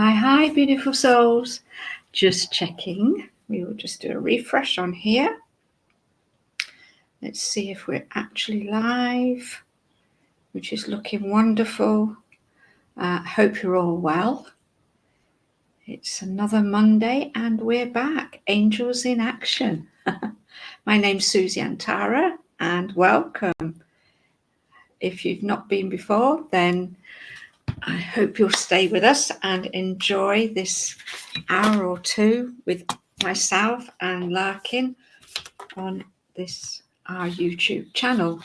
Hi, beautiful souls. Just checking. We will just do a refresh on here. Let's see if we're actually live, which is looking wonderful. Hope you're all well. It's another Monday and we're back. Angels in action. My name's Susie Antara and welcome. If you've not been before, then I hope you'll stay with us and enjoy this hour or two with myself and Larkin on this our YouTube channel.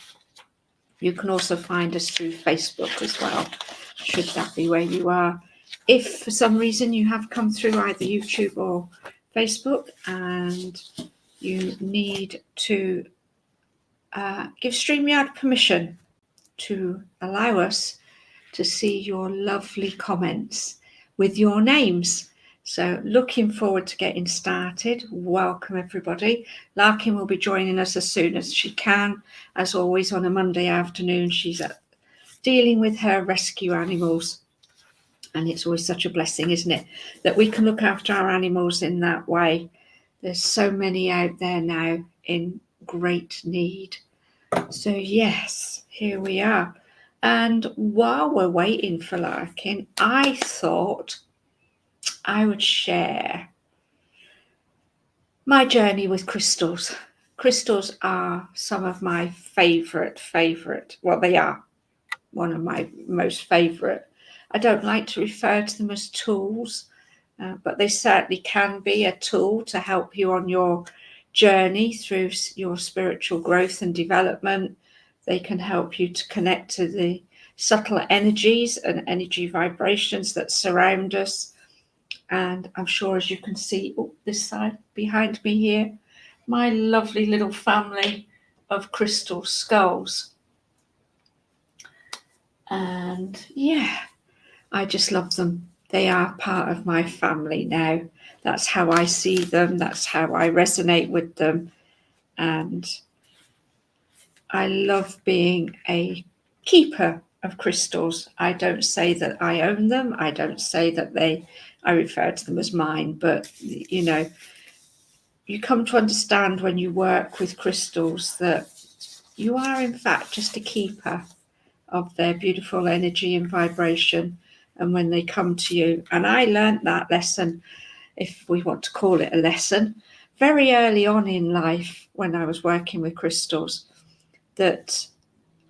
You can also find us through Facebook as well, should that be where you are. If for some reason you have come through either YouTube or Facebook and you need to give StreamYard permission to allow us to see your lovely comments with your names. So looking forward to getting started. Welcome everybody. Larkin will be joining us as soon as she can. As always on a Monday afternoon, she's dealing with her rescue animals. And it's always such a blessing, isn't it, that we can look after our animals in that way. There's so many out there now in great need. So yes, here we are. And while we're waiting for Larkin, I thought I would share my journey with crystals. Crystals are some of my favourite. Well, they are one of my most favourite. I don't like to refer to them as tools, but they certainly can be a tool to help you on your journey through your spiritual growth and development. They can help you to connect to the subtle energies and energy vibrations that surround us. And I'm sure, as you can see, this side behind me here, my lovely little family of crystal skulls. And yeah, I just love them. They are part of my family now. That's how I see them. That's how I resonate with them. And I love being a keeper of crystals. I don't say that I own them. I don't say that I refer to them as mine, but you know, you come to understand when you work with crystals that you are in fact just a keeper of their beautiful energy and vibration. And when they come to you, and I learned that lesson, if we want to call it a lesson, very early on in life when I was working with crystals, that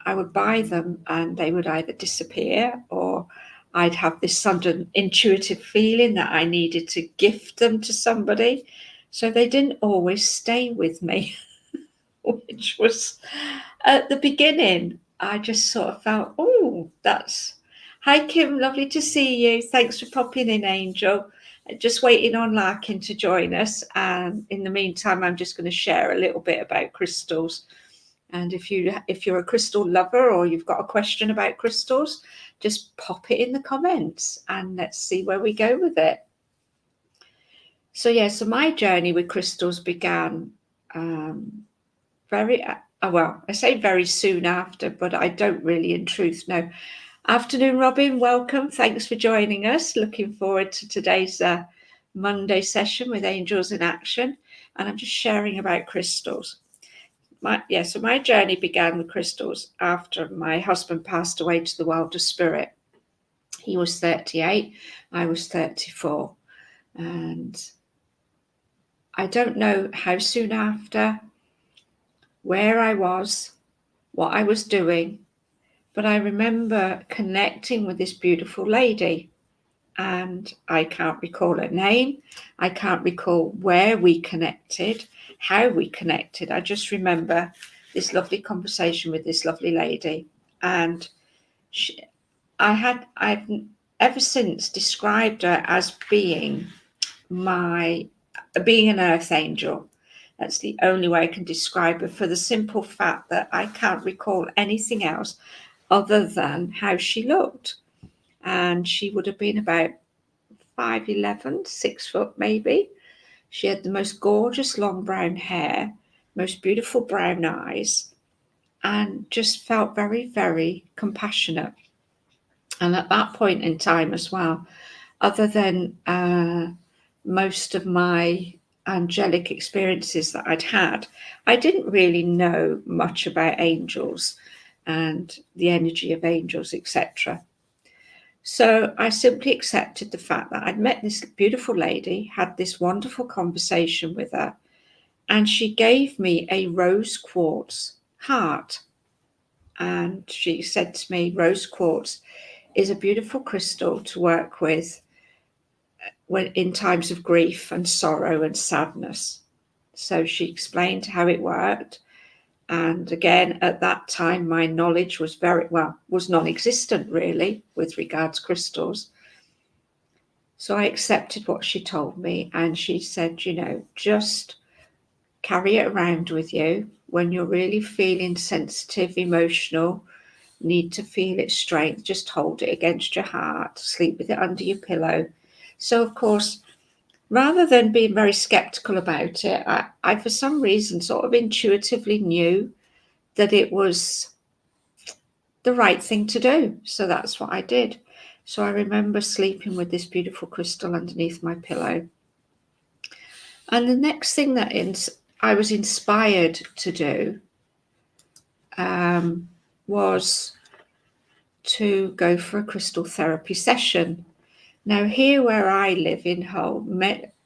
I would buy them and they would either disappear or I'd have this sudden intuitive feeling that I needed to gift them to somebody. So they didn't always stay with me, which was at the beginning. I just sort of felt, oh, that's... Hi, Kim, lovely to see you. Thanks for popping in, Angel. Just waiting on Larkin to join us. And in the meantime, I'm just going to share a little bit about crystals. And if you're a crystal lover or you've got a question about crystals, just pop it in the comments and let's see where we go with it. So my journey with crystals began I say very soon after, but I don't really in truth know. Afternoon, Robin, welcome. Thanks for joining us. Looking forward to today's Monday session with Angels in Action. And I'm just sharing about crystals. So my journey began with crystals after my husband passed away to the world of spirit. He was 38, I was 34. And I don't know how soon after, where I was, what I was doing, but I remember connecting with this beautiful lady. And I can't recall her name. I can't recall where we connected, how we connected. I just remember this lovely conversation with this lovely lady. And I've ever since described her as being an earth angel. That's the only way I can describe her, for the simple fact that I can't recall anything else other than how she looked. And she would have been about 5'11", 6 foot maybe. She had the most gorgeous long brown hair, most beautiful brown eyes, and just felt very, very compassionate. And at that point in time as well, other than most of my angelic experiences that I'd had, I didn't really know much about angels and the energy of angels, etc. So I simply accepted the fact that I'd met this beautiful lady, had this wonderful conversation with her, and she gave me a rose quartz heart. And she said to me, rose quartz is a beautiful crystal to work with when in times of grief and sorrow and sadness. So she explained how it worked. And again, at that time, my knowledge was was non-existent really with regards to crystals. So I accepted what she told me, and she said, just carry it around with you when you're really feeling sensitive, emotional, need to feel its strength, just hold it against your heart, sleep with it under your pillow. So of course, rather than being very skeptical about it, I for some reason sort of intuitively knew that it was the right thing to do. So that's what I did. So I remember sleeping with this beautiful crystal underneath my pillow. And the next thing that I was inspired to do was to go for a crystal therapy session. Now, here where I live in Hull,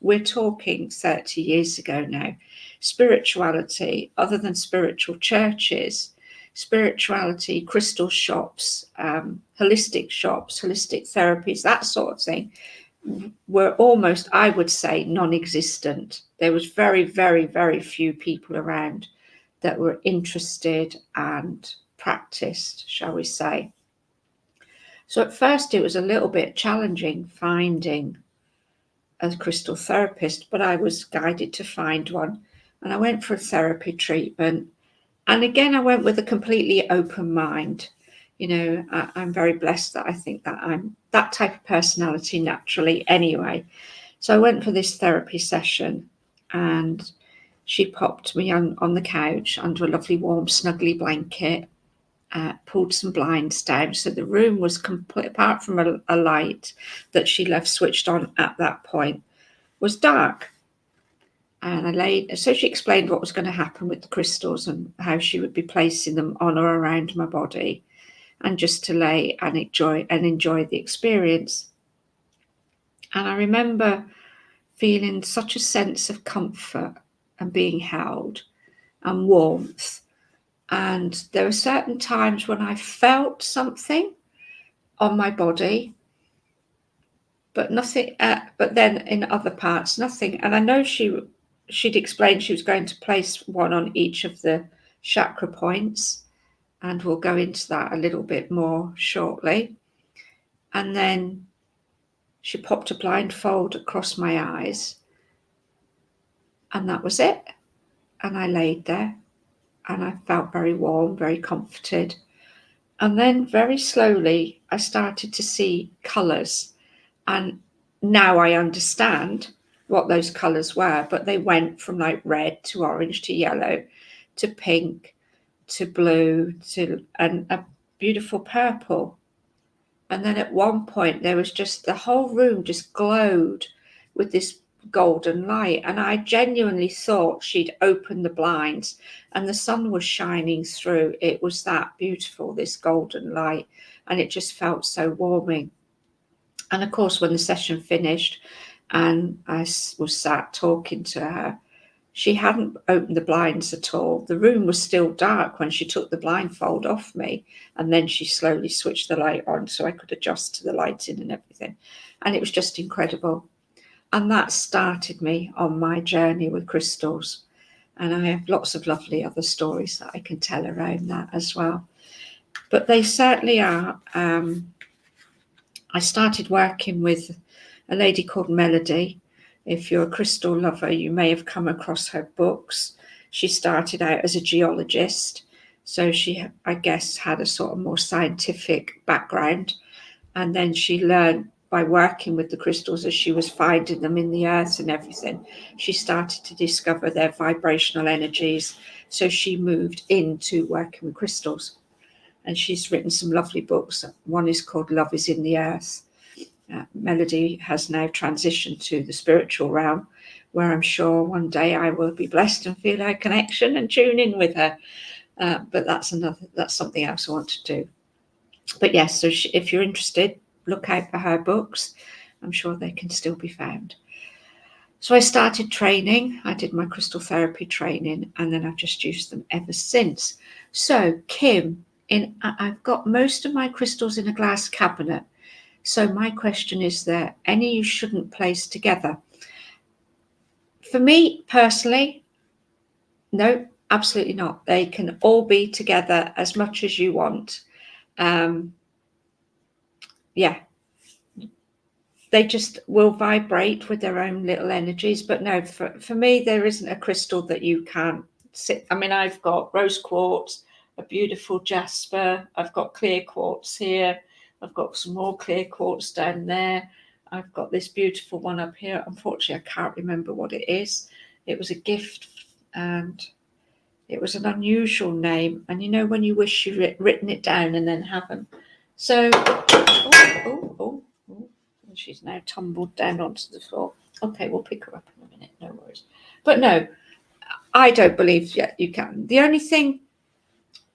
we're talking 30 years ago now, spirituality, other than spiritual churches, spirituality, crystal shops, holistic therapies, that sort of thing, were almost, I would say, non-existent. There was very, very, very few people around that were interested and practiced, shall we say. So at first it was a little bit challenging finding a crystal therapist, but I was guided to find one, and I went for a therapy treatment. And again, I went with a completely open mind. I'm very blessed that I think that I'm that type of personality naturally anyway. So I went for this therapy session, and she popped me on the couch under a lovely warm snuggly blanket, pulled some blinds down, so the room was complete, apart from a light that she left switched on at that point, was dark. And so she explained what was going to happen with the crystals and how she would be placing them on or around my body, and just to lay and enjoy the experience. And I remember feeling such a sense of comfort and being held and warmth. And there were certain times when I felt something on my body, but nothing. But then in other parts, nothing. And I know she'd explained she was going to place one on each of the chakra points, and we'll go into that a little bit more shortly. And then she popped a blindfold across my eyes, and that was it. And I laid there, and I felt very warm, very comforted. And then very slowly, I started to see colours. And now I understand what those colours were, but they went from like red to orange to yellow to pink to blue to a beautiful purple. And then at one point, there was just the whole room just glowed with this golden light. And I genuinely thought she'd opened the blinds and the sun was shining through. It was that beautiful, this golden light. And it just felt so warming. And of course, when the session finished and I was sat talking to her, she hadn't opened the blinds at all. The room was still dark when she took the blindfold off me, and then she slowly switched the light on so I could adjust to the lighting and everything. And it was just incredible. And that started me on my journey with crystals. And I have lots of lovely other stories that I can tell around that as well. But they certainly are. I started working with a lady called Melody. If you're a crystal lover, you may have come across her books. She started out as a geologist, so she, I guess, had a sort of more scientific background. And then she learned by working with the crystals as she was finding them in the earth and everything. She started to discover their vibrational energies. So she moved into working with crystals. And she's written some lovely books. One is called Love is in the Earth. Melody has now transitioned to the spiritual realm, where I'm sure one day I will be blessed and feel her connection and tune in with her. But that's something else I want to do. But yes, so if you're interested, look out for her books. I'm sure they can still be found. So I started training. I did my crystal therapy training, and then I've just used them ever since. So Kim, I've got most of my crystals in a glass cabinet. So my question is, there any you shouldn't place together? For me personally, no, absolutely not. They can all be together as much as you want. Yeah, they just will vibrate with their own little energies. But no, for me, there isn't a crystal that you can't sit. I mean, I've got rose quartz, a beautiful jasper. I've got clear quartz here. I've got some more clear quartz down there. I've got this beautiful one up here. Unfortunately, I can't remember what it is. It was a gift, and it was an unusual name. And you know, when you wish you'd written it down and then haven't. So, oh. She's now tumbled down onto the floor. Okay, we'll pick her up in a minute, no worries. But no, I don't believe yet you can. The only thing,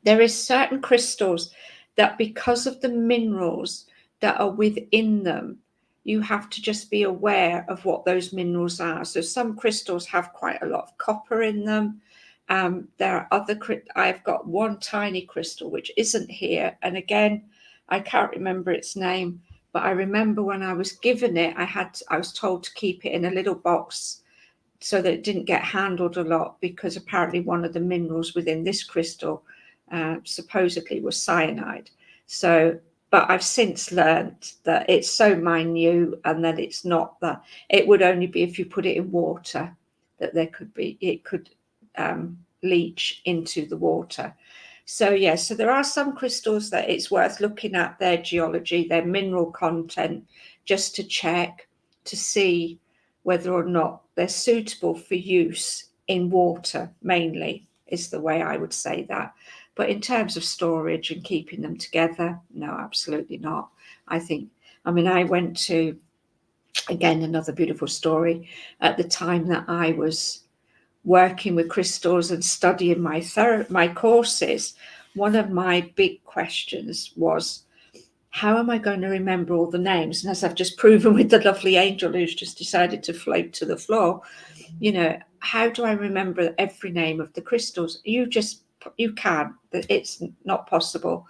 there is certain crystals that, because of the minerals that are within them, you have to just be aware of what those minerals are. So some crystals have quite a lot of copper in them. There are other, I've got one tiny crystal which isn't here, and again, I can't remember its name, but I remember when I was given it, I was told to keep it in a little box so that it didn't get handled a lot, because apparently one of the minerals within this crystal supposedly was cyanide. So, but I've since learned that it's so minute, and that it's not that. It would only be if you put it in water that it could leach into the water. So yeah, so there are some crystals that it's worth looking at their geology, their mineral content, just to check to see whether or not they're suitable for use in water, mainly, is the way I would say that. But in terms of storage and keeping them together, no, absolutely not. I went to, again, another beautiful story, at the time that I was working with crystals and studying my courses. One of my big questions was, how am I going to remember all the names? And as I've just proven with the lovely angel who's just decided to float to the floor, how do I remember every name of the crystals? You can't. It's not possible.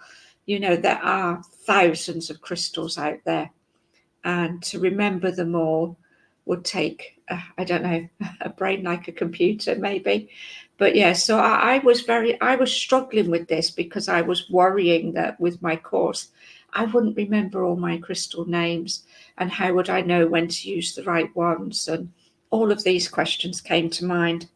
There are thousands of crystals out there, and to remember them all would take, I don't know, a brain like a computer maybe. But yeah, so I was struggling with this, because I was worrying that with my course, I wouldn't remember all my crystal names, and how would I know when to use the right ones? And all of these questions came to mind.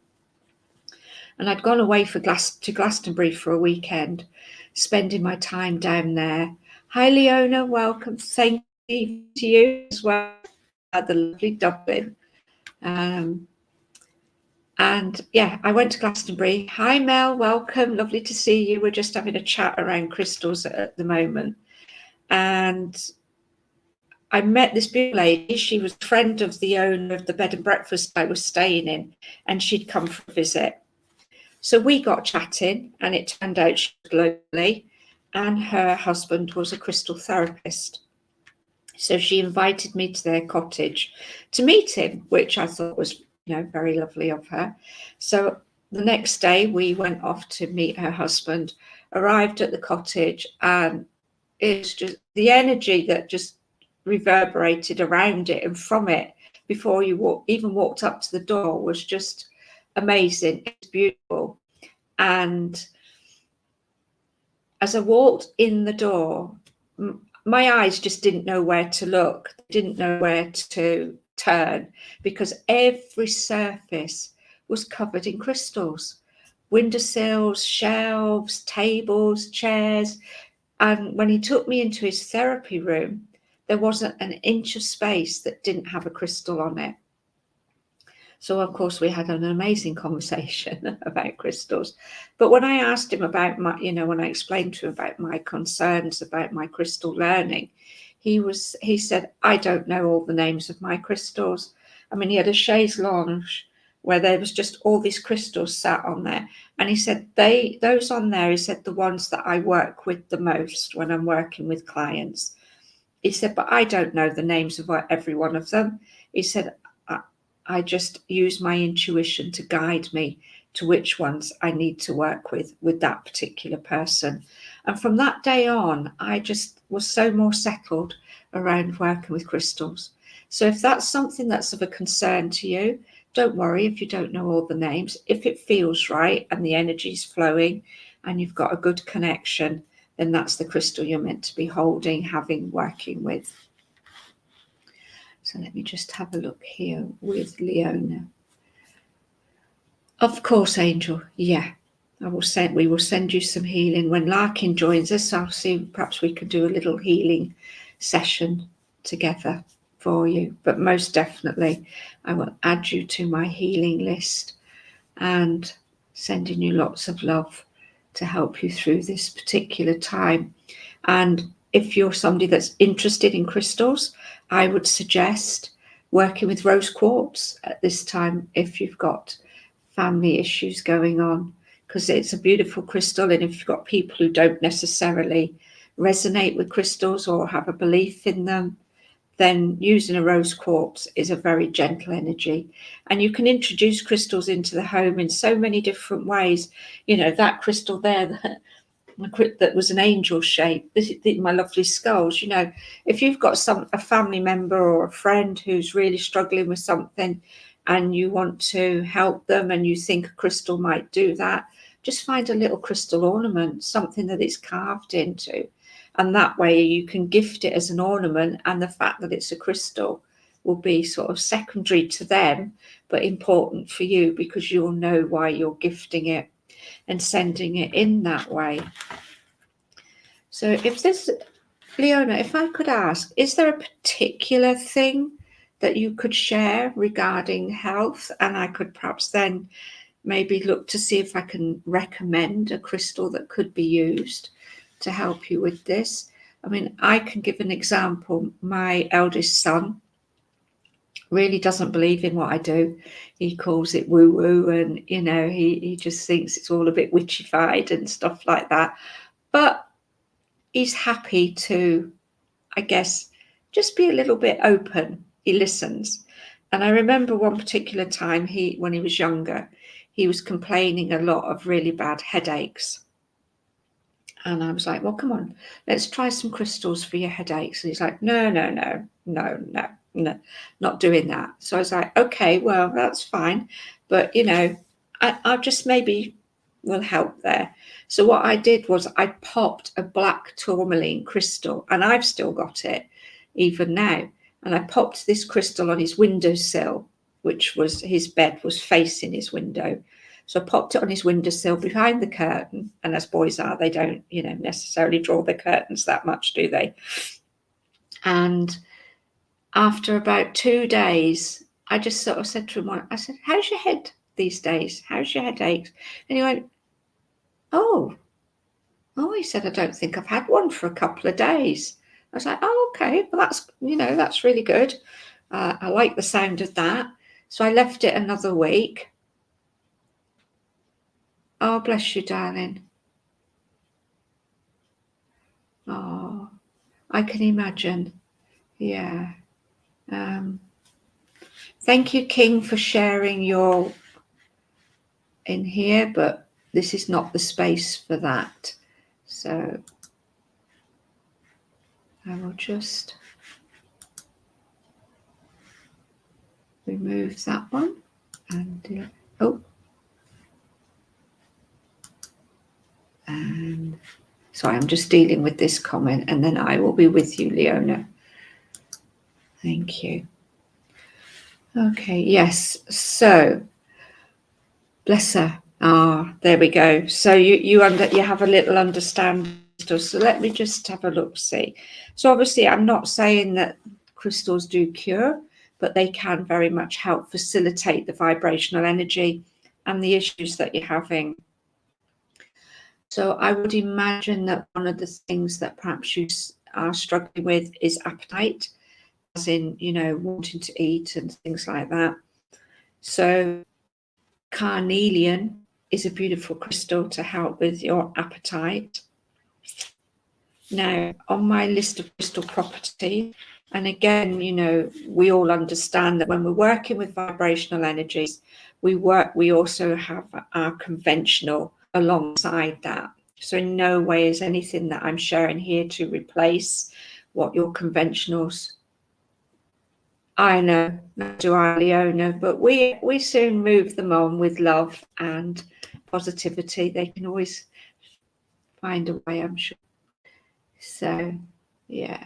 And I'd gone away to Glastonbury for a weekend, spending my time down there. Hi, Leona, welcome. Thank you to you as well. The lovely Dublin. And yeah, I went to Glastonbury. Hi, Mel, welcome. Lovely to see you. We're just having a chat around crystals at the moment. And I met this beautiful lady. She was a friend of the owner of the bed and breakfast I was staying in, and she'd come for a visit. So we got chatting, and it turned out she was lovely, and her husband was a crystal therapist. So she invited me to their cottage to meet him, which I thought was, very lovely of her. So the next day we went off to meet her husband, arrived at the cottage, and it's just the energy that just reverberated around it and from it before you even walked up to the door was just amazing. It's beautiful. And as I walked in the door, my eyes just didn't know where to look, didn't know where to turn, because every surface was covered in crystals. Windowsills, shelves, tables, chairs. And when he took me into his therapy room, there wasn't an inch of space that didn't have a crystal on it. So, of course, we had an amazing conversation about crystals. But when I asked him about when I explained to him about my concerns about my crystal learning, he said, I don't know all the names of my crystals. I mean, he had a chaise lounge where there was just all these crystals sat on there. And he said, those on there, he said, the ones that I work with the most when I'm working with clients. He said, but I don't know the names of every one of them. He said, I just use my intuition to guide me to which ones I need to work with that particular person. And from that day on, I just was so more settled around working with crystals. So if that's something that's of a concern to you, don't worry if you don't know all the names. If it feels right and the energy's flowing and you've got a good connection, then that's the crystal you're meant to be holding, having, working with. So let me just have a look here with Leona. Of course, Angel. Yeah, we will send you some healing. When Larkin joins us, I'll see, perhaps we can do a little healing session together for you. But most definitely, I will add you to my healing list and sending you lots of love to help you through this particular time. And if you're somebody that's interested in crystals, I would suggest working with rose quartz at this time if you've got family issues going on, because it's a beautiful crystal. And if you've got people who don't necessarily resonate with crystals or have a belief in them, then using a rose quartz is a very gentle energy. And you can introduce crystals into the home in so many different ways. You know, that crystal there that was an angel shape, my lovely skulls, you know, if you've got a family member or a friend who's really struggling with something and you want to help them and you think a crystal might do that, just find a little crystal ornament, something that it's carved into. And that way you can gift it as an ornament, and the fact that it's a crystal will be sort of secondary to them, but important for you because you'll know why you're gifting it and sending it in that way. So if this, Leona, if I could ask, is there a particular thing that you could share regarding health? And I could perhaps then maybe look to see if I can recommend a crystal that could be used to help you with this. I mean, I can give an example. My eldest son really doesn't believe in what I do. He calls it woo-woo, and, you know, he just thinks it's all a bit witchified and stuff like that. But he's happy to, I guess, just be a little bit open. He listens. And I remember one particular time, when he was younger, he was complaining a lot of really bad headaches. And I was like, well, come on, let's try some crystals for your headaches. And he's like, no, not doing that. So I was like, okay, well, that's fine. But, you know, I just maybe will help there. So what I did was I popped a black tourmaline crystal, and I've still got it even now. And I popped this crystal on his windowsill, which was, his bed was facing his window. So I popped it on his windowsill behind the curtain. And as boys are, they don't, you know, necessarily draw the curtains that much, do they? And after about 2 days, I just sort of said to him, I said, how's your head these days? How's your headaches? And he went, oh, he said, I don't think I've had one for a couple of days. I was like, oh, okay, well, that's, you know, that's really good. I like the sound of that. So I left it another week. Oh, bless you, darling. Oh, I can imagine. Yeah. Thank you, King, for sharing your in here, but this is not the space for that. So I will just remove that one. And and sorry, I'm just dealing with this comment, and then I will be with you, Leona. Thank you. Okay, yes. So bless her. Ah, there we go. So you have a little understanding. So let me just have a look, see. So obviously I'm not saying that crystals do cure, but they can very much help facilitate the vibrational energy and the issues that you're having. So I would imagine that one of the things that perhaps you are struggling with is appetite, as in, you know, wanting to eat and things like that. So carnelian is a beautiful crystal to help with your appetite. Now, on my list of crystal properties, and again, you know, we all understand that when we're working with vibrational energies, we also have our conventional alongside that. So in no way is anything that I'm sharing here to replace what your conventionals. I know, do I, Leona, but we soon move them on with love and positivity. They can always find a way, I'm sure. So, yeah,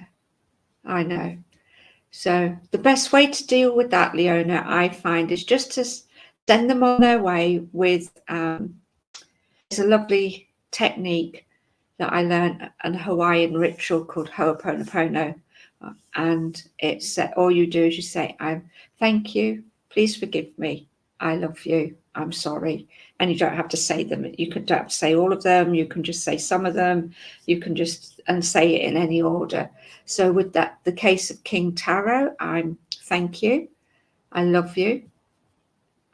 I know. So the best way to deal with that, Leona, I find, is just to send them on their way with, it's a lovely technique that I learned, an Hawaiian ritual called Ho'oponopono. And it's all you do is you say, thank you, please forgive me, I love you, I'm sorry. And you don't have to say them. You don't have to say all of them. You can just say some of them. You can just and say it in any order. So with that, the case of King Taro, I'm thank you, I love you,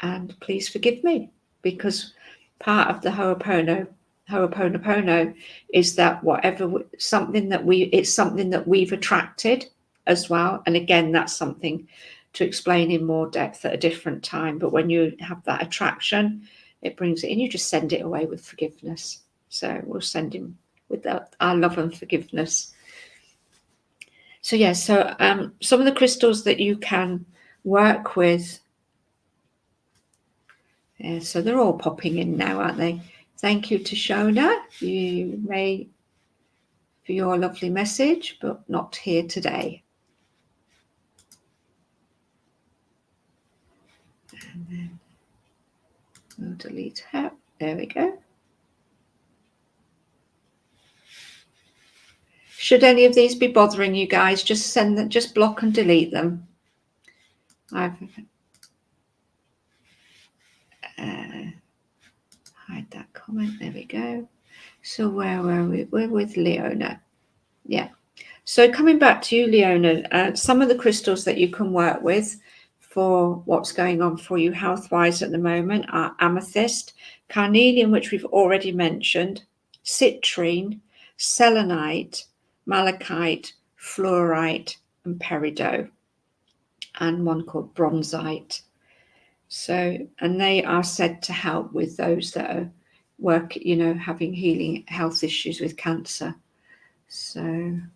and please forgive me, because part of the Ho'oponopono is that it's something that we've attracted as well. And again, that's something to explain in more depth at a different time. But when you have that attraction, it brings it in. You just send it away with forgiveness. So we'll send him with our love and forgiveness. So yeah, so some of the crystals that you can work with. Yeah, so they're all popping in now, aren't they? Thank you to Shona. You may for your lovely message, but not here today. And then we'll delete her. There we go. Should any of these be bothering you guys, just send them, just block and delete them. I've hide that comment. There we go. So where were we? We're with Leona. Yeah. So coming back to you, Leona, some of the crystals that you can work with for what's going on for you health-wise at the moment are amethyst, carnelian, which we've already mentioned, citrine, selenite, malachite, fluorite, and peridot, and one called bronzite. So, and they are said to help with those that are having healing health issues with cancer. So I'm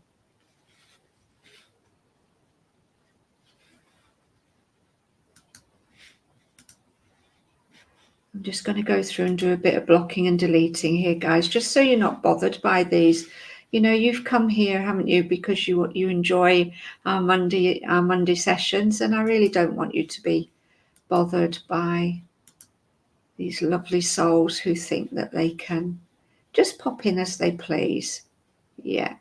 just going to go through and do a bit of blocking and deleting here, guys, just so you're not bothered by these. You know, you've come here, haven't you, because you enjoy our Monday sessions, and I really don't want you to be bothered by these lovely souls who think that they can just pop in as they please. Yeah.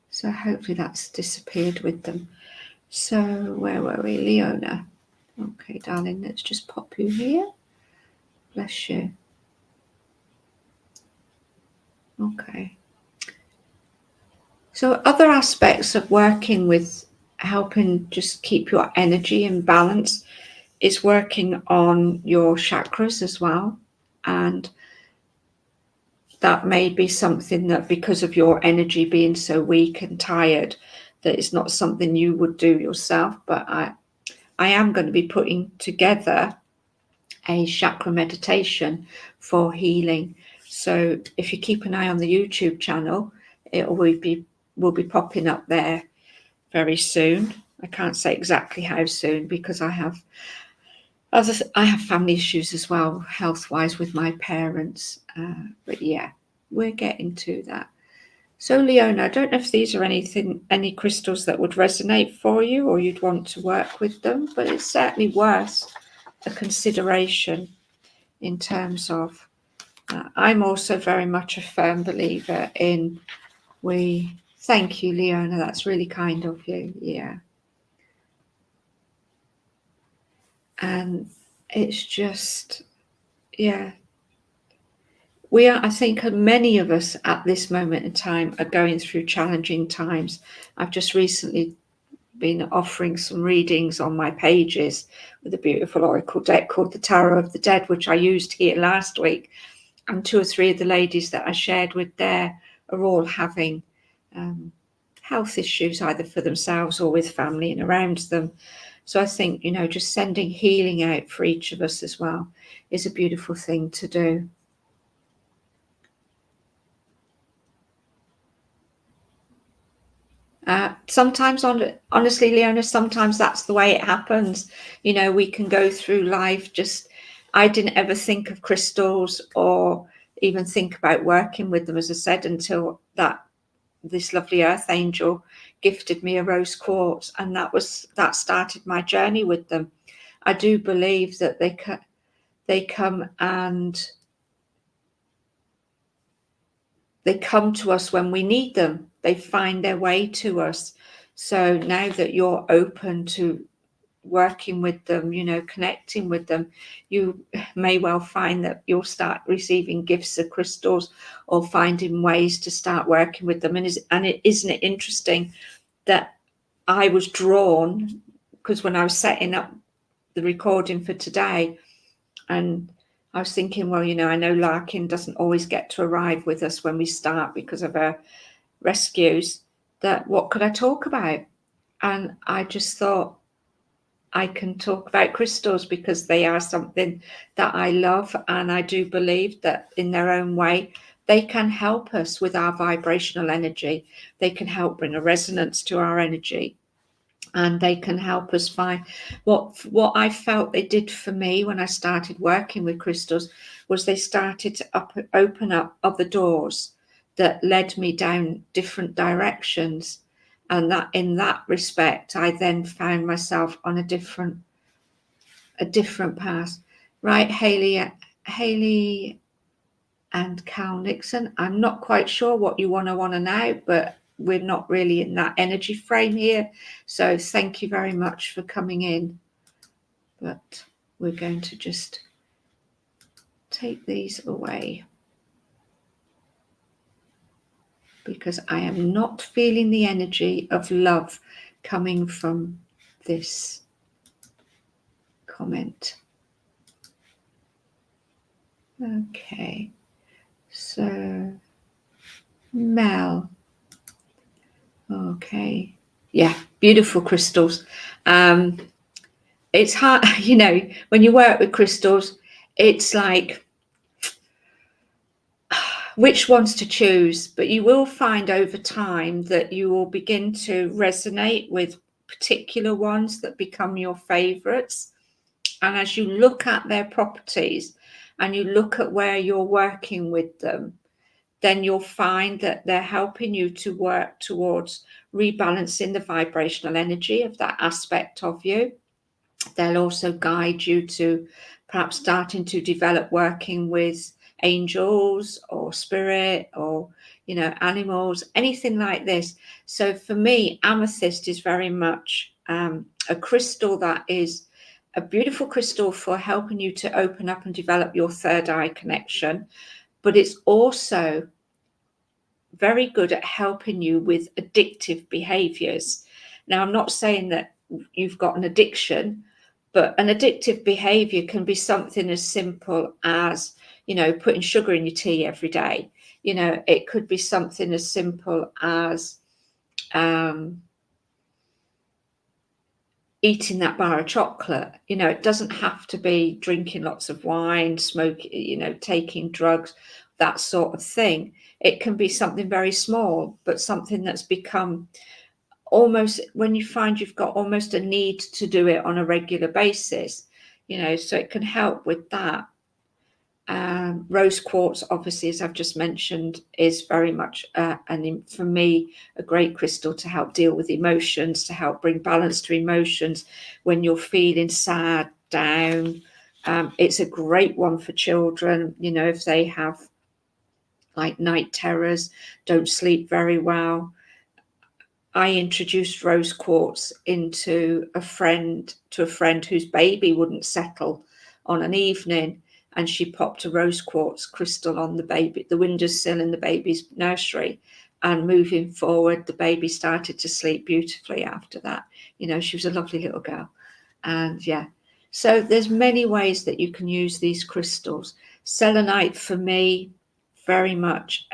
So hopefully that's disappeared with them. So where were we? Leona. Okay, darling, let's just pop you here. Bless you. Okay. So other aspects of working with helping just keep your energy in balance is working on your chakras as well. And that may be something that, because of your energy being so weak and tired, that it's not something you would do yourself. But I am going to be putting together a chakra meditation for healing. So if you keep an eye on the YouTube channel, it will be popping up there very soon. I can't say exactly how soon, because I have family issues as well, health-wise, with my parents. But yeah, we're getting to that. So Leona, I don't know if these are any crystals that would resonate for you or you'd want to work with them, but it's certainly worth a consideration in terms of, I'm also very much a firm believer in thank you, Leona, that's really kind of you. Yeah. And it's just, yeah, I think many of us at this moment in time are going through challenging times. I've just recently been offering some readings on my pages with a beautiful oracle deck called the Tarot of the Dead, which I used here last week. And 2 or 3 of the ladies that I shared with there are all having health issues, either for themselves or with family and around them. So I think, just sending healing out for each of us as well is a beautiful thing to do. Sometimes, honestly, Leona, sometimes that's the way it happens. We can go through life I didn't ever think of crystals or even think about working with them, as I said, until this lovely earth angel gifted me a rose quartz, and that started my journey with them. I do believe that they come and they come to us when we need them. They find their way to us. So now that you're open to working with them, connecting with them, you may well find that you'll start receiving gifts of crystals or finding ways to start working with them. Isn't it interesting that I was drawn, because when I was setting up the recording for today, and I was thinking, well, I know Larkin doesn't always get to arrive with us when we start because of her rescues, that what could I talk about? And I just thought, I can talk about crystals because they are something that I love, and I do believe that in their own way, they can help us with our vibrational energy. They can help bring a resonance to our energy, and they can help us find what I felt they did for me when I started working with crystals was they started to open up other doors that led me down different directions, and that in that respect I then found myself on a different path. Right, Haley and Cal Nixon, I'm not quite sure what you want to know, but we're not really in that energy frame here. So thank you very much for coming in. But we're going to just take these away because I am not feeling the energy of love coming from this comment. Okay, so Mel. Okay, yeah, beautiful crystals. It's hard, when you work with crystals, it's like which ones to choose, but you will find over time that you will begin to resonate with particular ones that become your favorites. And as you look at their properties and you look at where you're working with them, then you'll find that they're helping you to work towards rebalancing the vibrational energy of that aspect of you. They'll also guide you to perhaps starting to develop working with angels or spirit or animals, anything like this. So for me, amethyst is very much a crystal that is a beautiful crystal for helping you to open up and develop your third eye connection, but it's also very good at helping you with addictive behaviors. Now, I'm not saying that you've got an addiction, but an addictive behavior can be something as simple as, putting sugar in your tea every day. It could be something as simple as eating that bar of chocolate. It doesn't have to be drinking lots of wine, smoking, taking drugs, that sort of thing. It can be something very small, but something that's become almost, when you find you've got almost a need to do it on a regular basis, so it can help with that. Rose quartz, obviously, as I've just mentioned, is very much, for me, a great crystal to help deal with emotions, to help bring balance to emotions when you're feeling sad, down. It's a great one for children, if they have like night terrors, don't sleep very well. I introduced rose quartz to a friend whose baby wouldn't settle on an evening. and she popped a rose quartz crystal on the windowsill in the baby's nursery. And moving forward, the baby started to sleep beautifully after that. She was a lovely little girl. And yeah, so there's many ways that you can use these crystals. Selenite for me, very much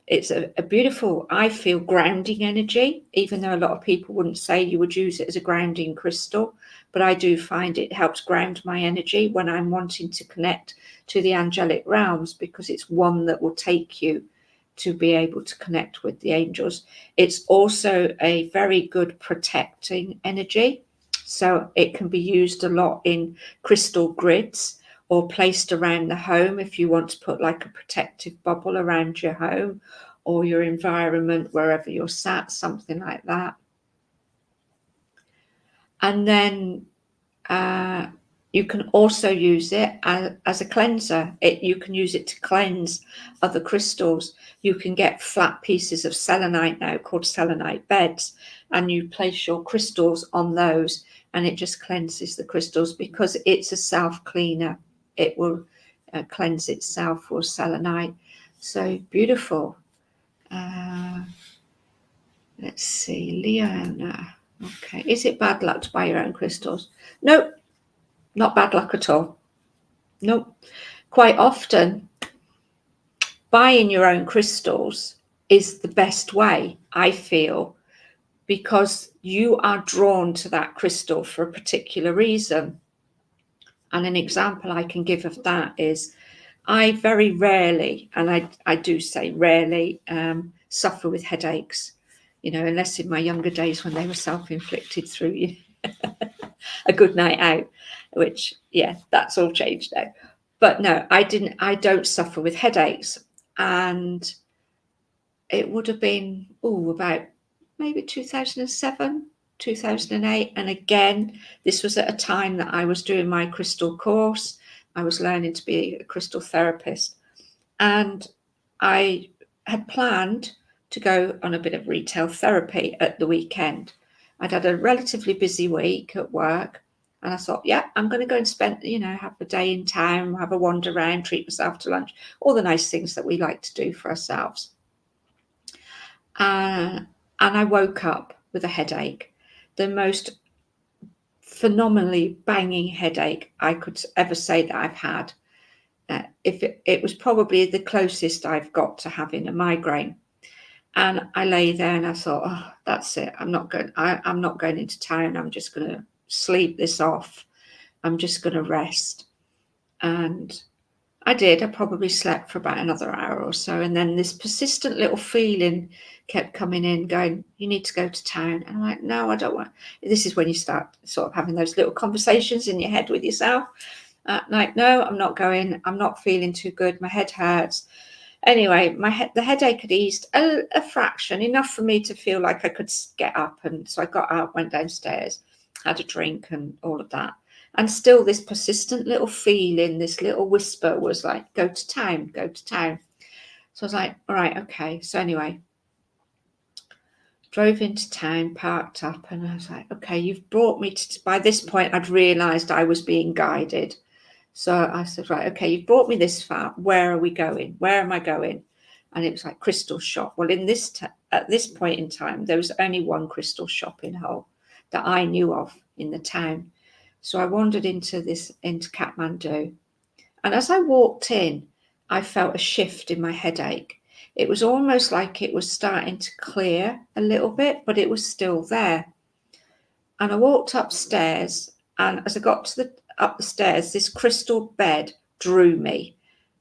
it's a beautiful, I feel, grounding energy, even though a lot of people wouldn't say you would use it as a grounding crystal. But I do find it helps ground my energy when I'm wanting to connect to the angelic realms, because it's one that will take you to be able to connect with the angels. It's also a very good protecting energy. So it can be used a lot in crystal grids or placed around the home if you want to put like a protective bubble around your home or your environment, wherever you're sat, something like that. And then you can also use it as a cleanser. You can use it to cleanse other crystals. You can get flat pieces of selenite now called selenite beds, and you place your crystals on those, and it just cleanses the crystals because it's a self-cleaner. It will cleanse itself with selenite. So beautiful. Let's see, Leona. Okay, is it bad luck to buy your own crystals? Nope, not bad luck at all. Nope. Quite often, buying your own crystals is the best way, I feel, because you are drawn to that crystal for a particular reason. And an example I can give of that is I very rarely, and I do say rarely, suffer with headaches, unless in my younger days when they were self-inflicted through a good night out, which, yeah, that's all changed now. But no, I don't suffer with headaches. And it would have been, about maybe 2007, 2008. And again, this was at a time that I was doing my crystal course. I was learning to be a crystal therapist. And I had planned to go on a bit of retail therapy at the weekend. I'd had a relatively busy week at work. And I thought, yeah, I'm going to go and spend, have a day in town, have a wander around, treat myself to lunch, all the nice things that we like to do for ourselves. And I woke up with a headache, the most phenomenally banging headache I could ever say that I've had. It was probably the closest I've got to having a migraine. And I lay there and I thought, oh, that's it. I'm not going into town. I'm just going to sleep this off. I'm just going to rest. And I did. I probably slept for about another hour or so. And then this persistent little feeling kept coming in, going, you need to go to town. And I'm like, no, I don't want. This is when you start sort of having those little conversations in your head with yourself. Like, no, I'm not going. I'm not feeling too good. My head hurts. Anyway, the headache had eased a fraction, enough for me to feel like I could get up. And so I got up, went downstairs, had a drink and all of that. And still this persistent little feeling, this little whisper was like, go to town, go to town. So I was like, all right, okay. So anyway, drove into town, parked up, and I was like, okay, you've brought me to, by this point, I'd realised I was being guided. So I said, right, okay, you've brought me this far. Where are we going? Where am I going? And it was like crystal shop. Well, at this point in time, there was only one crystal shop in Hull that I knew of in the town. So I wandered into Kathmandu. And as I walked in, I felt a shift in my headache. It was almost like it was starting to clear a little bit, but it was still there. And I walked upstairs, and as I got up the stairs, this crystal bed drew me,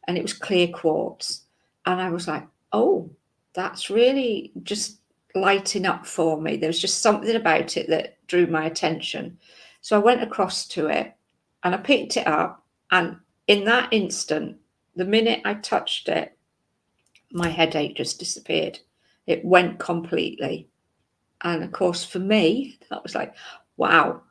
and it was clear quartz. And I was like, oh, that's really just lighting up for me. There was just something about it that drew my attention. So I went across to it and I picked it up. And in that instant, the minute I touched it, my headache just disappeared. It went completely. And of course, for me, that was like, wow,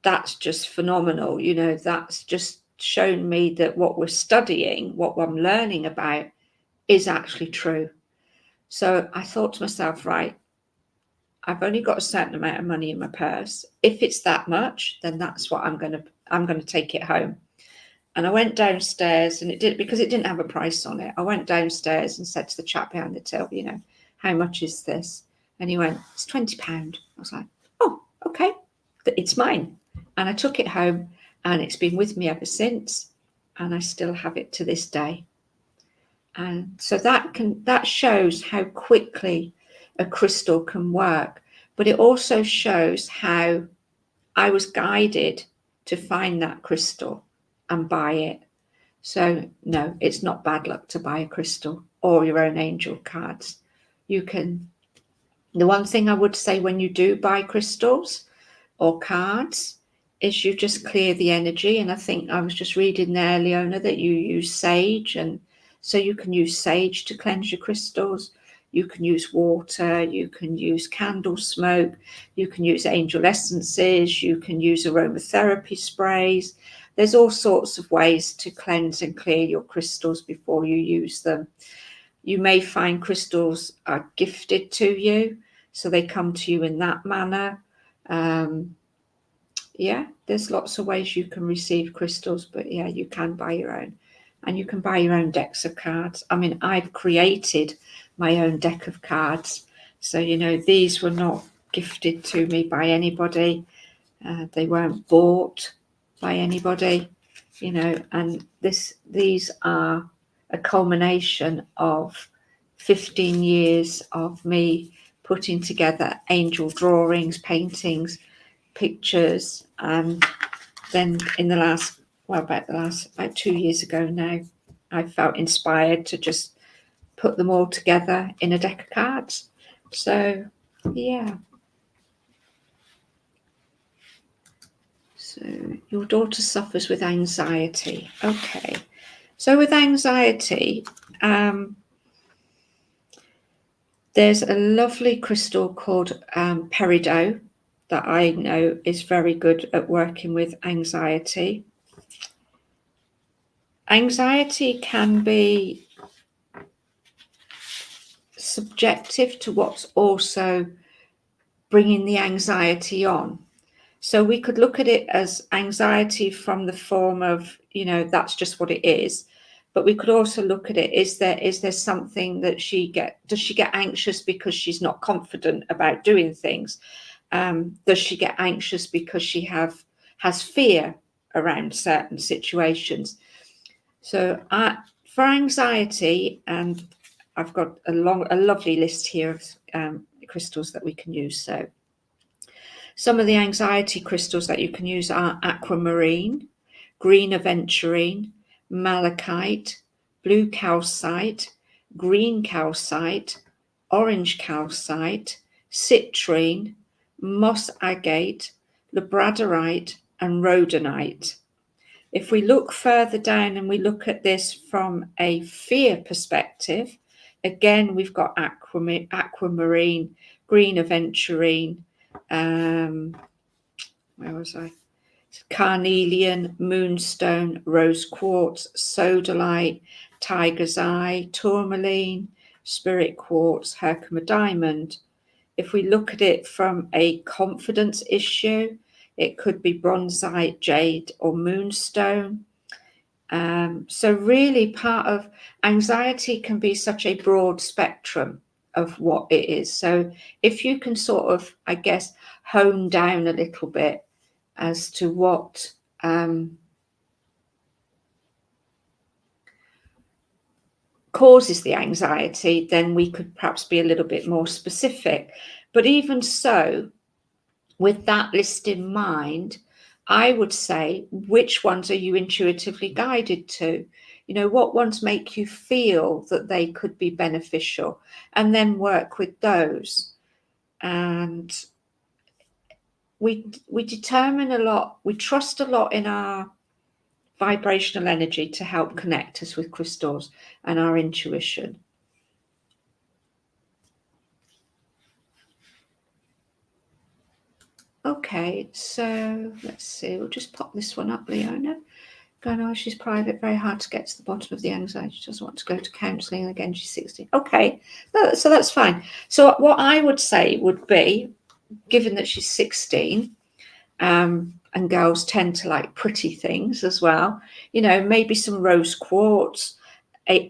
that's just phenomenal. That's just shown me that what we're studying, what I'm learning about, is actually true. So I thought to myself, right, I've only got a certain amount of money in my purse. If it's that much, then that's what I'm going to take it home. And I went downstairs, and it did, because it didn't have a price on it. I went downstairs and said to the chap behind the till, you know, how much is this? And he went, it's £20. I was like, oh, okay, it's mine. And I took it home, and it's been with me ever since, and I still have it to this day. And so that shows how quickly a crystal can work, but it also shows how I was guided to find that crystal and buy it. So no, it's not bad luck to buy a crystal or your own angel cards. You can, the one thing I would say when you do buy crystals or cards is you just clear the energy. And I think I was just reading there, Leona, that you use sage, and so you can use sage to cleanse your crystals. You can use water, you can use candle smoke, you can use angel essences, you can use aromatherapy sprays. There's all sorts of ways to cleanse and clear your crystals before you use them. You may find crystals are gifted to you, so they come to you in that manner. Yeah, there's lots of ways you can receive crystals, but yeah, you can buy your own. And you can buy your own decks of cards. I mean, I've created my own deck of cards. So, you know, these were not gifted to me by anybody. They weren't bought by anybody, you know, and these are a culmination of 15 years of me putting together angel drawings, paintings, pictures, and then in the last, well, about 2 years ago now, I felt inspired to just put them all together in a deck of cards. So yeah. So your daughter suffers with anxiety. Okay. So with anxiety, there's a lovely crystal called peridot that I know is very good at working with anxiety. Anxiety can be subjective to what's also bringing the anxiety on. So we could look at it as anxiety from the form of, you know, that's just what it is. But we could also look at it, is there something that does she get anxious because she's not confident about doing things? Does she get anxious because she has fear around certain situations? So for anxiety, and I've got a lovely list here of crystals that we can use. So some of the anxiety crystals that you can use are aquamarine, green aventurine, malachite, blue calcite, green calcite, orange calcite, citrine, moss agate, labradorite, and rhodonite. If we look further down and we look at this from a fear perspective, again, we've got aquamarine, green aventurine, where was I? Carnelian, moonstone, rose quartz, sodalite, tiger's eye, tourmaline, spirit quartz, Herkimer diamond. If we look at it from a confidence issue, it could be bronzite, jade, or moonstone. So really part of anxiety can be such a broad spectrum of what it is. So if you can sort of, I guess, hone down a little bit as to what causes the anxiety, then we could perhaps be a little bit more specific. But even so, with that list in mind, I would say, which ones are you intuitively guided to? You know, what ones make you feel that they could be beneficial, and then work with those. And we determine a lot, we trust a lot in our vibrational energy to help connect us with crystals and our intuition. Okay, so let's see, we'll just pop this one up, Leona. Going, oh, she's private, very hard to get to the bottom of the anxiety. She doesn't want to go to counselling. And again, she's 16. Okay, so that's fine. So what I would say would be, given that she's 16, And girls tend to like pretty things as well. You know, maybe some rose quartz,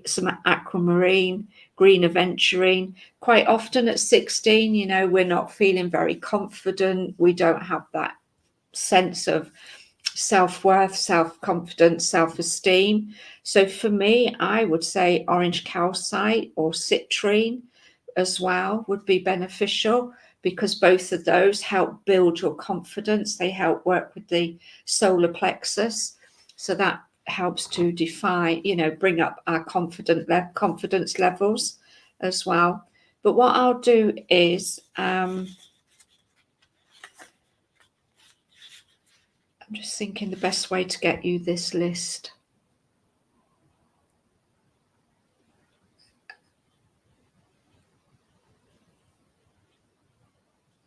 some aquamarine, green aventurine. Quite often at 16, you know, we're not feeling very confident. We don't have that sense of self-worth, self-confidence, self-esteem. So for me, I would say orange calcite or citrine as well would be beneficial, because both of those help build your confidence. They help work with the solar plexus, so that helps to define, you know, bring up our confidence levels as well. But what I'll do is I'm just thinking the best way to get you this list.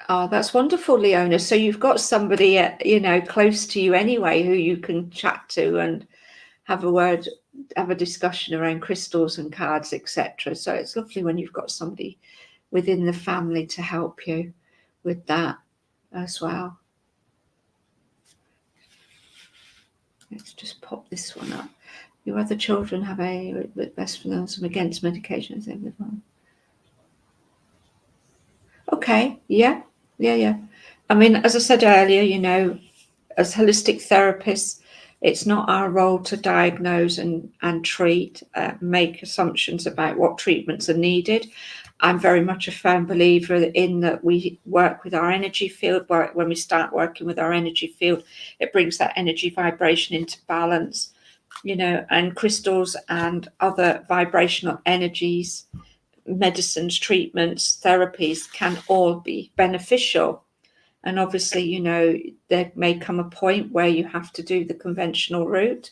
Oh, that's wonderful, Leona. So you've got somebody, you know, close to you anyway, who you can chat to and have a word, have a discussion around crystals and cards, etc. So it's lovely when you've got somebody within the family to help you with that as well. Let's just pop this one up. Your other children have a best for them against medication. Okay, yeah. I mean, as I said earlier, you know, as holistic therapists, it's not our role to diagnose and treat, make assumptions about what treatments are needed. I'm very much a firm believer in that we work with our energy field. When we start working with our energy field, it brings that energy vibration into balance, you know, and crystals and other vibrational energies, medicines, treatments, therapies can all be beneficial. And obviously, you know, there may come a point where you have to do the conventional route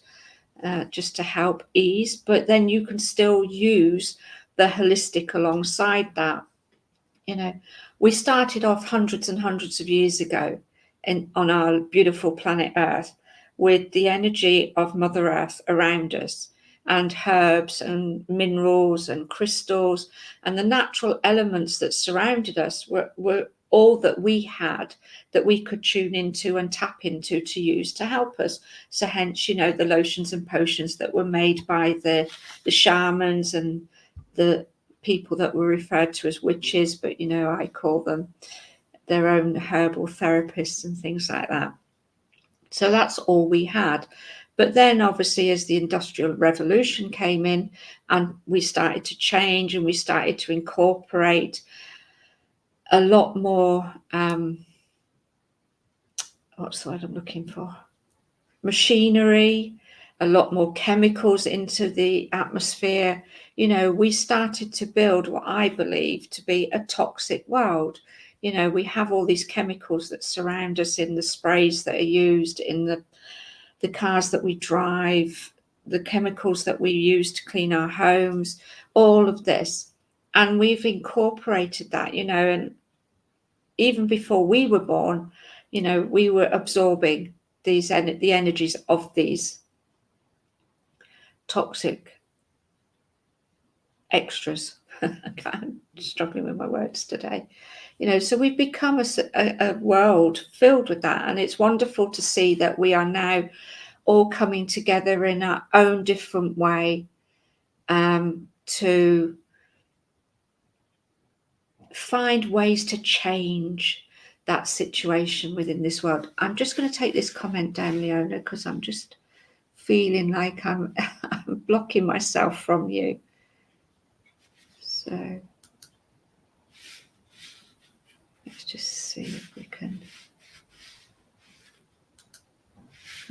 just to help ease, but then you can still use the holistic alongside that. You know, we started off hundreds and hundreds of years ago on our beautiful planet Earth with the energy of Mother Earth around us, and herbs and minerals and crystals and the natural elements that surrounded us were all that we had, that we could tune into and tap into to use to help us. So hence, you know, the lotions and potions that were made by the shamans and the people that were referred to as witches, but, you know, I call them their own herbal therapists and things like that. So that's all we had. But then obviously as the Industrial Revolution came in and we started to change and we started to incorporate a lot more, what's the word I'm looking for? Machinery, a lot more chemicals into the atmosphere. You know, we started to build what I believe to be a toxic world. You know, we have all these chemicals that surround us in the sprays that are used in the cars that we drive, the chemicals that we use to clean our homes, all of this. And we've incorporated that, you know, and even before we were born, you know, we were absorbing the energies of these toxic extras. I'm struggling with my words today. You know, so we've become a world filled with that, and it's wonderful to see that we are now all coming together in our own different way to find ways to change that situation within this world. I'm just going to take this comment down, Leona, because I'm just feeling like I'm blocking myself from you. So let's just see if we can.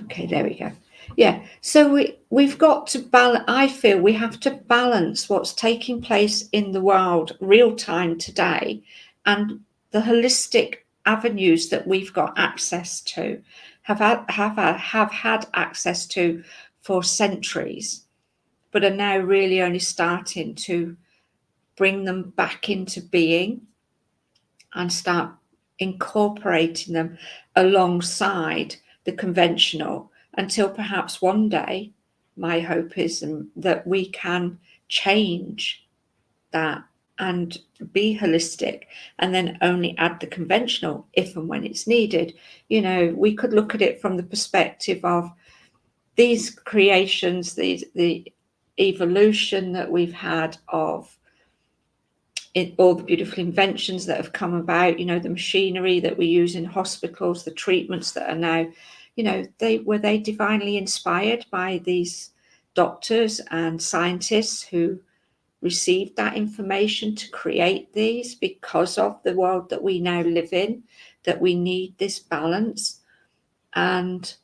Okay, there we go. Yeah, so we've got to balance. I feel we have to balance what's taking place in the world real time today and the holistic avenues that we've got access to, have had access to for centuries, but are now really only starting to bring them back into being and start incorporating them alongside the conventional, until perhaps one day, my hope is that we can change that and be holistic, and then only add the conventional if and when it's needed. You know, we could look at it from the perspective of these creations, the evolution that we've had of all the beautiful inventions that have come about, you know, the machinery that we use in hospitals, the treatments that are now, you know, were they divinely inspired by these doctors and scientists who received that information to create these because of the world that we now live in, that we need this balance. And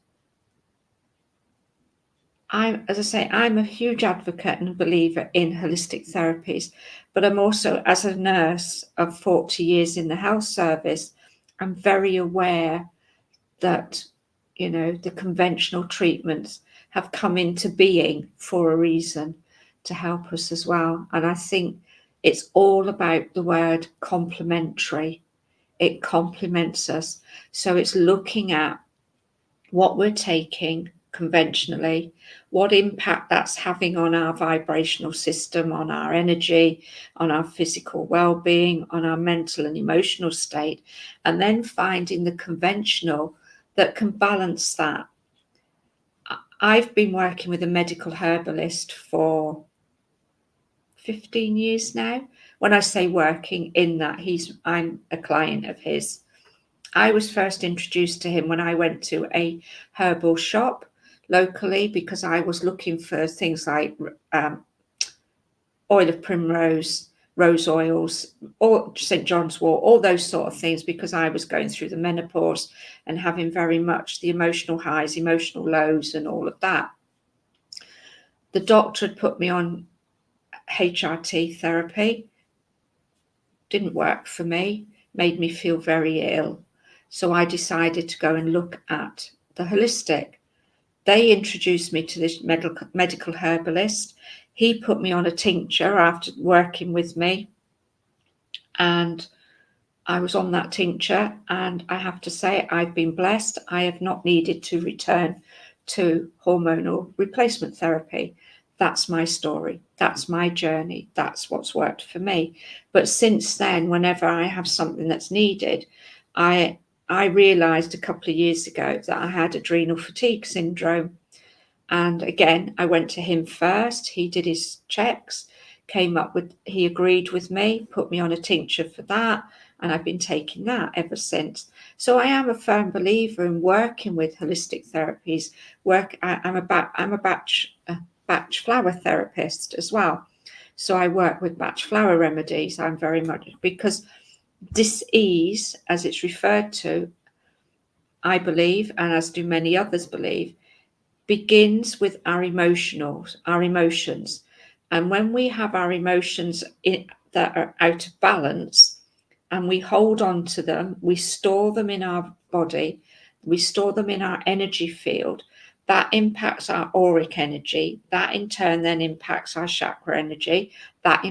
as I say, I'm a huge advocate and believer in holistic therapies, but I'm also, as a nurse of 40 years in the health service, I'm very aware that, you know, the conventional treatments have come into being for a reason, to help us as well. And I think it's all about the word complementary. It complements us. So it's looking at what we're taking conventionally, what impact that's having on our vibrational system, on our energy, on our physical well-being, on our mental and emotional state, and then finding the conventional that can balance that. I've been working with a medical herbalist for 15 years now. When I say working, in that I'm a client of his. I was first introduced to him when I went to a herbal shop locally, because I was looking for things like oil of primrose, rose oils, or St. John's wort, all those sort of things, because I was going through the menopause and having very much the emotional highs, emotional lows, and all of that. The doctor had put me on HRT therapy. Didn't work for me, made me feel very ill. So I decided to go and look at the holistic. They introduced me to this medical herbalist. He put me on a tincture after working with me, and I was on that tincture, and I have to say I've been blessed. I have not needed to return to hormonal replacement therapy. That's my story. That's my journey. That's what's worked for me. But since then, whenever I have something that's needed, I realized a couple of years ago that I had adrenal fatigue syndrome. And again, I went to him first. He did his checks, he agreed with me, put me on a tincture for that. And I've been taking that ever since. So I am a firm believer in working with holistic therapies. I'm a batch flower therapist as well. So I work with batch flower remedies. I'm very much, because dis-ease, as it's referred to, I believe, and as do many others believe, begins with our emotions. And when we have our emotions that are out of balance, and we hold on to them, we store them in our body, we store them in our energy field, that impacts our auric energy. That in turn then impacts our chakra energy. That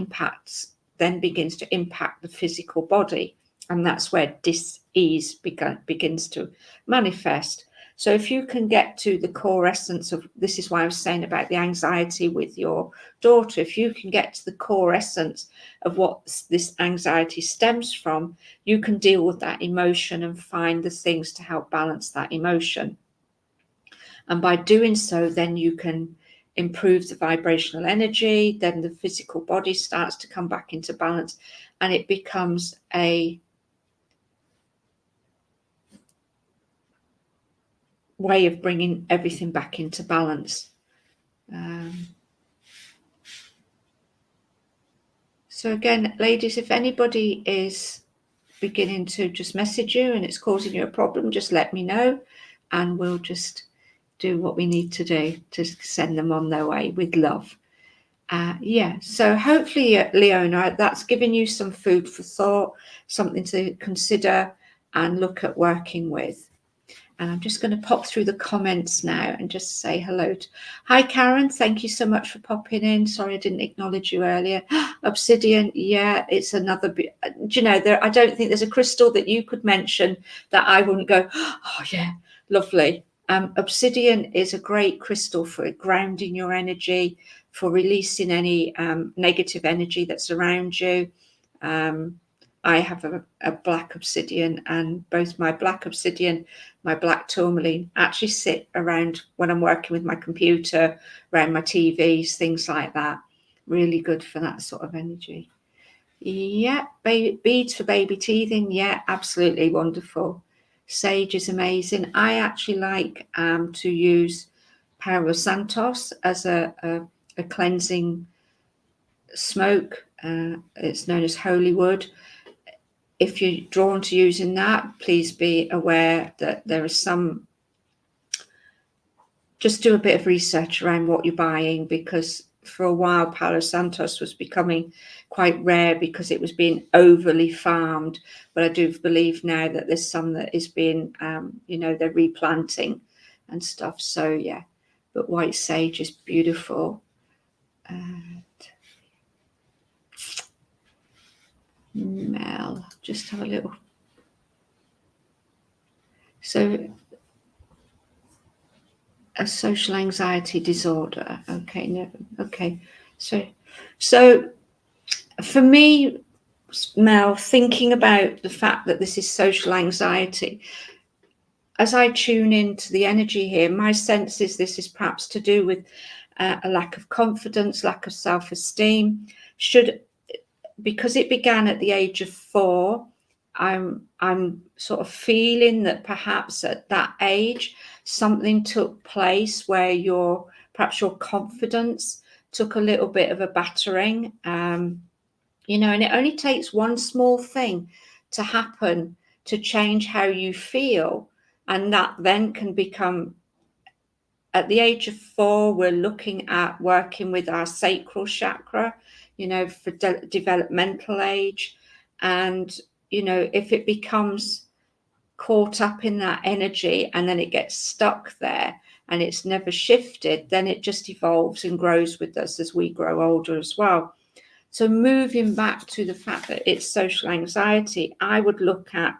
then begins to impact the physical body. And that's where dis-ease begins to manifest. So if you can get to the core essence of, this is why I was saying about the anxiety with your daughter, if you can get to the core essence of what this anxiety stems from, you can deal with that emotion and find the things to help balance that emotion. And by doing so, then you can improve the vibrational energy, then the physical body starts to come back into balance, and it becomes a way of bringing everything back into balance. So again, ladies, if anybody is beginning to just message you and it's causing you a problem, just let me know, and we'll just do what we need to do to send them on their way with love. So hopefully, Leona, that's given you some food for thought, something to consider and look at working with. And I'm just going to pop through the comments now and just say hello. Hi, Karen. Thank you so much for popping in. Sorry, I didn't acknowledge you earlier. Obsidian. Yeah, it's another. Do you know, I don't think there's a crystal that you could mention that I wouldn't go, oh, yeah, lovely. Obsidian is a great crystal for grounding your energy, for releasing any negative energy that's around you. I have a black obsidian, and both my black obsidian, my black tourmaline actually sit around when I'm working with my computer, around my TVs, things like that. Really good for that sort of energy. Yeah, beads for baby teething. Yeah, absolutely wonderful. Sage is amazing. I actually like to use Palo Santos as a cleansing smoke. It's known as holy wood. If you're drawn to using that, please be aware that there is some, just do a bit of research around what you're buying, because for a while Palo Santos was becoming quite rare because it was being overly farmed. But I do believe now that there's some that is being, they're replanting and stuff. So yeah, but white sage is beautiful. Mel, just have a little. So a social anxiety disorder. Okay, no, okay. So for me, Mel, thinking about the fact that this is social anxiety, as I tune into the energy here, my sense is this is perhaps to do with a lack of confidence, lack of self-esteem. Because it began at the age of 4, I'm sort of feeling that perhaps at that age something took place where perhaps your confidence took a little bit of a battering, and it only takes one small thing to happen to change how you feel, and that then can become. At the age of 4, we're looking at working with our sacral chakra, for developmental age. And, if it becomes caught up in that energy and then it gets stuck there and it's never shifted, then it just evolves and grows with us as we grow older as well. So moving back to the fact that it's social anxiety, I would look at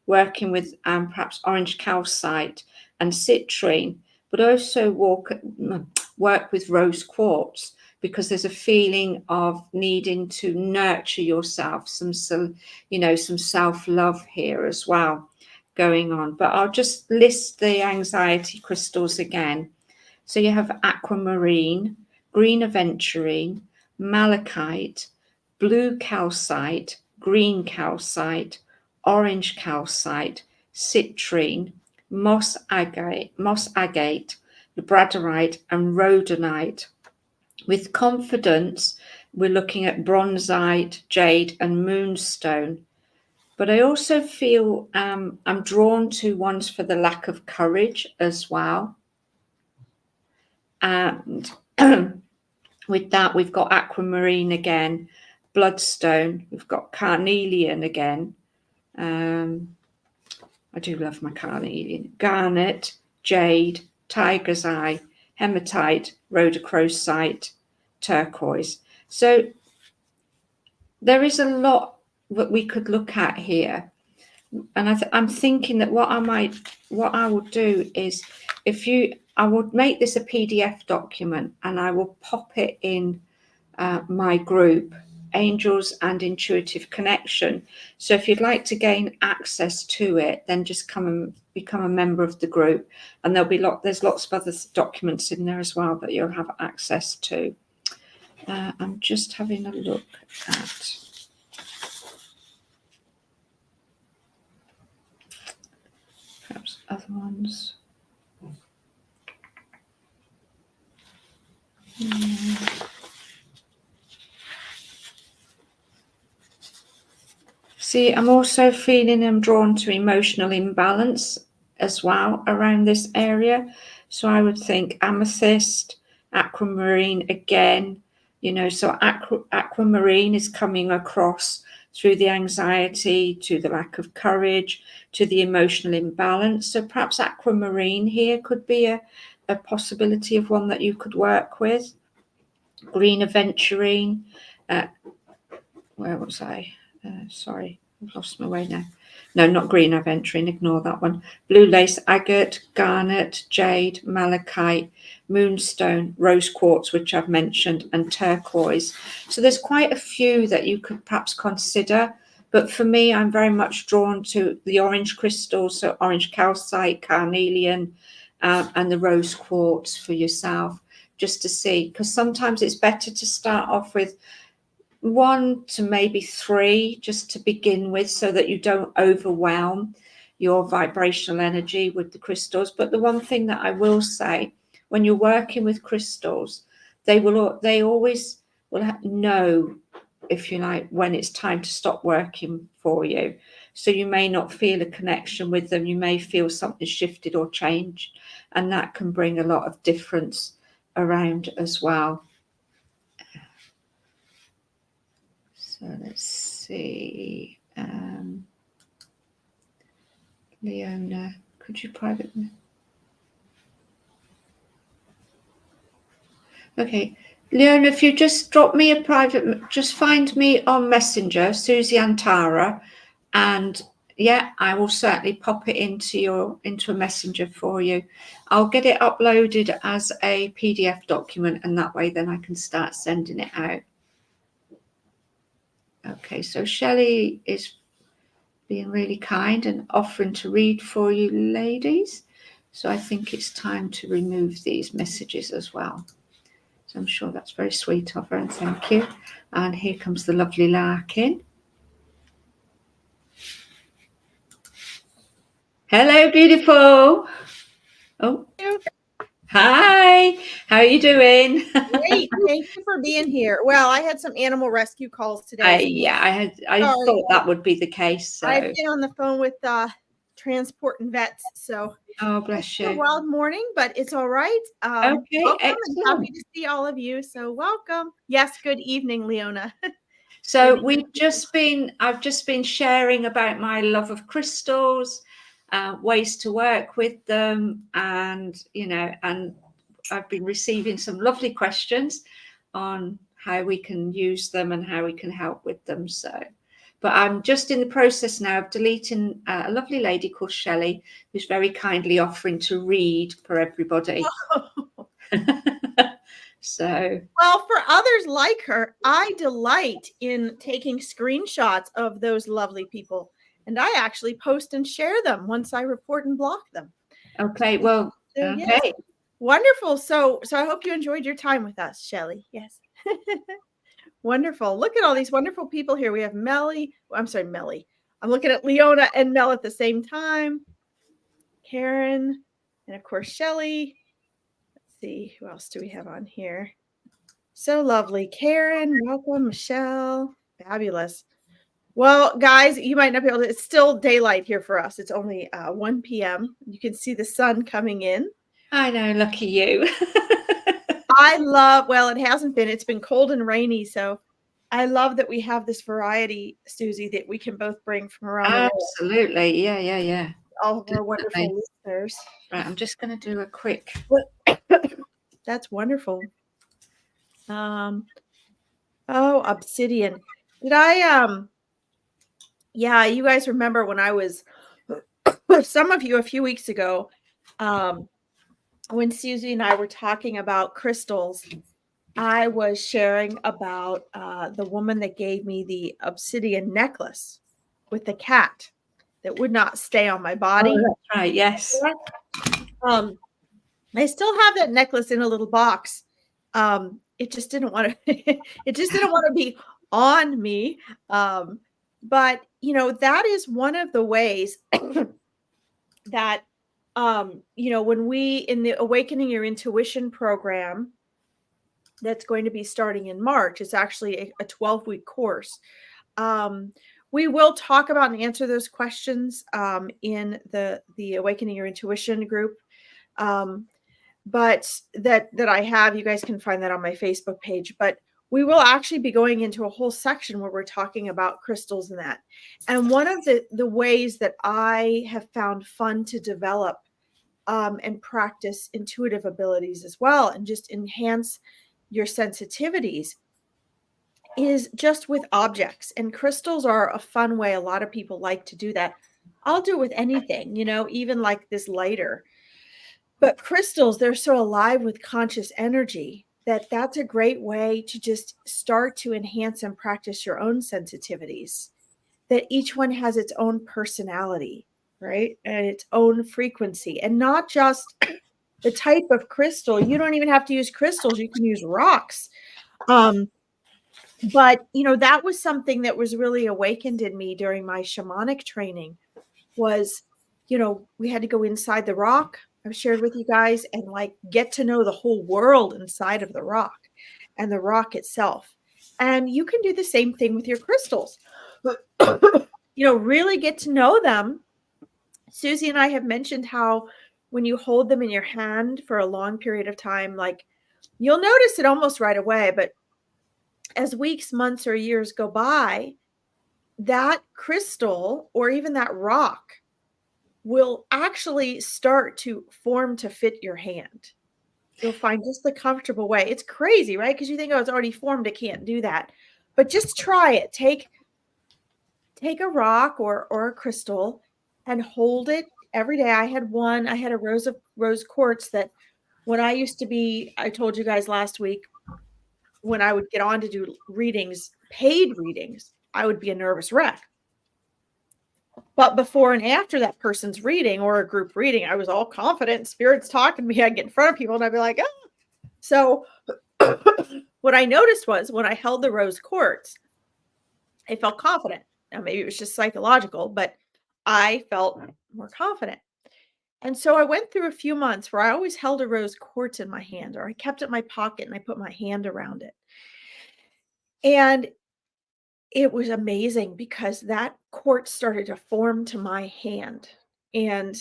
working with perhaps orange calcite and citrine, but also work with rose quartz, because there's a feeling of needing to nurture yourself, some self-love here as well going on. But I'll just list the anxiety crystals again. So you have aquamarine, green aventurine, malachite, blue calcite, green calcite, orange calcite, citrine, moss agate, labradorite, and rhodonite. With confidence, we're looking at bronzite, jade, and moonstone. But I also feel I'm drawn to ones for the lack of courage as well. And with that, we've got aquamarine again, bloodstone, we've got carnelian again. I do love my carnelian. Garnet, jade, tiger's eye, hematite, rhodochrosite, turquoise. So there is a lot that we could look at here. And I'm thinking that what I would do is, I would make this a PDF document and I will pop it in my group, Angels and Intuitive Connection. So if you'd like to gain access to it, then just come and become a member of the group, and there's lots of other documents in there as well that you'll have access to. I'm just having a look at perhaps other ones. See, I'm also feeling I'm drawn to emotional imbalance as well around this area. So I would think amethyst, aquamarine again, so aquamarine is coming across through the anxiety, to the lack of courage, to the emotional imbalance. So perhaps aquamarine here could be a possibility of one that you could work with. Green aventurine, where was I? Sorry. I've lost my way now. No, not green aventurine, ignore that one. Blue lace, agate, garnet, jade, malachite, moonstone, rose quartz, which I've mentioned, and turquoise. So there's quite a few that you could perhaps consider. But for me, I'm very much drawn to the orange crystals, so orange calcite, carnelian, and the rose quartz for yourself, just to see. Because sometimes it's better to start off with 1 to maybe 3 just to begin with, so that you don't overwhelm your vibrational energy with the crystals. But the one thing that I will say, when you're working with crystals, they always will know, if you like, when it's time to stop working for you. So you may not feel a connection with them, you may feel something shifted or changed, and that can bring a lot of difference around as well. So let's see. Leona, could you private me? Okay. Leona, if you just drop me a private, just find me on Messenger, Susie Antara, and yeah, I will certainly pop it into a messenger for you. I'll get it uploaded as a PDF document, and that way then I can start sending it out. Okay, so Shelley is being really kind and offering to read for you ladies. So I think it's time to remove these messages as well. So I'm sure that's very sweet of her, and thank you. And here comes the lovely Larkin. Hello, beautiful. Oh, hi. How are you doing? Great. Thank you for being here. Well, I had some animal rescue calls today. I thought that would be the case. So. I've been on the phone with transport and vets. So oh, bless you. It's a wild morning, but it's all right. Okay, welcome, excellent. and happy to see all of you. So welcome. Yes, good evening, Leona. So I've just been sharing about my love of crystals, ways to work with them, and and I've been receiving some lovely questions on how we can use them and how we can help with them. So, but I'm just in the process now of deleting a lovely lady called Shelley, who's very kindly offering to read for everybody. Oh. So, well, for others like her, I delight in taking screenshots of those lovely people, and I actually post and share them once I report and block them. Okay, well, so, okay. Yes. Wonderful. So I hope you enjoyed your time with us, Shelley. Yes. Wonderful. Look at all these wonderful people here. We have Melly. I'm sorry, Melly. I'm looking at Leona and Mel at the same time. Karen, and of course, Shelley. Let's see, who else do we have on here? So lovely. Karen, welcome. Michelle, fabulous. Well, guys, you might not be able to, it's still daylight here for us. It's only 1 p.m. You can see the sun coming in. I know, lucky you. Well, it hasn't been, it's been cold and rainy. So I love that we have this variety, Susie, that we can both bring from around the world. Absolutely. Yeah. All of our wonderful listeners. Right, I'm just going to do a quick. That's wonderful. Oh, obsidian. Did I yeah, you guys remember when I was some of you a few weeks ago, when Susie and I were talking about crystals, I was sharing about the woman that gave me the obsidian necklace with the cat that would not stay on my body. Oh, that's right, yes. I still have that necklace in a little box. It just didn't want to it just didn't want to be on me. But that is one of the ways that when we in the Awakening Your Intuition program that's going to be starting in March, it's actually a 12-week course. We will talk about and answer those questions in the Awakening Your Intuition group. But that I have, you guys can find that on my Facebook page. But we will actually be going into a whole section where we're talking about crystals and that. And one of the ways that I have found fun to develop and practice intuitive abilities as well, and just enhance your sensitivities, is just with objects, and crystals are a fun way. A lot of people like to do that. I'll do it with anything, even like this lighter. But crystals, they're so alive with conscious energy that that's a great way to just start to enhance and practice your own sensitivities. That each one has its own personality, right? And its own frequency, and not just the type of crystal. You don't even have to use crystals, you can use rocks. But that was something that was really awakened in me during my shamanic training was, we had to go inside the rock. I've shared with you guys, and like get to know the whole world inside of the rock and the rock itself. And you can do the same thing with your crystals. Really get to know them. Susie and I have mentioned how when you hold them in your hand for a long period of time, like you'll notice it almost right away, but as weeks, months, or years go by, that crystal or even that rock will actually start to form to fit your hand. You'll find just the comfortable way. It's crazy, right? Because you think, oh, it's already formed, it can't do that. But just try it. Take a rock or a crystal and hold it every day. I had a rose quartz that when I used to be, I told you guys last week, when I would get on to do readings, paid readings, I would be a nervous wreck. But before and after that person's reading or a group reading, I was all confident. Spirits talking to me. I'd get in front of people and I'd be like, oh. So what I noticed was when I held the rose quartz, I felt confident. Now, maybe it was just psychological, but I felt more confident. And so I went through a few months where I always held a rose quartz in my hand, or I kept it in my pocket and I put my hand around it. And it was amazing because that quartz started to form to my hand. And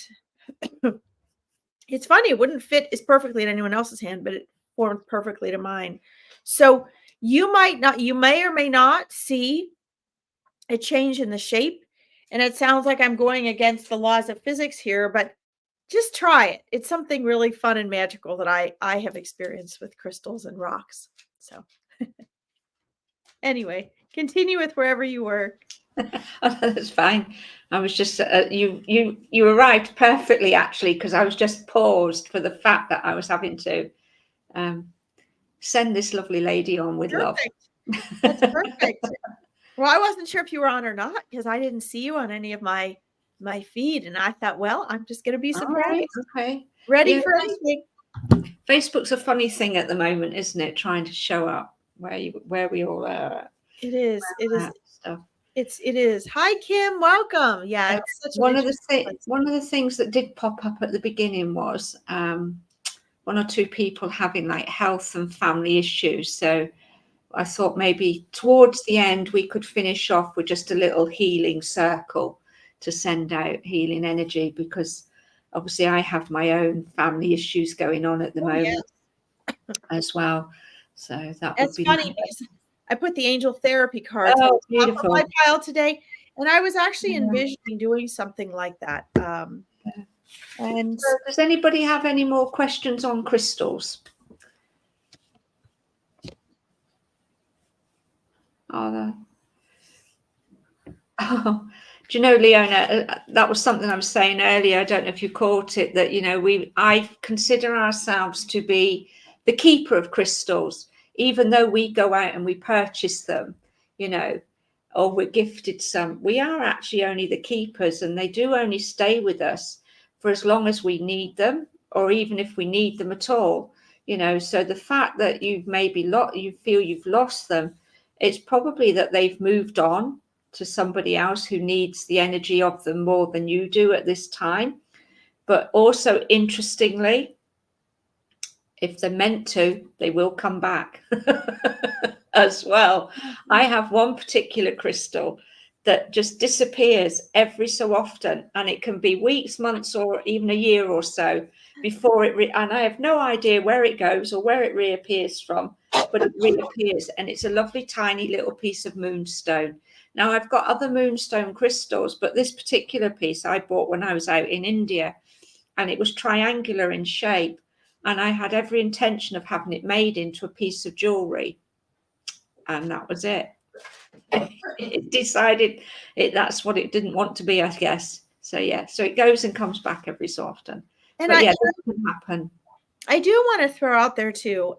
it's funny, it wouldn't fit as perfectly in anyone else's hand, but it formed perfectly to mine. So you may or may not see a change in the shape. And it sounds like I'm going against the laws of physics here, but just try it. It's something really fun and magical that I have experienced with crystals and rocks. So anyway, continue with wherever you were. Oh, that's fine. I was just you arrived perfectly, actually, because I was just paused for the fact that I was having to send this lovely lady on with love. That's perfect. Well, I wasn't sure if you were on or not because I didn't see you on any of my feed, and I thought, well, I'm just going to be surprised. Right, okay. Ready for anything. Facebook's a funny thing at the moment, isn't it? Trying to show up where we all are. It is. It is. Stuff. It is. Hi, Kim. Welcome. Yeah, it's such one of the things that did pop up at the beginning was one or two people having like health and family issues. So I thought maybe towards the end we could finish off with just a little healing circle to send out healing energy, because obviously I have my own family issues going on at the moment as well. So that's funny because I put the angel therapy cards on top of my pile today, and I was actually envisioning doing something like that. And so does anybody have any more questions on crystals? Oh, do you know, Leona, that was something I was saying earlier. I don't know if you caught it, that, I consider ourselves to be the keeper of crystals, even though we go out and we purchase them, or we're gifted some. We are actually only the keepers, and they do only stay with us for as long as we need them, or even if we need them at all. So the fact that you feel you've lost them, it's probably that they've moved on to somebody else who needs the energy of them more than you do at this time. But also, interestingly, if they're meant to, they will come back as well. I have one particular crystal that just disappears every so often, and it can be weeks, months, or even a year or so before and I have no idea where it goes or where it reappears from, but it reappears, and it's a lovely tiny little piece of moonstone. Now, I've got other moonstone crystals, but this particular piece I bought when I was out in India, and it was triangular in shape, and I had every intention of having it made into a piece of jewelry. and that was it. It decided that's what it didn't want to be, I guess. So yeah, so it goes and comes back every so often. And but yeah, that can happen. I do want to throw out there too,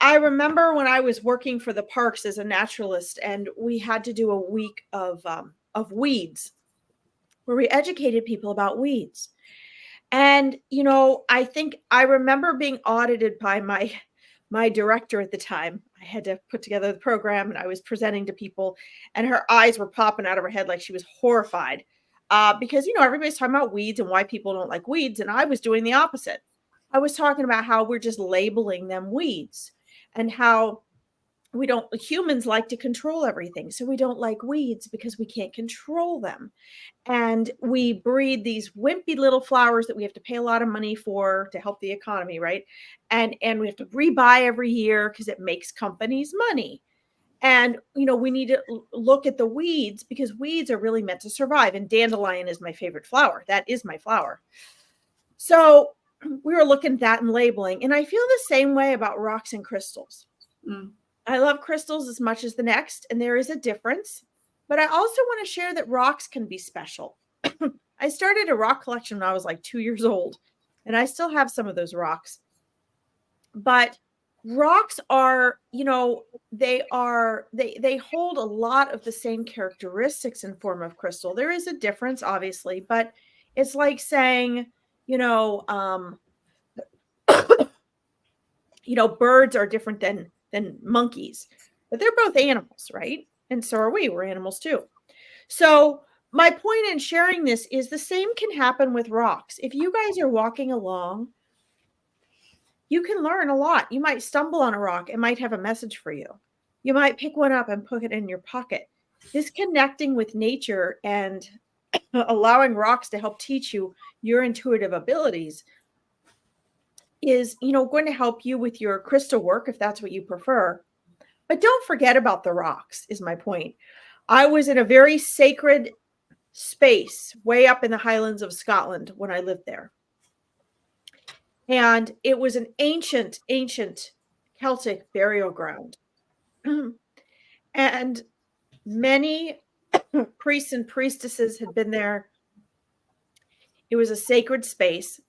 I remember when I was working for the parks as a naturalist, and we had to do a week of weeds, where we educated people about weeds. And I think I remember being audited by my director at the time. I had to put together the program, and I was presenting to people, and her eyes were popping out of her head like she was horrified, because everybody's talking about weeds and why people don't like weeds, and I was doing the opposite. I was talking about how we're just labeling them weeds, and how humans like to control everything. So we don't like weeds because we can't control them. And we breed these wimpy little flowers that we have to pay a lot of money for to help the economy, right? And we have to rebuy every year because it makes companies money. And we need to look at the weeds, because weeds are really meant to survive. And dandelion is my favorite flower. That is my flower. So we were looking at that and labeling. And I feel the same way about rocks and crystals. I love crystals as much as the next, and there is a difference. But I also want to share that rocks can be special. I started a rock collection when I was like 2 years old, and I still have some of those rocks. But rocks are, they hold a lot of the same characteristics in form of crystal. There is a difference, obviously, but it's like saying, birds are different than monkeys, but they're both animals, right? And so are we. We're animals too. So my point in sharing this is the same can happen with rocks. If you guys are walking along, you can learn a lot. You might stumble on a rock. It might have a message for you. You might pick one up and put it in your pocket. This connecting with nature and allowing rocks to help teach you your intuitive abilities is, going to help you with your crystal work, if that's what you prefer. But don't forget about the rocks, is my point. I was in a very sacred space way up in the Highlands of Scotland when I lived there. And it was an ancient Celtic burial ground. And many priests and priestesses had been there. It was a sacred space.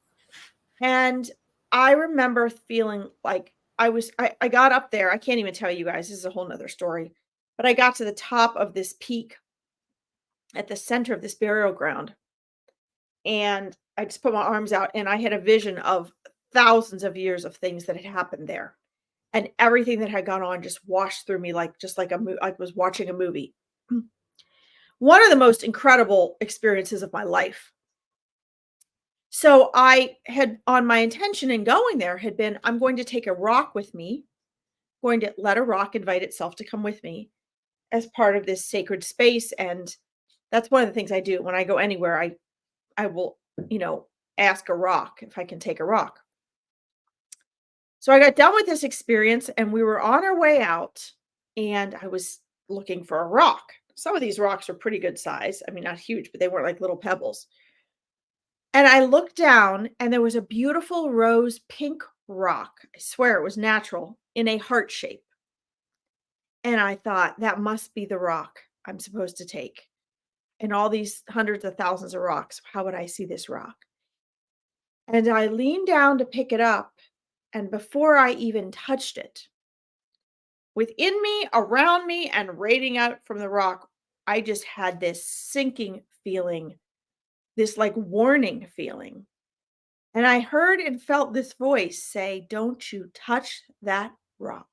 And I remember feeling like I got up there. I can't even tell you guys. This is a whole nother story. But I got to the top of this peak at the center of this burial ground. And I just put my arms out, and I had a vision of thousands of years of things that had happened there. And everything that had gone on just washed through me like I was watching a movie. One of the most incredible experiences of my life. So I had, on my intention in going there had been, I'm going to take a rock with me, going to let a rock invite itself to come with me as part of this sacred space. And that's one of the things I do when I go anywhere. I will, ask a rock if I can take a rock. So I got done with this experience, and we were on our way out, and I was looking for a rock. Some of these rocks were pretty good size. I mean, not huge, but they weren't like little pebbles. And I looked down, and there was a beautiful rose pink rock. I swear it was natural, in a heart shape. And I thought, that must be the rock I'm supposed to take. And all these hundreds of thousands of rocks, how would I see this rock? And I leaned down to pick it up. And before I even touched it, within me, around me, and radiating out from the rock, I just had this sinking feeling, this like warning feeling. And I heard and felt this voice say, don't you touch that rock.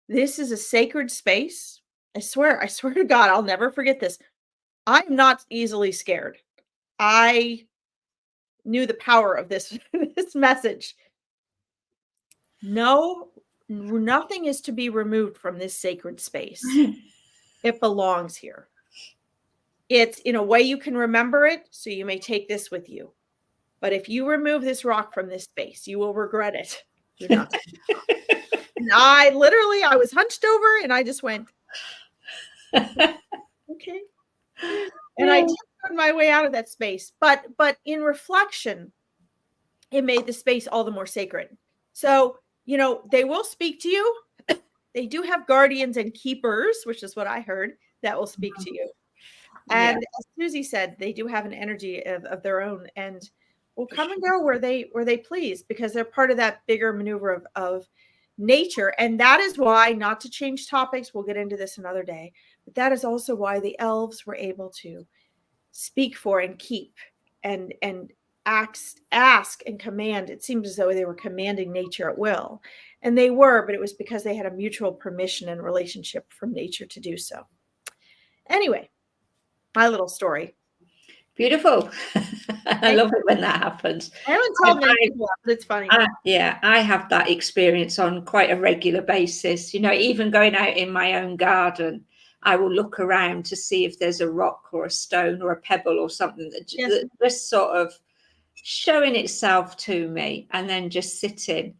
This is a sacred space. I swear to God, I'll never forget this. I'm not easily scared. I knew the power of this, this message. No, nothing is to be removed from this sacred space. It belongs here. It's in a way you can remember it, so you may take this with you. But if you remove this rock from this space, you will regret it. You're not. And I was hunched over, and I just went, okay. And I tiptoed my way out of that space. But in reflection, it made the space all the more sacred. So, they will speak to you. they do have guardians and keepers, which is what I heard, that will speak to you. Yeah. And as Susie said, they do have an energy of their own and will come and go where they please, because they're part of that bigger maneuver of nature. And that is why, not to change topics, we'll get into this another day, but that is also why the elves were able to speak for and keep and ask and command. It seemed as though they were commanding nature at will. And they were, but it was because they had a mutual permission and relationship from nature to do so. Anyway, my little story. Beautiful. I love it when that happens. I haven't told many people that, but it's funny. Yeah, I have that experience on quite a regular basis. You know, even going out in my own garden, I will look around to see if there's a rock or a stone or a pebble or something that just sort of showing itself to me, and then just sitting.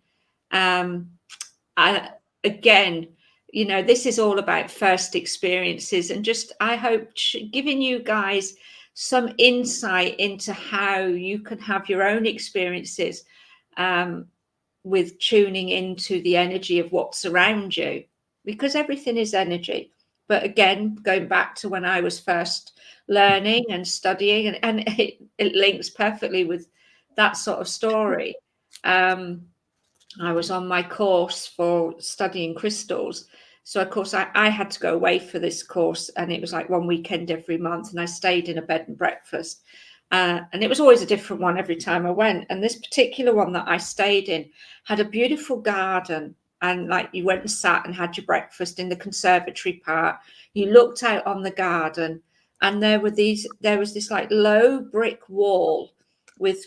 Again, you know, this is all about first experiences, and just I hope giving you guys some insight into how you can have your own experiences with tuning into the energy of what's around you, because everything is energy. But again, going back to when I was first learning and studying, and it links perfectly with that sort of story. I was on my course for studying crystals. So, of course, I had to go away for this course, and it was like one weekend every month, and I stayed in a bed and breakfast. And it was always a different one every time I went. And this particular one that I stayed in had a beautiful garden. And like you went and sat and had your breakfast in the conservatory part. You looked out on the garden, and there was this like low brick wall with,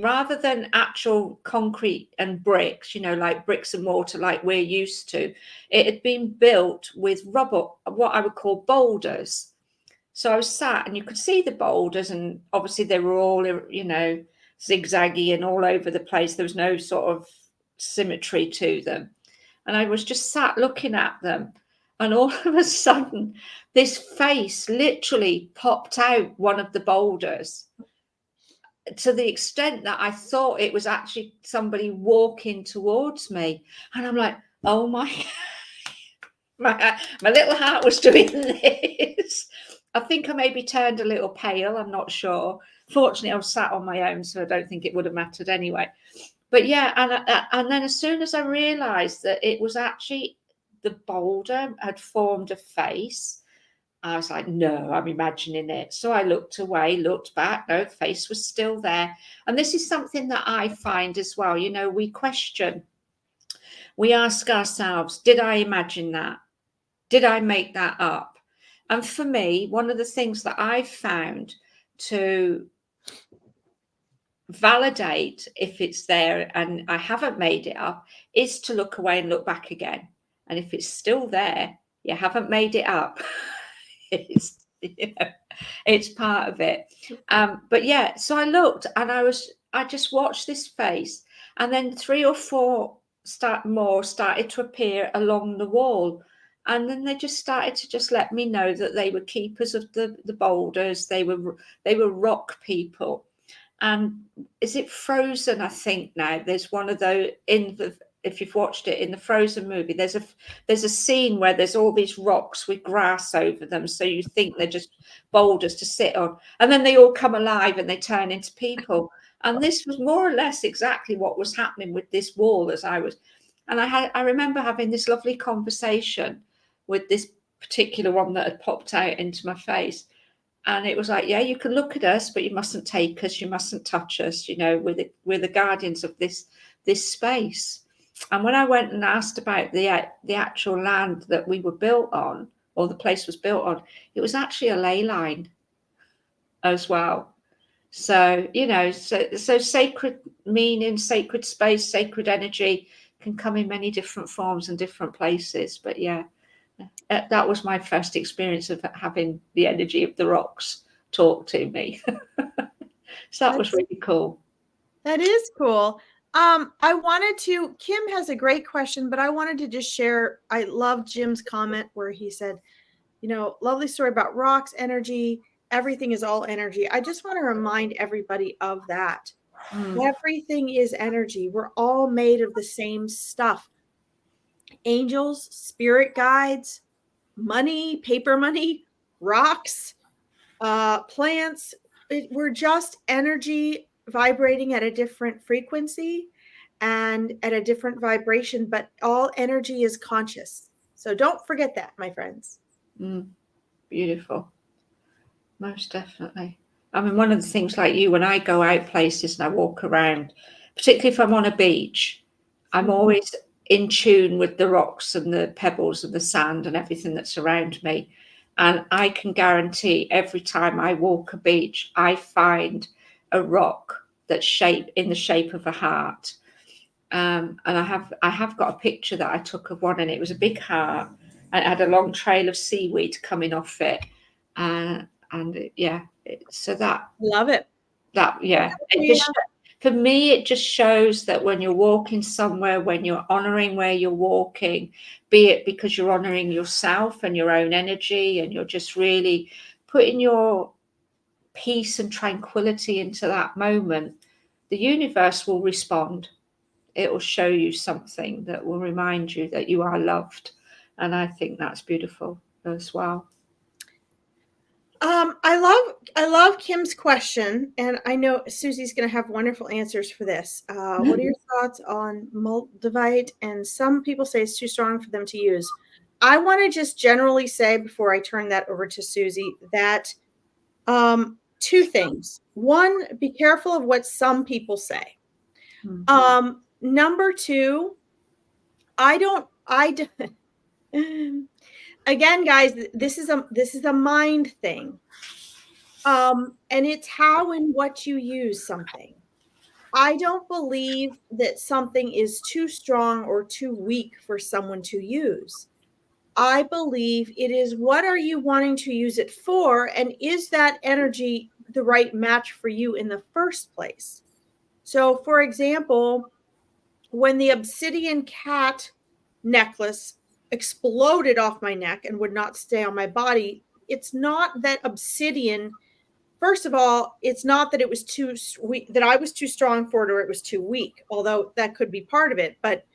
rather than actual concrete and bricks, you know, like bricks and mortar like we're used to, it had been built with rubber, what I would call boulders. So I was sat and you could see the boulders, and obviously they were all, you know, zigzaggy and all over the place. There was no sort of symmetry to them. And I was just sat looking at them. And all of a sudden, this face literally popped out one of the boulders, to the extent that I thought it was actually somebody walking towards me. And I'm like, oh my, my little heart was doing this. I think I maybe turned a little pale. I'm not sure. Fortunately, I was sat on my own, so I don't think it would have mattered anyway. But yeah, and then as soon as I realised that it was actually the boulder had formed a face, I was like, no, I'm imagining it. So I looked away, looked back. No, the face was still there. And this is something that I find as well. You know, we question, we ask ourselves, did I imagine that? Did I make that up? And for me, one of the things that I've found to validate if it's there and I haven't made it up is to look away and look back again. And if it's still there, you haven't made it up. It's, you know, it's part of it. But yeah, so I looked and I just watched this face, and then 3 or 4 started to appear along the wall. And then they just started to just let me know that they were keepers of the boulders. They were rock people. And is it Frozen? I think now there's one of those in the, if you've watched it in the Frozen movie, there's a scene where there's all these rocks with grass over them, so you think they're just boulders to sit on, and then they all come alive and they turn into people. And this was more or less exactly what was happening with this wall as I was. And I remember having this lovely conversation with this particular one that had popped out into my face. And it was like, yeah, you can look at us, but you mustn't take us, you mustn't touch us, you know, we're the guardians of this space. And when I went and asked about the actual land that we were built on, or the place was built on, it was actually a ley line as well. So, you know, so sacred meaning, sacred space, sacred energy can come in many different forms and different places. But yeah, that was my first experience of having the energy of the rocks talk to me. So that was really cool. That is cool. Kim has a great question, but I wanted to just share, I love Jim's comment where he said, you know, lovely story about rocks, energy, everything is all energy. I just want to remind everybody of that. Everything is energy. We're all made of the same stuff. angels, spirit guides, money, paper money, rocks, plants. We're just energy vibrating at a different frequency and at a different vibration, but all energy is conscious. So don't forget that, my friends. Beautiful. Most definitely. I mean, one of the things, like you, when I go out places and I walk around, particularly if I'm on a beach, I'm always in tune with the rocks and the pebbles and the sand and everything that's around me. And I can guarantee every time I walk a beach, I find a rock that's in the shape of a heart. And I have got a picture that I took of one, and it was a big heart, and it had a long trail of seaweed coming off it. So Love it. for me, it just shows that when you're walking somewhere, when you're honoring where you're walking, be it because you're honoring yourself and your own energy, and you're just really putting your peace and tranquility into that moment, the universe will respond. It will show you something that will remind you that you are loved. And I think that's beautiful as well. I love Kim's question, and I know Susie's going to have wonderful answers for this. What are your thoughts on Moldavite? And some people say it's too strong for them to use. I want to just generally say, before I turn that over to Susie, that two things. One, be careful of what some people say. Number two, again, guys, this is a mind thing. And it's how and what you use something. I don't believe that something is too strong or too weak for someone to use. I believe it is, what are you wanting to use it for? And is that energy the right match for you in the first place? So, for example, when the obsidian cat necklace exploded off my neck and would not stay on my body, it's not that obsidian. First of all, it's not that it was too weak, that I was too strong for it, or it was too weak, although that could be part of it. But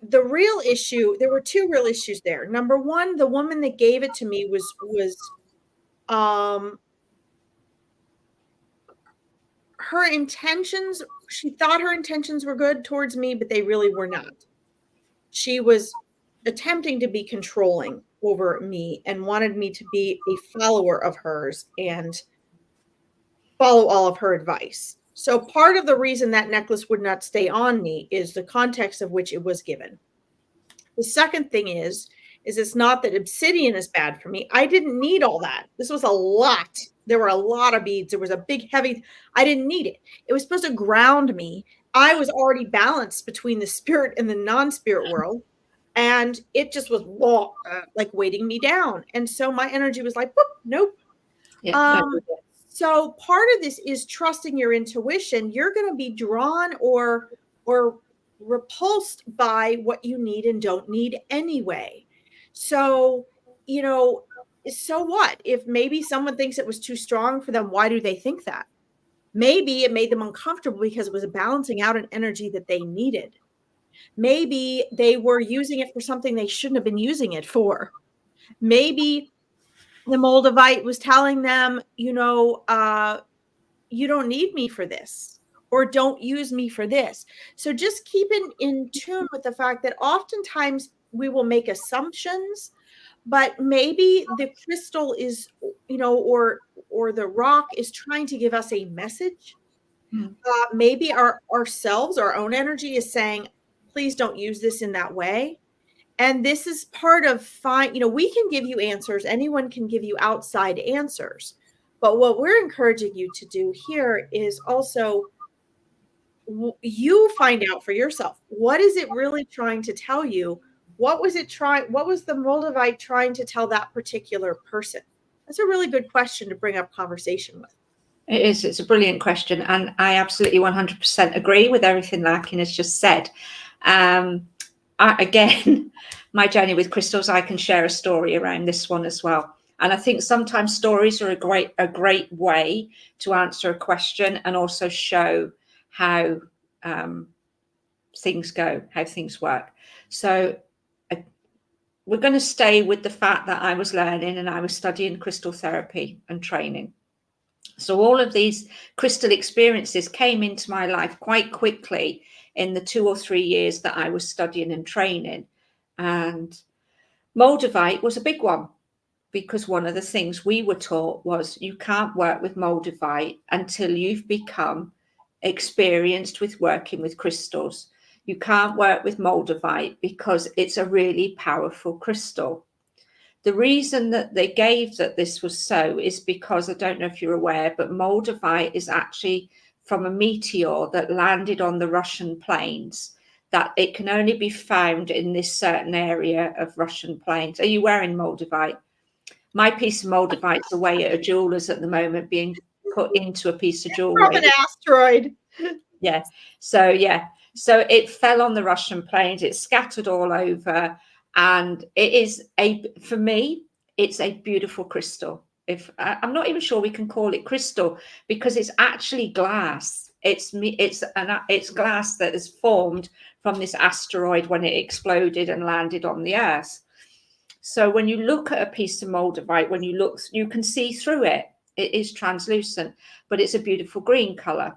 the real issue, there were two real issues there. Number one, the woman that gave it to me was her intentions. She thought her intentions were good towards me, but they really were not. She was attempting to be controlling over me and wanted me to be a follower of hers and follow all of her advice. So part of the reason that necklace would not stay on me is the context of which it was given. The second thing is it's not that obsidian is bad for me. I didn't need all that. This was a lot. There were a lot of beads. There was a big, heavy, I didn't need it. It was supposed to ground me. I was already balanced between the spirit and the non-spirit world. And it just was like weighting me down. And so my energy was like, whoop, nope. Yeah, So part of this is trusting your intuition. You're going to be drawn or repulsed by what you need and don't need anyway. So, so what? If maybe someone thinks it was too strong for them, why do they think that? Maybe it made them uncomfortable because it was balancing out an energy that they needed. Maybe they were using it for something they shouldn't have been using it for. Maybe the Moldavite was telling them, you don't need me for this, or don't use me for this. So just keep in tune with the fact that oftentimes we will make assumptions, but maybe the crystal is, or the rock is trying to give us a message. Maybe ourselves, our own energy is saying, please don't use this in that way. And this is part of we can give you answers. Anyone can give you outside answers. But what we're encouraging you to do here is also you find out for yourself. What is it really trying to tell you? What was the Moldavite trying to tell that particular person? That's a really good question to bring up conversation with. It is. It's a brilliant question. And I absolutely 100% agree with everything Larkin has just said. Again, my journey with crystals, I can share a story around this one as well. And I think sometimes stories are a great way to answer a question and also show how things go, how things work. So we're going to stay with the fact that I was learning and I was studying crystal therapy and training. So all of these crystal experiences came into my life quite quickly in the 2 or 3 years that I was studying and training. And Moldavite was a big one, because one of the things we were taught was you can't work with Moldavite until you've become experienced with working with crystals. You can't work with Moldavite because it's a really powerful crystal. The reason that they gave that this was so is because, I don't know if you're aware, but Moldavite is actually from a meteor that landed on the Russian plains, that it can only be found in this certain area of Russian plains. Are you wearing Moldavite? My piece of Moldavite's away at a jeweler's at the moment, being put into a piece of jewelry. From an asteroid. Yeah. So it fell on the Russian plains. It's scattered all over, and it is for me, it's a beautiful crystal. If I'm not even sure we can call it crystal, because it's actually glass. It's glass that is formed from this asteroid when it exploded and landed on the Earth. So when you look at a piece of Moldavite, when you look, you can see through it. It is translucent, but it's a beautiful green color.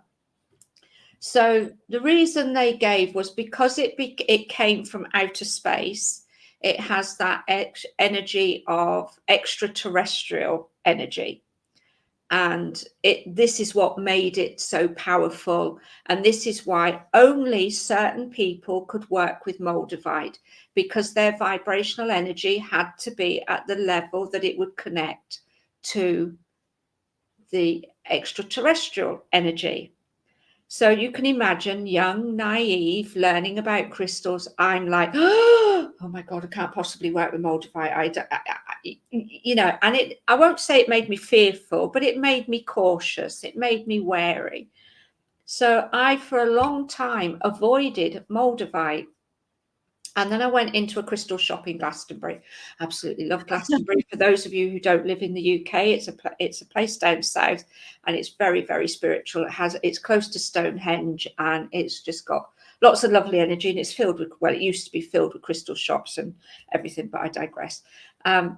So the reason they gave was because it came from outer space. It has that energy of extraterrestrial energy. And this is what made it so powerful. And this is why only certain people could work with Moldavite, because their vibrational energy had to be at the level that it would connect to the extraterrestrial energy. So you can imagine young, naive, learning about crystals. I'm like, oh my God, I can't possibly work with Moldavite. And I won't say it made me fearful, but it made me cautious. It made me wary. So I, for a long time, avoided Moldavite. And then I went into a crystal shop in Glastonbury. Absolutely love Glastonbury. For those of you who don't live in the UK, it's a place down south, and it's very, very spiritual. It's close to Stonehenge, and it's just got lots of lovely energy, and it's filled with, well, it used to be filled with crystal shops and everything, but I digress.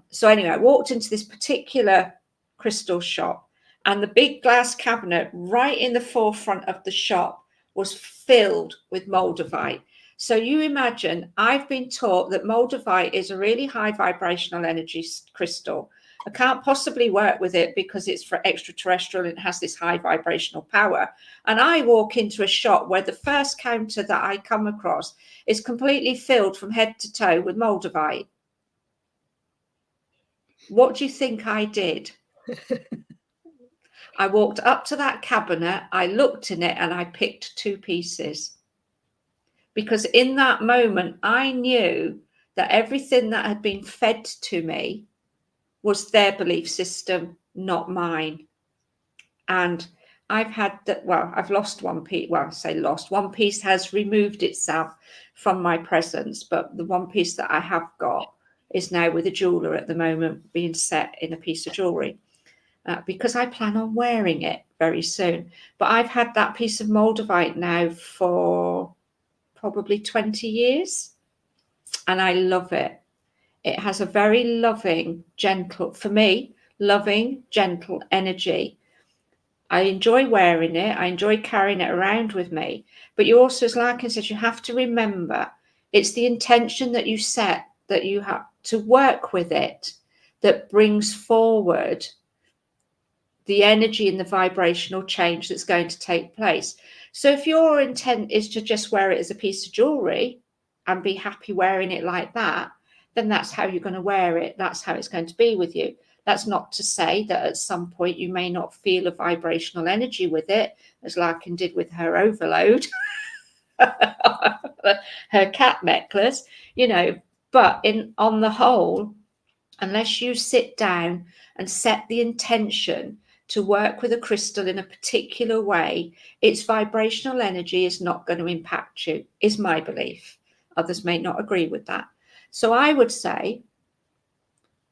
So anyway, I walked into this particular crystal shop, and the big glass cabinet right in the forefront of the shop was filled with Moldavite. So you imagine, I've been taught that Moldavite is a really high vibrational energy crystal. I can't possibly work with it because it's for extraterrestrial and it has this high vibrational power. And I walk into a shop where the first counter that I come across is completely filled from head to toe with Moldavite. What do you think I did? I walked up to that cabinet, I looked in it, and I picked 2 pieces. Because in that moment, I knew that everything that had been fed to me was their belief system, not mine. And I've had that, well, I've lost one piece. Well, I say lost. One piece has removed itself from my presence, but the one piece that I have got is now with a jeweler at the moment, being set in a piece of jewelry, because I plan on wearing it very soon. But I've had that piece of Moldavite now for probably 20 years, and I love it. It has a very loving, gentle, for me, loving, gentle energy. I enjoy wearing it. I enjoy carrying it around with me. But you also, as Larkin says, you have to remember it's the intention that you set, that you have to work with it, that brings forward the energy and the vibrational change that's going to take place. So if your intent is to just wear it as a piece of jewelry and be happy wearing it like that, then that's how you're going to wear it. That's how it's going to be with you. That's not to say that at some point you may not feel a vibrational energy with it, as Larkin did with her overload, her cat necklace, but on the whole, unless you sit down and set the intention to work with a crystal in a particular way, its vibrational energy is not going to impact you, is my belief. Others may not agree with that. So I would say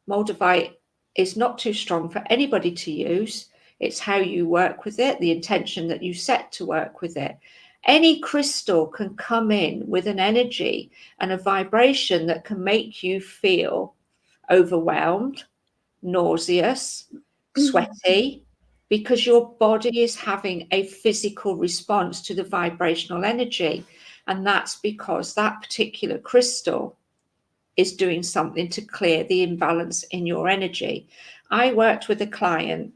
Moldavite is not too strong for anybody to use. It's how you work with it, the intention that you set to work with it. Any crystal can come in with an energy and a vibration that can make you feel overwhelmed, nauseous, sweaty, because your body is having a physical response to the vibrational energy. And that's because that particular crystal is doing something to clear the imbalance in your energy. I worked with a client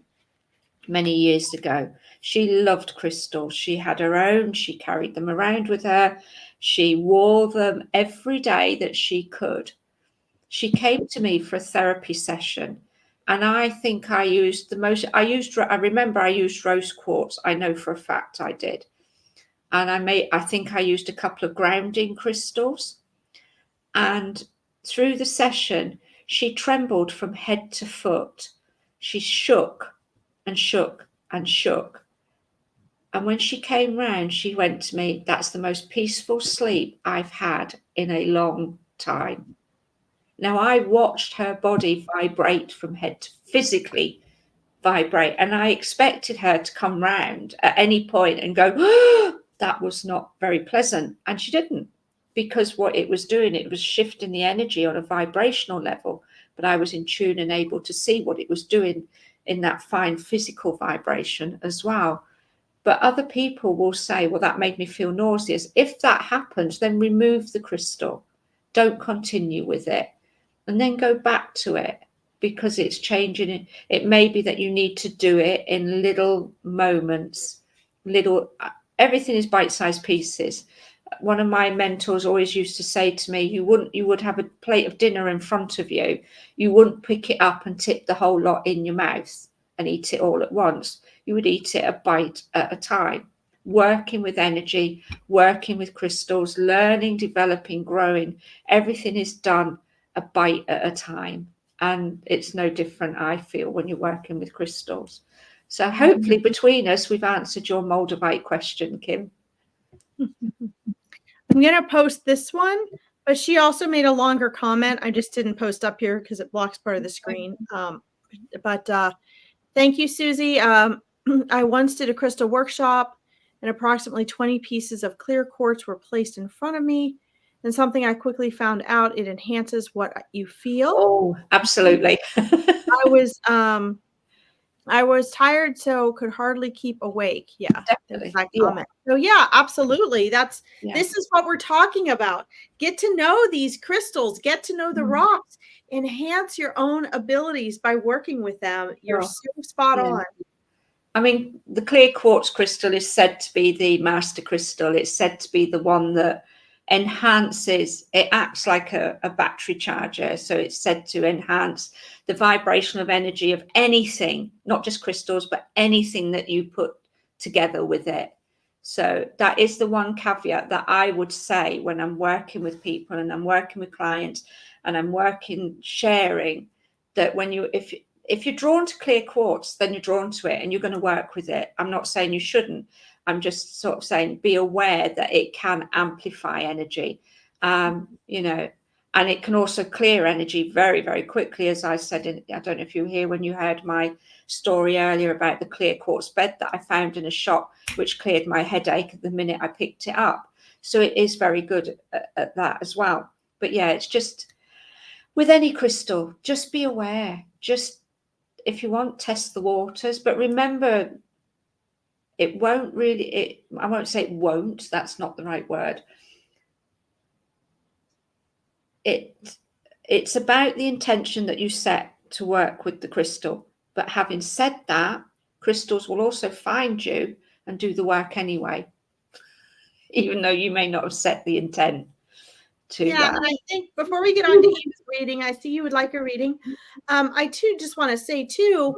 many years ago. She loved crystals. She had her own, she carried them around with her. She wore them every day that she could. She came to me for a therapy session, and I think I remember I used rose quartz. I know for a fact I did. And I think I used a couple of grounding crystals. And through the session, she trembled from head to foot. She shook and shook and shook. And when she came round, she went to me, "That's the most peaceful sleep I've had in a long time." Now, I watched her body vibrate from head to physically vibrate, and I expected her to come round at any point and go, "Oh, that was not very pleasant." And she didn't, because what it was doing, it was shifting the energy on a vibrational level. But I was in tune and able to see what it was doing in that fine physical vibration as well. But other people will say, "Well, that made me feel nauseous." If that happens, then remove the crystal. Don't continue with it. And then go back to it, because it's changing. It may be that you need to do it in little moments, everything is bite-sized pieces. One of my mentors always used to say to me, you would have a plate of dinner in front of you. You wouldn't pick it up and tip the whole lot in your mouth and eat it all at once. You would eat it a bite at a time, working with energy, working with crystals, learning, developing, growing. Everything is done a bite at a time. And it's no different, I feel, when you're working with crystals. So hopefully between us, we've answered your Moldavite question, Kim. I'm going to post this one, but she also made a longer comment. I just didn't post up here because it blocks part of the screen. But thank you, Susie. I once did a crystal workshop, and approximately 20 pieces of clear quartz were placed in front of me. And something I quickly found out, it enhances what you feel. Oh, absolutely. I was tired, so could hardly keep awake. Yeah, Definitely. that comment. So yeah, absolutely. Yeah. This is what we're talking about. Get to know these crystals, get to know the rocks, enhance your own abilities by working with them. You're so spot on. I mean, the clear quartz crystal is said to be the master crystal. It's said to be the one that enhances, it acts like a battery charger. So it's said to enhance the vibration of energy of anything, not just crystals, but anything that you put together with it. So that is the one caveat that I would say when I'm working with people and I'm working with clients and I'm sharing, that if you're drawn to clear quartz, then you're drawn to it and you're going to work with it. I'm not saying you shouldn't. I'm just sort of saying, be aware that it can amplify energy, and it can also clear energy very, very quickly. As I said, I don't know if you were here when you heard my story earlier about the clear quartz bed that I found in a shop, which cleared my headache the minute I picked it up. So it is very good at that as well. But yeah, it's just with any crystal, just be aware. Just, if you want, test the waters. But remember, it won't really, I won't say it won't, that's not the right word. It's about the intention that you set to work with the crystal. But having said that, crystals will also find you and do the work anyway, even though you may not have set the intent to that. And I think before we get on to Eve's reading, I see you would like a reading. I too just want to say too,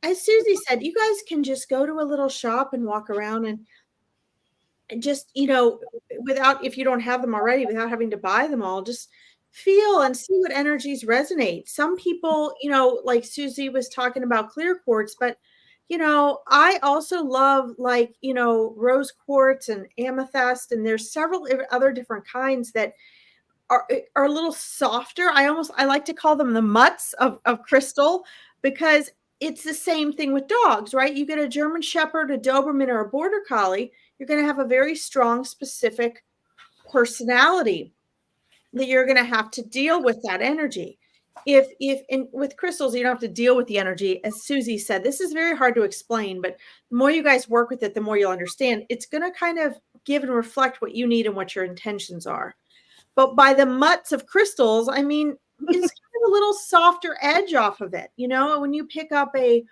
as Susie said, you guys can just go to a little shop and walk around and just, without, if you don't have them already, without having to buy them all, just feel and see what energies resonate. Some people, like Susie was talking about clear quartz, but I also love rose quartz and amethyst, and there's several other different kinds that are a little softer. I like to call them the mutts of crystal, because it's the same thing with dogs, right? You get a German Shepherd, a Doberman, or a Border Collie, you're going to have a very strong, specific personality that you're going to have to deal with that energy. If with crystals, you don't have to deal with the energy. As Susie said, this is very hard to explain, but the more you guys work with it, the more you'll understand. It's going to kind of give and reflect what you need and what your intentions are. But by the mutts of crystals, I mean, it's kind of a little softer edge off of it. You know, when you pick up a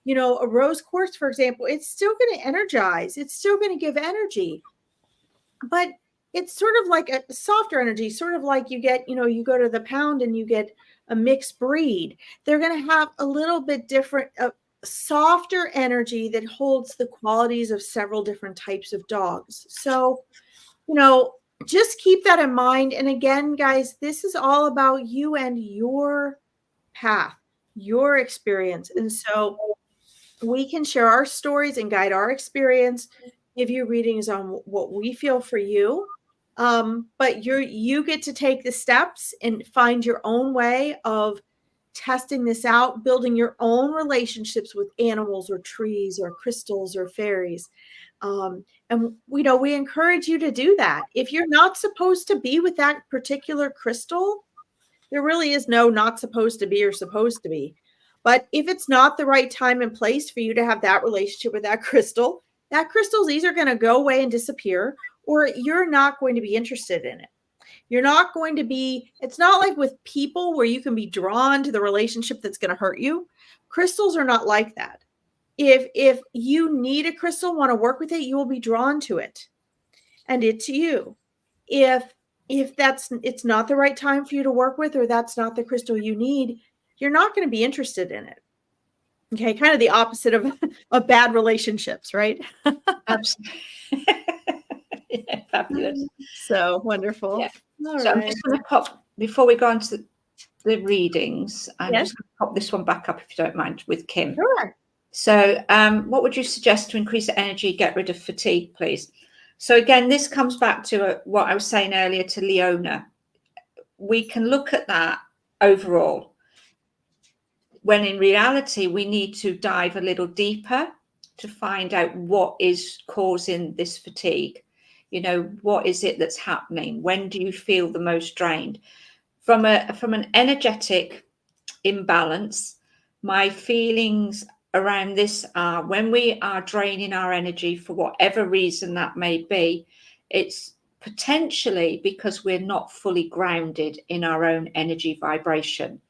rose quartz, for example, it's still going to energize. It's still going to give energy. But it's sort of like a softer energy, sort of like you go to the pound and you get a mixed breed. They're going to have a little bit different, softer energy that holds the qualities of several different types of dogs. So, just keep that in mind. And again, guys, this is all about you and your path, your experience. And so we can share our stories and guide our experience, give you readings on what we feel for you. But you get to take the steps and find your own way of testing this out, building your own relationships with animals or trees or crystals or fairies. And we encourage you to do that. If you're not supposed to be with that particular crystal, there really is no not supposed to be or supposed to be. But if it's not the right time and place for you to have that relationship with that crystal's either going to go away and disappear, or you're not going to be interested in it. You're not going to be, it's not like with people where you can be drawn to the relationship that's going to hurt you. Crystals are not like that. If you need a crystal, want to work with it, you will be drawn to it and it to you. If it's not the right time for you to work with, or that's not the crystal you need, you're not going to be interested in it. Okay, kind of the opposite of bad relationships, right? Absolutely. Yeah, fabulous. So wonderful. Yeah. All so right. I'm just going to pop, before we go on to the readings, I'm Yes. just going to pop this one back up, if you don't mind, with Kim. Sure. So what would you suggest to increase energy, get rid of fatigue, please? So again, this comes back to what I was saying earlier to Leona. We can look at that overall, when in reality, we need to dive a little deeper to find out what is causing this fatigue. What is it that's happening? When do you feel the most drained? From an energetic imbalance, my feelings around this are, when we are draining our energy for whatever reason that may be, it's potentially because we're not fully grounded in our own energy vibration.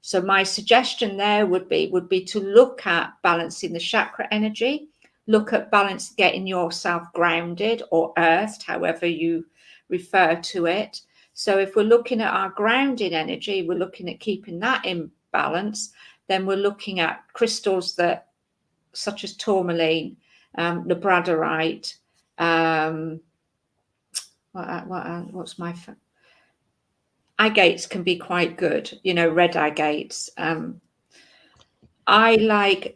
So my suggestion there would be to look at balancing the chakra energy, look at getting yourself grounded or earthed, however you refer to it. So if we're looking at our grounding energy, we're looking at keeping that in balance. Then we're looking at crystals such as tourmaline, labradorite. What's my agates can be quite good. Red agates.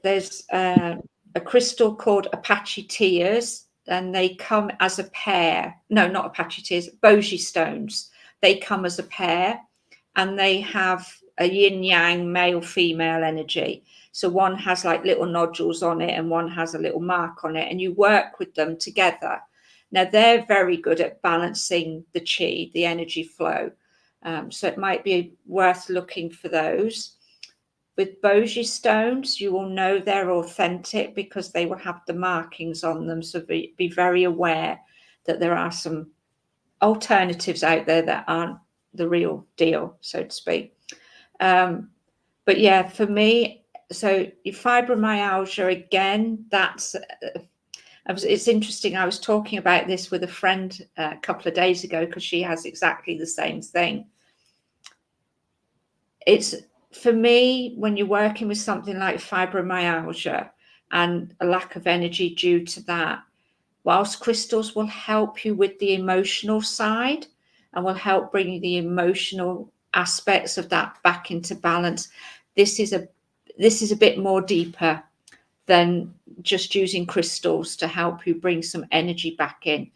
There's a crystal called Apache tears, and they come as a pair. No, not Apache tears, Bogie stones. They come as a pair, and they have a yin yang, male female energy. So one has like little nodules on it and one has a little mark on it, and you work with them together. Now they're very good at balancing the chi, the energy flow. So it might be worth looking for those. With Bogie stones, you will know they're authentic because they will have the markings on them. So be very aware that there are some alternatives out there that aren't the real deal, so to speak. But yeah, for me, so your fibromyalgia, again, it's interesting. I was talking about this with a friend a couple of days ago because she has exactly the same thing. It's, for me, when you're working with something like fibromyalgia and a lack of energy due to that, whilst crystals will help you with the emotional side and will help bring the emotional aspects of that back into balance, this is a bit more deeper than just using crystals to help you bring some energy back in.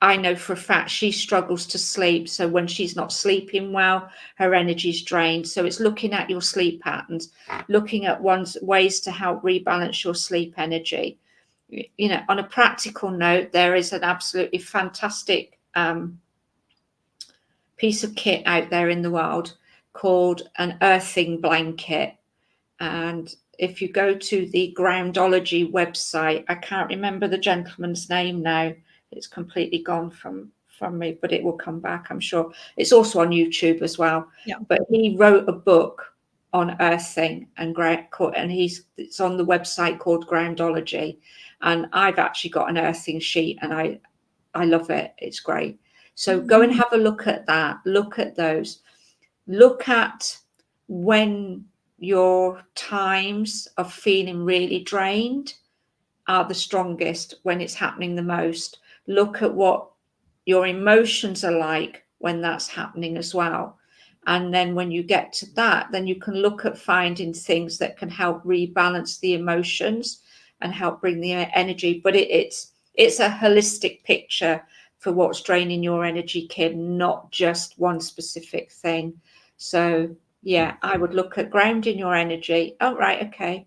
I know for a fact she struggles to sleep. So when she's not sleeping well, her energy's drained. So it's looking at your sleep patterns, looking at ways to help rebalance your sleep energy. you know, on a practical note, there is an absolutely fantastic piece of kit out there in the world called an earthing blanket. And if you go to the Groundology website, I can't remember the gentleman's name now. It's completely gone from me, but it will come back, I'm sure. It's also on YouTube as well. Yeah. But he wrote a book on earthing and it's on the website called Groundology. And I've actually got an earthing sheet, and I love it. It's great. So go and have a look at that. Look at those. Look at when your times of feeling really drained are the strongest, when it's happening the most. Look at what your emotions are like when that's happening as well. And then when you get to that, then you can look at finding things that can help rebalance the emotions and help bring the energy. But it's a holistic picture for what's draining your energy, Kim, not just one specific thing. So yeah, I would look at grounding your energy. Oh, right, okay.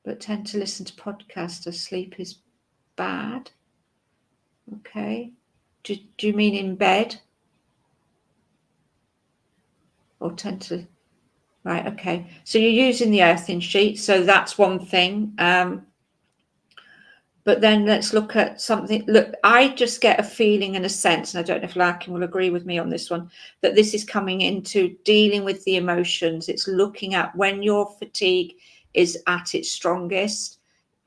But tend to listen to podcasts as sleep is bad. Okay. Do you mean in bed? Or tend to... Right, okay. So you're using the earthing sheet, so that's one thing. But then let's look at something. Look, I just get a feeling and a sense, and I don't know if Larkin will agree with me on this one, that this is coming into dealing with the emotions. It's looking at when your fatigue is at its strongest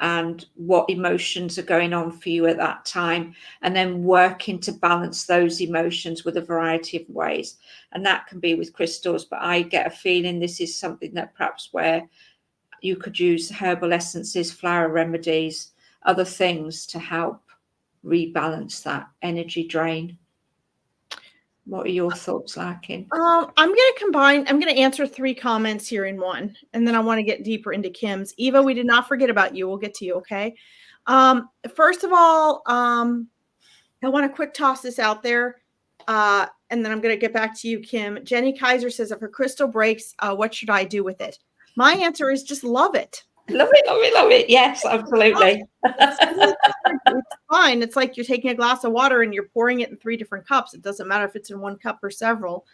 and what emotions are going on for you at that time, and then working to balance those emotions with a variety of ways. And that can be with crystals, but I get a feeling this is something that perhaps where you could use herbal essences, flower remedies, other things to help rebalance that energy drain. What are your thoughts, Larkin? I'm going to answer 3 comments here in one, and then I want to get deeper into Kim's. Eva, we did not forget about you. We'll get to you, okay? First of all, I want to quick toss this out there, and then I'm going to get back to you, Kim. Jenny Kaiser says, if her crystal breaks, what should I do with it? My answer is just love it. Love it, love it, love it. Yes, absolutely. It's fine. It's like you're taking a glass of water and you're pouring it in 3 different cups. It doesn't matter if it's in 1 cup or several.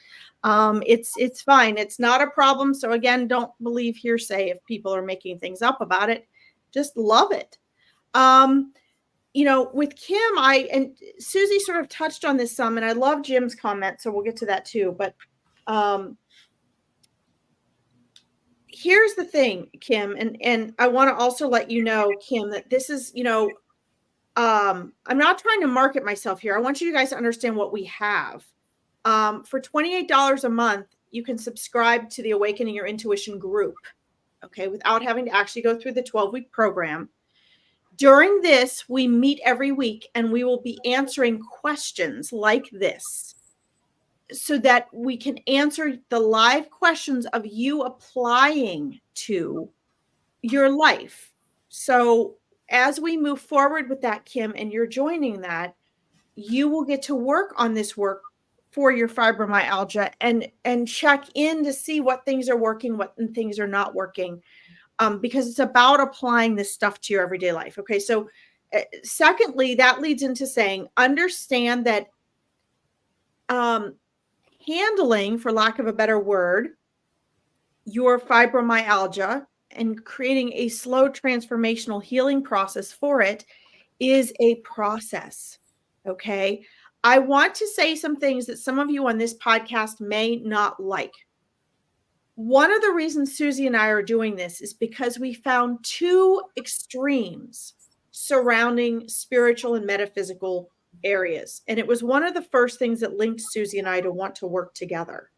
It's fine. It's not a problem. So again, don't believe hearsay if people are making things up about it. Just love it. You know, with Kim, and Susie sort of touched on this some, and I love Jim's comment, so we'll get to that too. But here's the thing, Kim, and I want to also let you know, Kim, that this is, you know, I'm not trying to market myself here. I want you guys to understand what we have. For $28 a month, you can subscribe to the Awakening Your Intuition group, okay, without having to actually go through the 12-week program. During this, we meet every week, and we will be answering questions like this so that we can answer the live questions of you applying to your life. So as we move forward with that, Kim, and you're joining that, you will get to work on this work for your fibromyalgia and check in to see what things are working, what things are not working, because it's about applying this stuff to your everyday life. Okay, so secondly, that leads into saying, understand that handling, for lack of a better word, your fibromyalgia and creating a slow transformational healing process for it is a process. Okay. I want to say some things that some of you on this podcast may not like. One of the reasons Susie and I are doing this is because we found 2 extremes surrounding spiritual and metaphysical areas. And it was one of the first things that linked Susie and I to want to work together.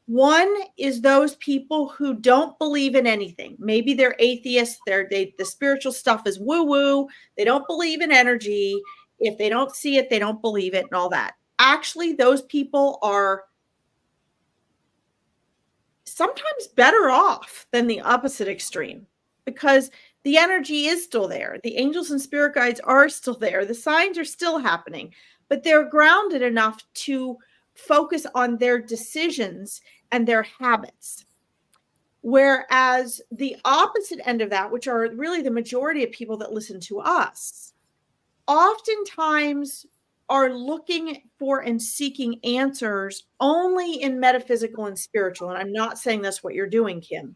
One is those people who don't believe in anything. Maybe they're atheists. The spiritual stuff is woo-woo. They don't believe in energy. If they don't see it, they don't believe it and all that. Actually, those people are sometimes better off than the opposite extreme, because the energy is still there. The angels and spirit guides are still there. The signs are still happening, but they're grounded enough to focus on their decisions and their habits. Whereas the opposite end of that, which are really the majority of people that listen to us, oftentimes are looking for and seeking answers only in metaphysical and spiritual. And I'm not saying that's what you're doing, Kim.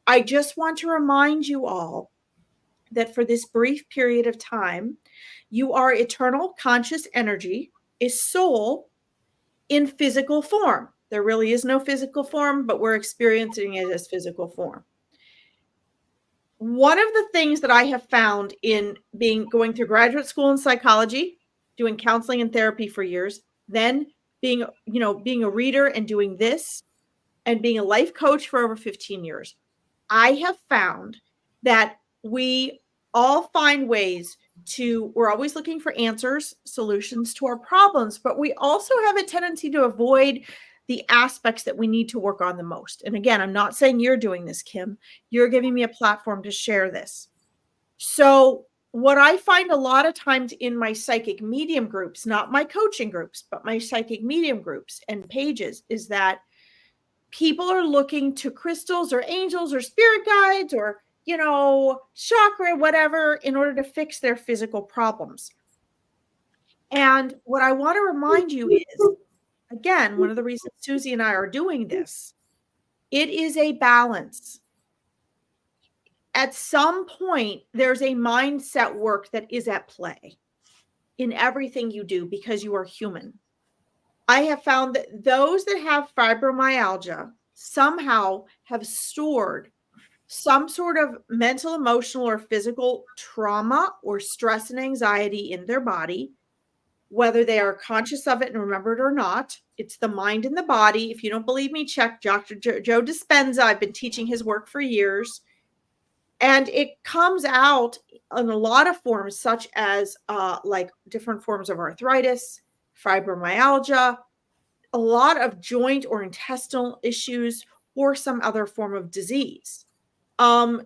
I just want to remind you all that for this brief period of time, you are eternal conscious energy, a soul in physical form. There really is no physical form, but we're experiencing it as physical form. One of the things that I have found in going through graduate school in psychology, doing counseling and therapy for years, then being a reader and doing this, and being a life coach for over 15 years, I have found that we all find ways we're always looking for answers, solutions to our problems, but we also have a tendency to avoid the aspects that we need to work on the most. And again, I'm not saying you're doing this, Kim. You're giving me a platform to share this. So what I find a lot of times in my psychic medium groups, not my coaching groups, but my psychic medium groups and pages, is that people are looking to crystals or angels or spirit guides or, chakra, whatever, in order to fix their physical problems. And what I want to remind you is, again, one of the reasons Susie and I are doing this, it is a balance. At some point, there's a mindset work that is at play in everything you do because you are human. I have found that those that have fibromyalgia somehow have stored some sort of mental, emotional, or physical trauma or stress and anxiety in their body, whether they are conscious of it and remember it or not. It's the mind and the body. If you don't believe me, check Dr. Joe Dispenza. I've been teaching his work for years. And it comes out in a lot of forms, such as like different forms of arthritis, fibromyalgia, a lot of joint or intestinal issues, or some other form of disease.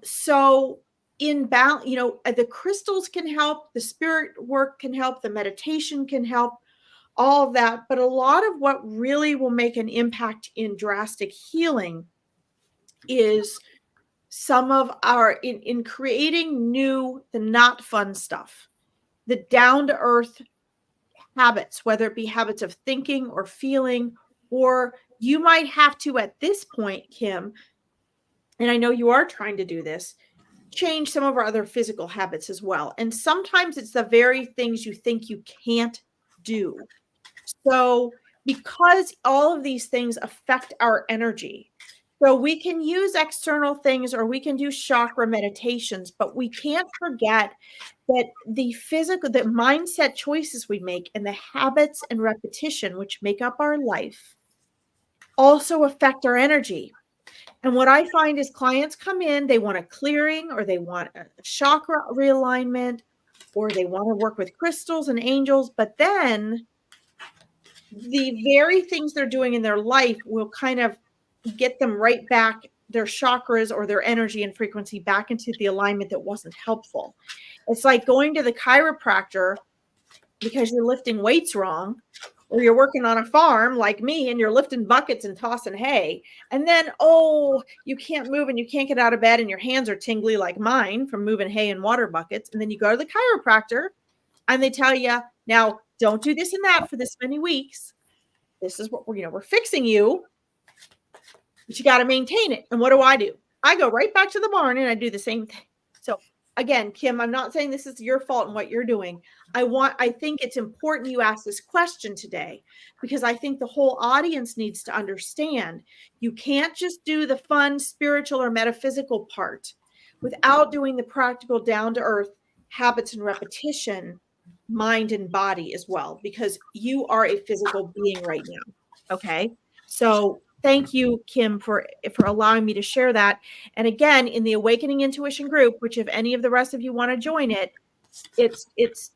So in balance, the crystals can help, the spirit work can help, the meditation can help, all of that. But a lot of what really will make an impact in drastic healing is some of our, in creating the not fun stuff, the down to earth habits, whether it be habits of thinking or feeling, or you might have to, at this point, Kim, and I know you are trying to do this, change some of our other physical habits as well. And sometimes it's the very things you think you can't do. So because all of these things affect our energy, so we can use external things or we can do chakra meditations, but we can't forget that the mindset choices we make and the habits and repetition, which make up our life, also affect our energy. And what I find is clients come in, they want a clearing or they want a chakra realignment or they want to work with crystals and angels, but then the very things they're doing in their life will kind of get them right back, their chakras or their energy and frequency back into the alignment that wasn't helpful. It's like going to the chiropractor because you're lifting weights wrong, or you're working on a farm like me and you're lifting buckets and tossing hay. And then, you can't move and you can't get out of bed and your hands are tingly like mine from moving hay and water buckets. And then you go to the chiropractor and they tell you, now don't do this and that for this many weeks. This is what we're fixing you, but you got to maintain it. And what do? I go right back to the barn and I do the same thing. So again, Kim, I'm not saying this is your fault in what you're doing. I think it's important you ask this question today because I think the whole audience needs to understand you can't just do the fun spiritual or metaphysical part without doing the practical down to earth habits and repetition, mind and body as well, because you are a physical being right now. Okay. So thank you, Kim, for allowing me to share that. And again, in the Awakening Intuition group, which if any of the rest of you want to join it, it's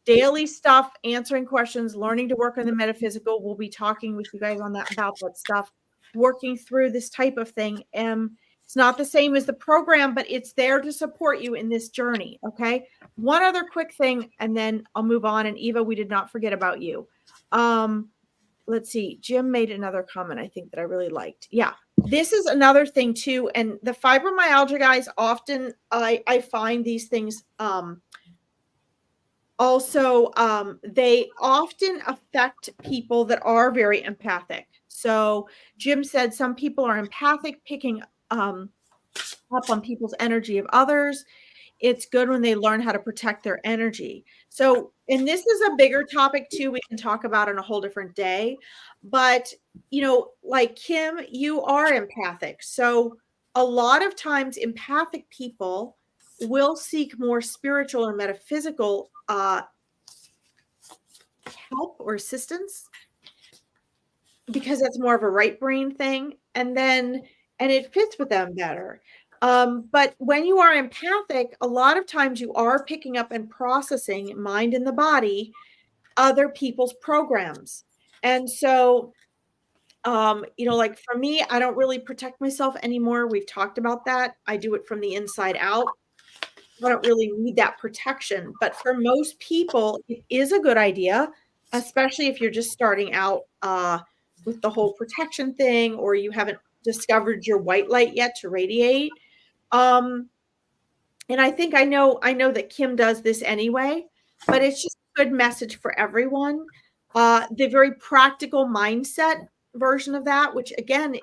daily stuff, answering questions, learning to work on the metaphysical. We'll be talking with you guys about that stuff, working through this type of thing. It's not the same as the program, but it's there to support you in this journey. Okay. One other quick thing, and then I'll move on. And Eva, we did not forget about you. Let's see. Jim made another comment, I think, that I really liked. Yeah. This is another thing too. And the fibromyalgia guys, often I find these things, also, they often affect people that are very empathic. So Jim said some people are empathic, picking up on people's energy of others. It's good when they learn how to protect their energy. So, and this is a bigger topic too, we can talk about on a whole different day. But, like Kim, you are empathic. So a lot of times empathic people will seek more spiritual and metaphysical help or assistance, because that's more of a right brain thing, and it fits with them better. But when you are empathic, a lot of times you are picking up and processing, mind and the body, other people's programs. And so, like for me, I don't really protect myself anymore. We've talked about that. I do it from the inside out. I don't really need that protection. But for most people, it is a good idea, especially if you're just starting out with the whole protection thing, or you haven't discovered your white light yet to radiate. And I think I know that Kim does this anyway, but it's just a good message for everyone. The very practical mindset version of that, which again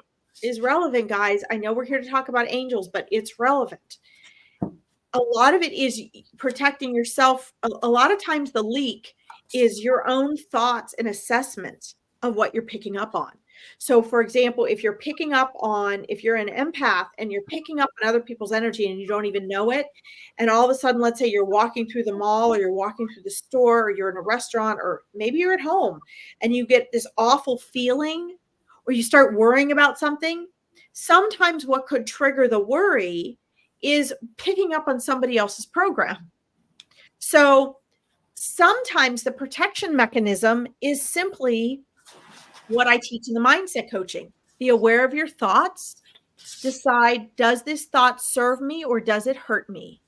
is relevant, guys. I know we're here to talk about angels, but it's relevant. A lot of it is protecting yourself. A lot of times the leak is your own thoughts and assessments of what you're picking up on. So for example, if you're an empath and you're picking up on other people's energy and you don't even know it, and all of a sudden, let's say you're walking through the mall or you're walking through the store or you're in a restaurant or maybe you're at home and you get this awful feeling or you start worrying about something, sometimes what could trigger the worry is picking up on somebody else's program. So sometimes the protection mechanism is simply what I teach in the mindset coaching. Be aware of your thoughts. Decide, does this thought serve me or does it hurt me?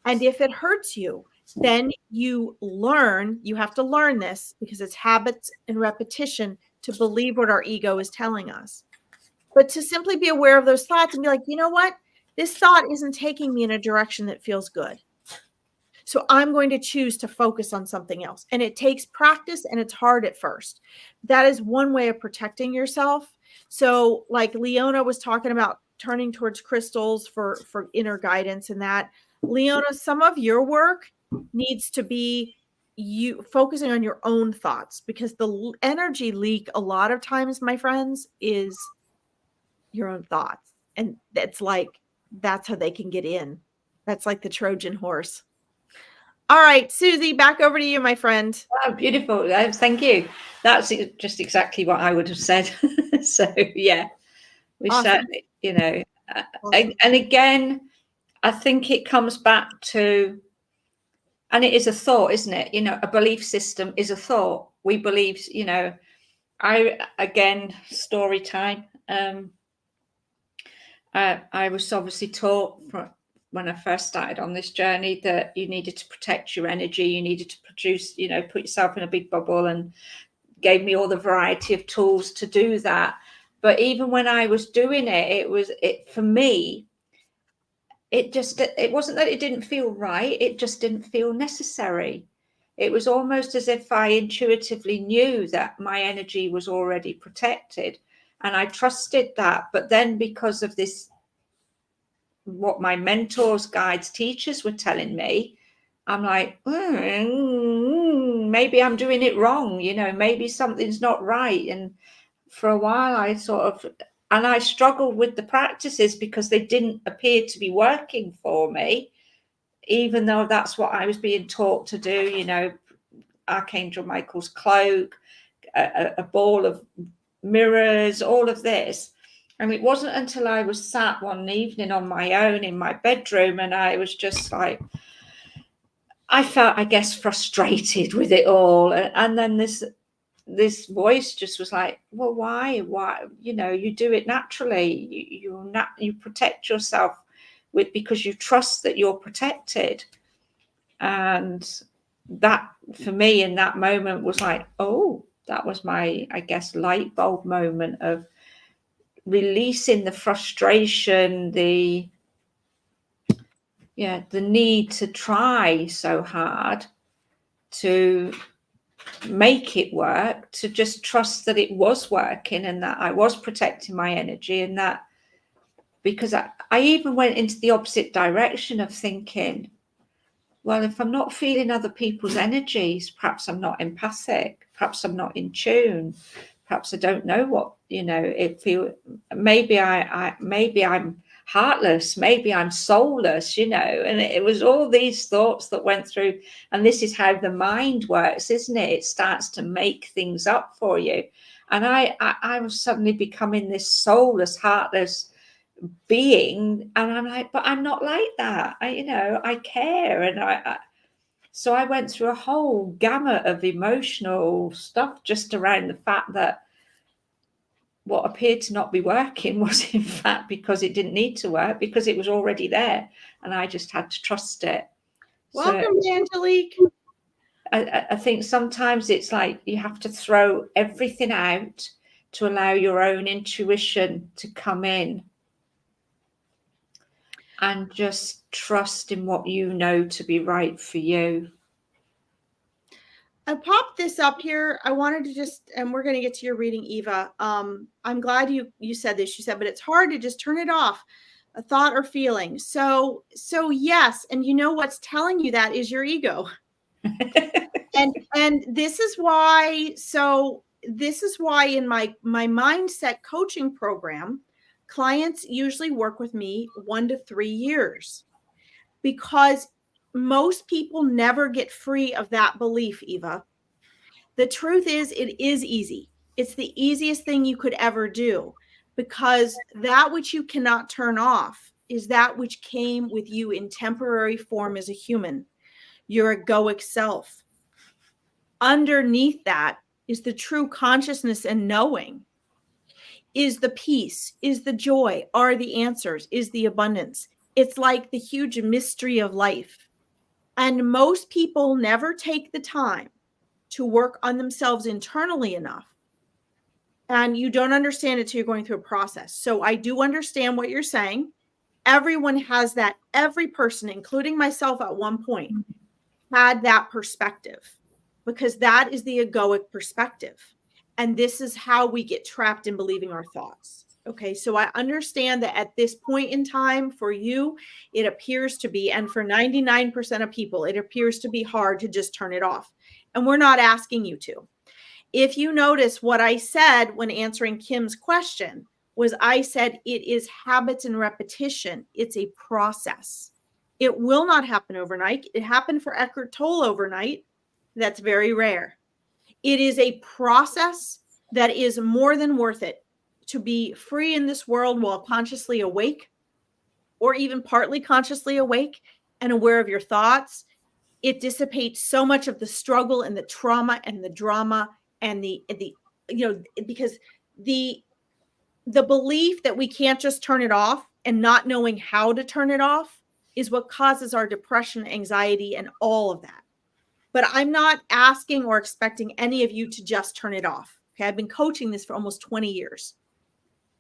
And if it hurts you, then you have to learn this because it's habits and repetition to believe what our ego is telling us. But to simply be aware of those thoughts and be like, you know what? This thought isn't taking me in a direction that feels good. So I'm going to choose to focus on something else. And it takes practice and it's hard at first. That is one way of protecting yourself. So like Leona was talking about turning towards crystals for inner guidance and that. Leona, some of your work needs to be you focusing on your own thoughts, because the energy leak a lot of times, my friends, is your own thoughts. And that's how they can get in. That's like the Trojan horse. All right, Susie, back over to you, my friend. Wow, beautiful. Thank you. That's just exactly what I would have said. So yeah, we Awesome. certainly, Awesome. and again, I think it comes back to, and it is a thought, isn't it? A belief system is a thought. We believe, story time. I was obviously taught when I first started on this journey that you needed to protect your energy, you needed to produce, put yourself in a big bubble, and gave me all the variety of tools to do that. But even when I was doing it, for me, it wasn't that it didn't feel right, it just didn't feel necessary. It was almost as if I intuitively knew that my energy was already protected, and I trusted that. But then because of this, what my mentors, guides, teachers were telling me, I'm like, maybe I'm doing it wrong, maybe something's not right. And for a while I struggled with the practices because they didn't appear to be working for me, even though that's what I was being taught to do, Archangel Michael's cloak, a ball of mirrors, all of this. And it wasn't until I was sat one evening on my own in my bedroom and I was just like, I felt, I guess, frustrated with it all. And then this voice just was like, well, why, you do it naturally. You protect yourself because you trust that you're protected. And that for me in that moment was like, oh, that was my, I guess, light bulb moment of releasing the frustration, the need to try so hard to make it work, to just trust that it was working and that I was protecting my energy, and that, because I even went into the opposite direction of thinking, well, if I'm not feeling other people's energies, perhaps I'm not empathic, perhaps I'm not in tune, perhaps I don't know what, maybe I'm heartless, maybe I'm soulless, and it was all these thoughts that went through. And this is how the mind works, isn't it? It starts to make things up for you. And I was suddenly becoming this soulless, heartless being, and I'm like, but I'm not like that. I care, and so I went through a whole gamut of emotional stuff just around the fact that what appeared to not be working was in fact because it didn't need to work, because it was already there and I just had to trust it. Welcome, So Angelique. I think sometimes it's like you have to throw everything out to allow your own intuition to come in and just trust in what you know to be right for you. I popped this up here. I wanted to just, and we're going to get to your reading, Eva. I'm glad you said this. You said, but it's hard to just turn it off, a thought or feeling. So yes, and you know what's telling you that is your ego. and this is why. So this is why in my mindset coaching program, clients usually work with me 1 to 3 years, because most people never get free of that belief, Eva. The truth is, it is easy. It's the easiest thing you could ever do, because that which you cannot turn off is that which came with you in temporary form as a human, your egoic self. Underneath that is the true consciousness and knowing, is the peace, is the joy, are the answers, is the abundance. It's like the huge mystery of life. And most people never take the time to work on themselves internally enough. And you don't understand it till you're going through a process. So I do understand what you're saying. Everyone has that. Every person, including myself at one point, had that perspective, because that is the egoic perspective. And this is how we get trapped in believing our thoughts. Okay, so I understand that at this point in time for you, it appears to be, and for 99% of people, it appears to be hard to just turn it off. And we're not asking you to. If you notice what I said when answering Kim's question, was I said it is habits and repetition. It's a process. It will not happen overnight. It happened for Eckhart Tolle overnight. That's very rare. It is a process that is more than worth it to be free in this world while consciously awake, or even partly consciously awake and aware of your thoughts. It dissipates so much of the struggle and the trauma and the drama and the because the belief that we can't just turn it off and not knowing how to turn it off is what causes our depression, anxiety, and all of that. But I'm not asking or expecting any of you to just turn it off. Okay, I've been coaching this for almost 20 years.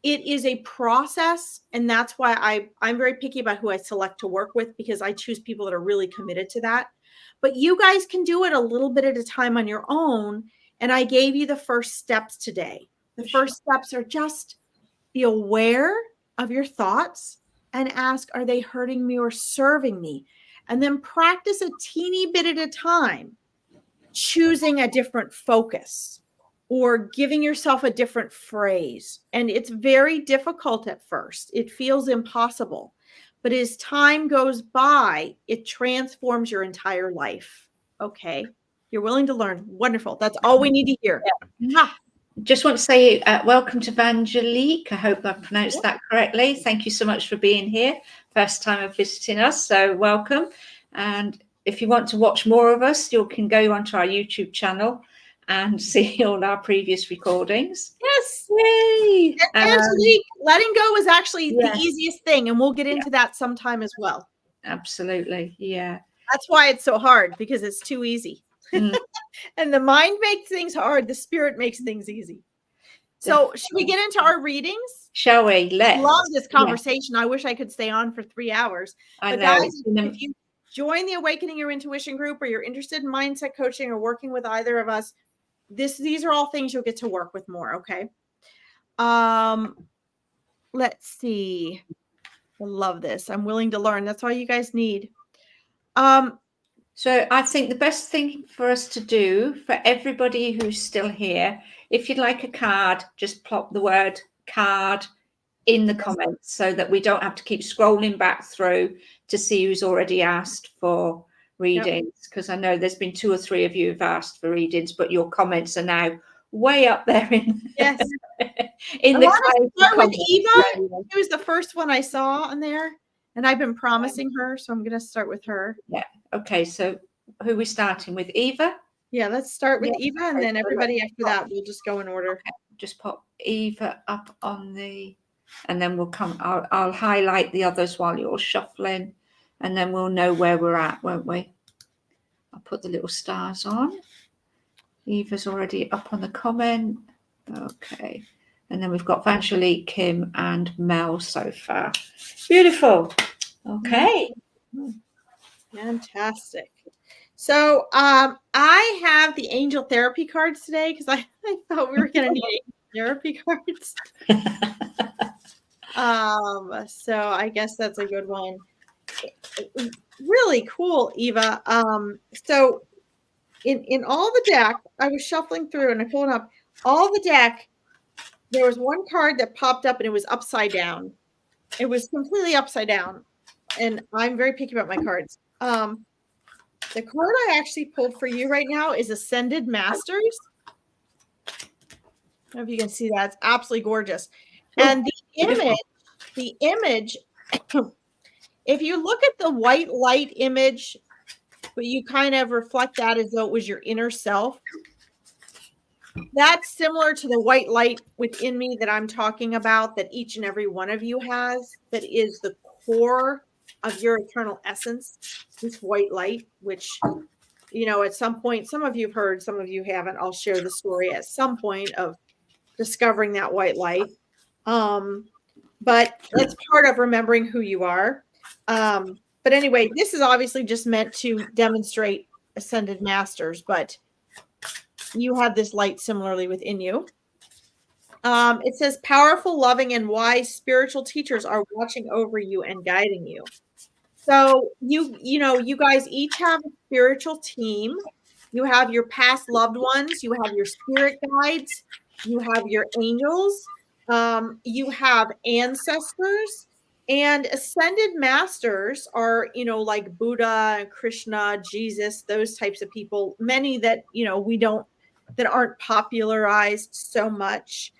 It is a process, and that's why I'm very picky about who I select to work with, because I choose people that are really committed to that. But you guys can do it a little bit at a time on your own, and I gave you the first steps today. The first steps are just be aware of your thoughts and ask, are they hurting me or serving me? And then practice a teeny bit at a time, choosing a different focus or giving yourself a different phrase. And it's very difficult at first. It feels impossible. But as time goes by, it transforms your entire life. Okay. You're willing to learn. Wonderful. That's all we need to hear. Yeah. Just want to say welcome to Angelique. I hope I pronounced that correctly. Thank you so much for being here. First time of visiting us, so welcome. And if you want to watch more of us, you can go onto our YouTube channel and see all our previous recordings. Yes. Yay! And Angelique, letting go is actually yes. the easiest thing, and we'll get into that sometime as well. Absolutely. Yeah. That's why it's so hard, because it's too easy. And the mind makes things hard. The spirit makes things easy. So should we get into our readings? Shall we? Let's. Love this conversation. Yeah. I wish I could stay on for 3 hours. But guys, if you join the Awakening Your Intuition group, or you're interested in mindset coaching or working with either of us, these are all things you'll get to work with more. Okay. Let's see. I love this. I'm willing to learn. That's all you guys need. So I think the best thing for us to do, for everybody who's still here, if you'd like a card, just plop the word card in the comments so that we don't have to keep scrolling back through to see who's already asked for readings, because I know there's been 2 or 3 of you who've asked for readings, but your comments are now way up there in in the start with Eva. She was the first one I saw on there, and I've been promising her, so I'm going to start with her. Yeah. Okay. So who are we starting with? Eva? Yeah, let's start with Eva, and then everybody after that, we'll just go in order. Okay. Just pop Eva up on the, and then we'll come, I'll highlight the others while you're shuffling, and then we'll know where we're at, won't we? I'll put the little stars on. Eva's already up on the comment. Okay. And then we've got Vangelie, Kim, and Mel so far. Beautiful. Okay. Fantastic. So I have the angel therapy cards today because I thought we were going to need therapy cards. So I guess that's a good one. Really cool, Eva. So in all the deck, I was shuffling through and I pulled up all the deck. There was one card that popped up and it was upside down. It was completely upside down. And I'm very picky about my cards. The card I actually pulled for you right now is Ascended Masters. I don't know if you can see that. It's absolutely gorgeous. And the image, if you look at the white light image, but you kind of reflect that as though it was your inner self, that's similar to the white light within me that I'm talking about, that each and every one of you has, that is the core of your eternal essence, this white light, which, at some point, some of you have heard, some of you haven't. I'll share the story at some point of discovering that white light. But that's part of remembering who you are. But anyway, this is obviously just meant to demonstrate Ascended Masters, but you have this light similarly within you. It says powerful, loving, and wise spiritual teachers are watching over you and guiding you. So you guys each have a spiritual team. You have your past loved ones. You have your spirit guides. You have your angels. You have ancestors. And ascended masters are, like Buddha, Krishna, Jesus, those types of people. Many that, that aren't popularized so much.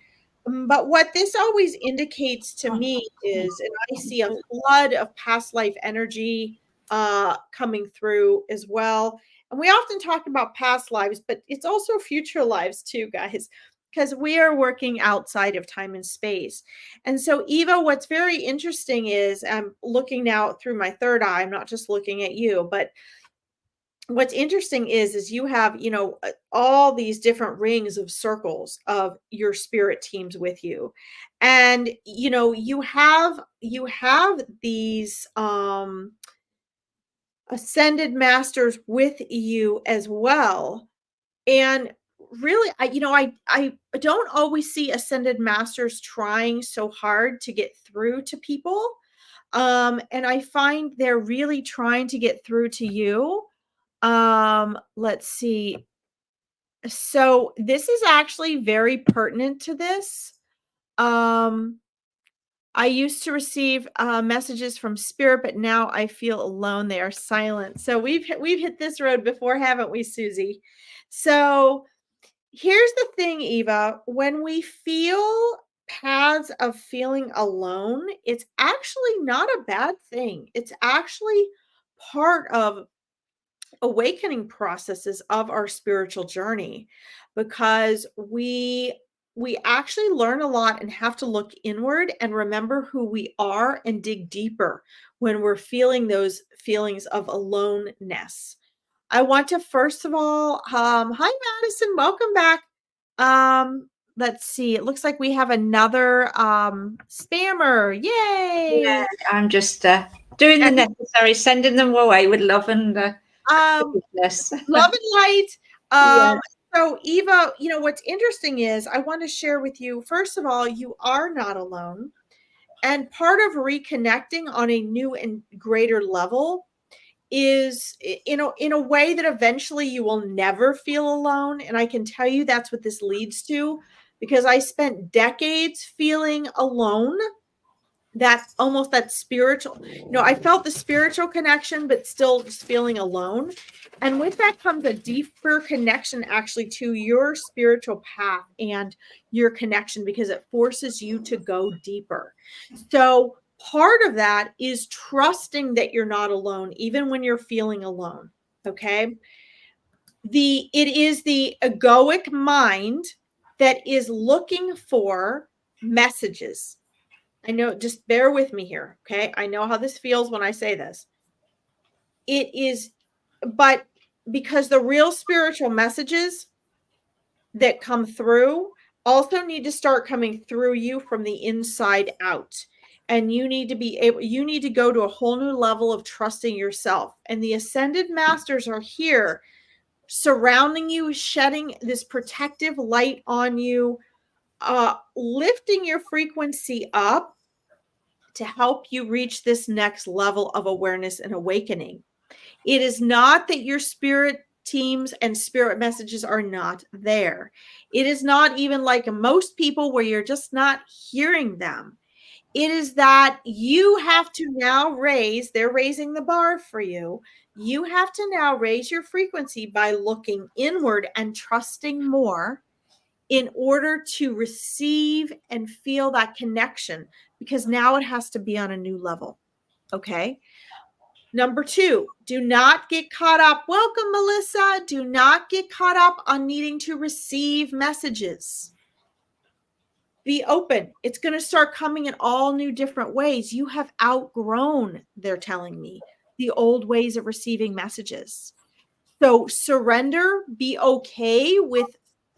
But what this always indicates to me is, and I see a flood of past life energy coming through as well. And we often talk about past lives, but it's also future lives too, guys, because we are working outside of time and space. And so, Eva, what's very interesting is I'm looking now through my third eye. I'm not just looking at you, but what's interesting is you have, all these different rings of circles of your spirit teams with you. And, you have these ascended masters with you as well. And really, I don't always see ascended masters trying so hard to get through to people. And I find they're really trying to get through to you. Let's see. So this is actually very pertinent to this. I used to receive messages from spirit, but now I feel alone. They are silent. So we've hit this road before, haven't we, Susie? So here's the thing, Eva. When we feel paths of feeling alone, it's actually not a bad thing. It's actually part of awakening processes of our spiritual journey, because we actually learn a lot and have to look inward and remember who we are and dig deeper when we're feeling those feelings of aloneness. I want to first of all, hi Madison, welcome back. let's see. It looks like we have another spammer. Yay! Yeah, I'm just doing the necessary, sending them away with love and forgiveness. Love and light. Yeah. So Eva, you know, what's interesting is I want to share with you, first of all, you are not alone. And part of reconnecting on a new and greater level is in a way that eventually you will never feel alone. And I can tell you that's what this leads to, because I spent decades feeling alone. That almost that spiritual, you know, I felt the spiritual connection, but still just feeling alone. And with that comes a deeper connection actually to your spiritual path and your connection, because it forces you to go deeper. So part of that is trusting that you're not alone, even when you're feeling alone. Okay. It is the egoic mind that is looking for messages. I know, just bear with me here, okay? I know how this feels when I say this. It is, but because the real spiritual messages that come through also need to start coming through you from the inside out. And you need to be able, you need to go to a whole new level of trusting yourself. And the ascended masters are here surrounding you, shedding this protective light on you, lifting your frequency up to help you reach this next level of awareness and awakening. It is not that your spirit teams and spirit messages are not there. It is not even like most people where you're just not hearing them. It is that you have to now raise, they're raising the bar for you. You have to now raise your frequency by looking inward and trusting more in order to receive and feel that connection, because now it has to be on a new level. Okay. Number 2, do not get caught up. Welcome, Melissa. Do not get caught up on needing to receive messages. Be open. It's going to start coming in all new different ways. You have outgrown, they're telling me, the old ways of receiving messages. So surrender, be okay with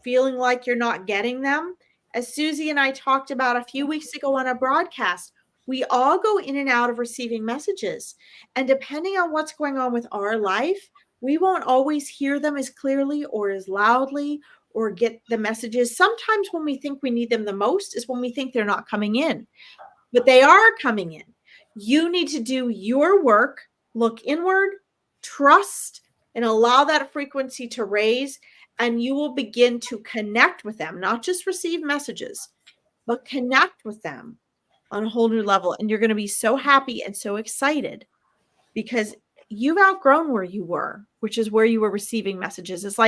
feeling like you're not getting them. As Susie and I talked about a few weeks ago on a broadcast, we all go in and out of receiving messages. And depending on what's going on with our life, we won't always hear them as clearly or as loudly or get the messages. Sometimes when we think we need them the most is when we think they're not coming in, but they are coming in. You need to do your work, look inward, trust, and allow that frequency to raise, and you will begin to connect with them, not just receive messages, but connect with them on a whole new level. And you're going to be so happy and so excited because you've outgrown where you were, which is where you were receiving messages. It's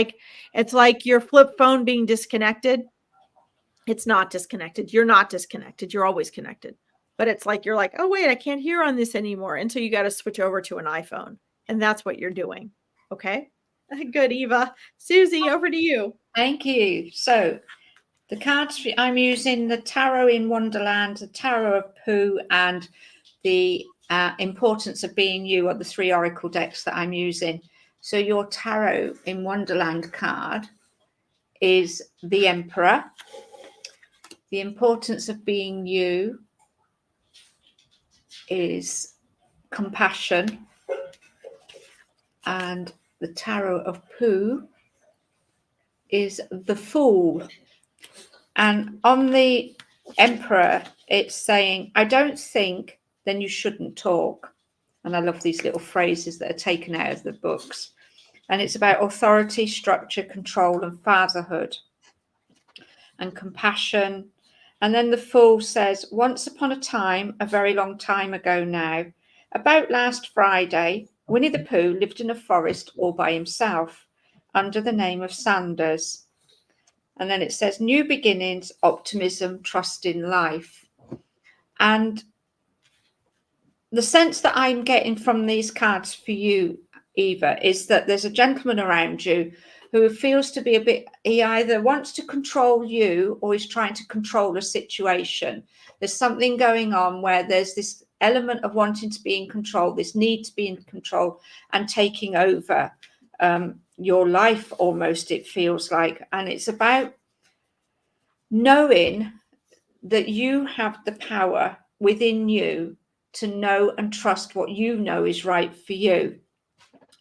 like your flip phone being disconnected. It's not disconnected. You're not disconnected. You're always connected. But it's like, you're like, oh, wait, I can't hear on this anymore. And so you got to switch over to an iPhone. And that's what you're doing. Okay. Good, Eva. Susie, over to you. Thank you. So the cards, I'm using the Tarot in Wonderland, the Tarot of Pooh, and the Importance of Being You are the 3 oracle decks that I'm using. So your Tarot in Wonderland card is the Emperor. The Importance of Being You is Compassion. And the Tarot of Pooh is the Fool. And on the Emperor, it's saying, I don't think, then you shouldn't talk. And I love these little phrases that are taken out of the books. And it's about authority, structure, control, and fatherhood, and compassion. And then the Fool says, once upon a time, a very long time ago now, about last Friday, Winnie the Pooh lived in a forest all by himself under the name of Sanders. And then it says new beginnings, optimism, trust in life. And the sense that I'm getting from these cards for you, Eva, is that there's a gentleman around you who feels to be a bit, he either wants to control you or he's trying to control a situation. There's something going on where there's this element of wanting to be in control, this need to be in control and taking over your life almost, it feels like. And it's about knowing that you have the power within you to know and trust what you know is right for you.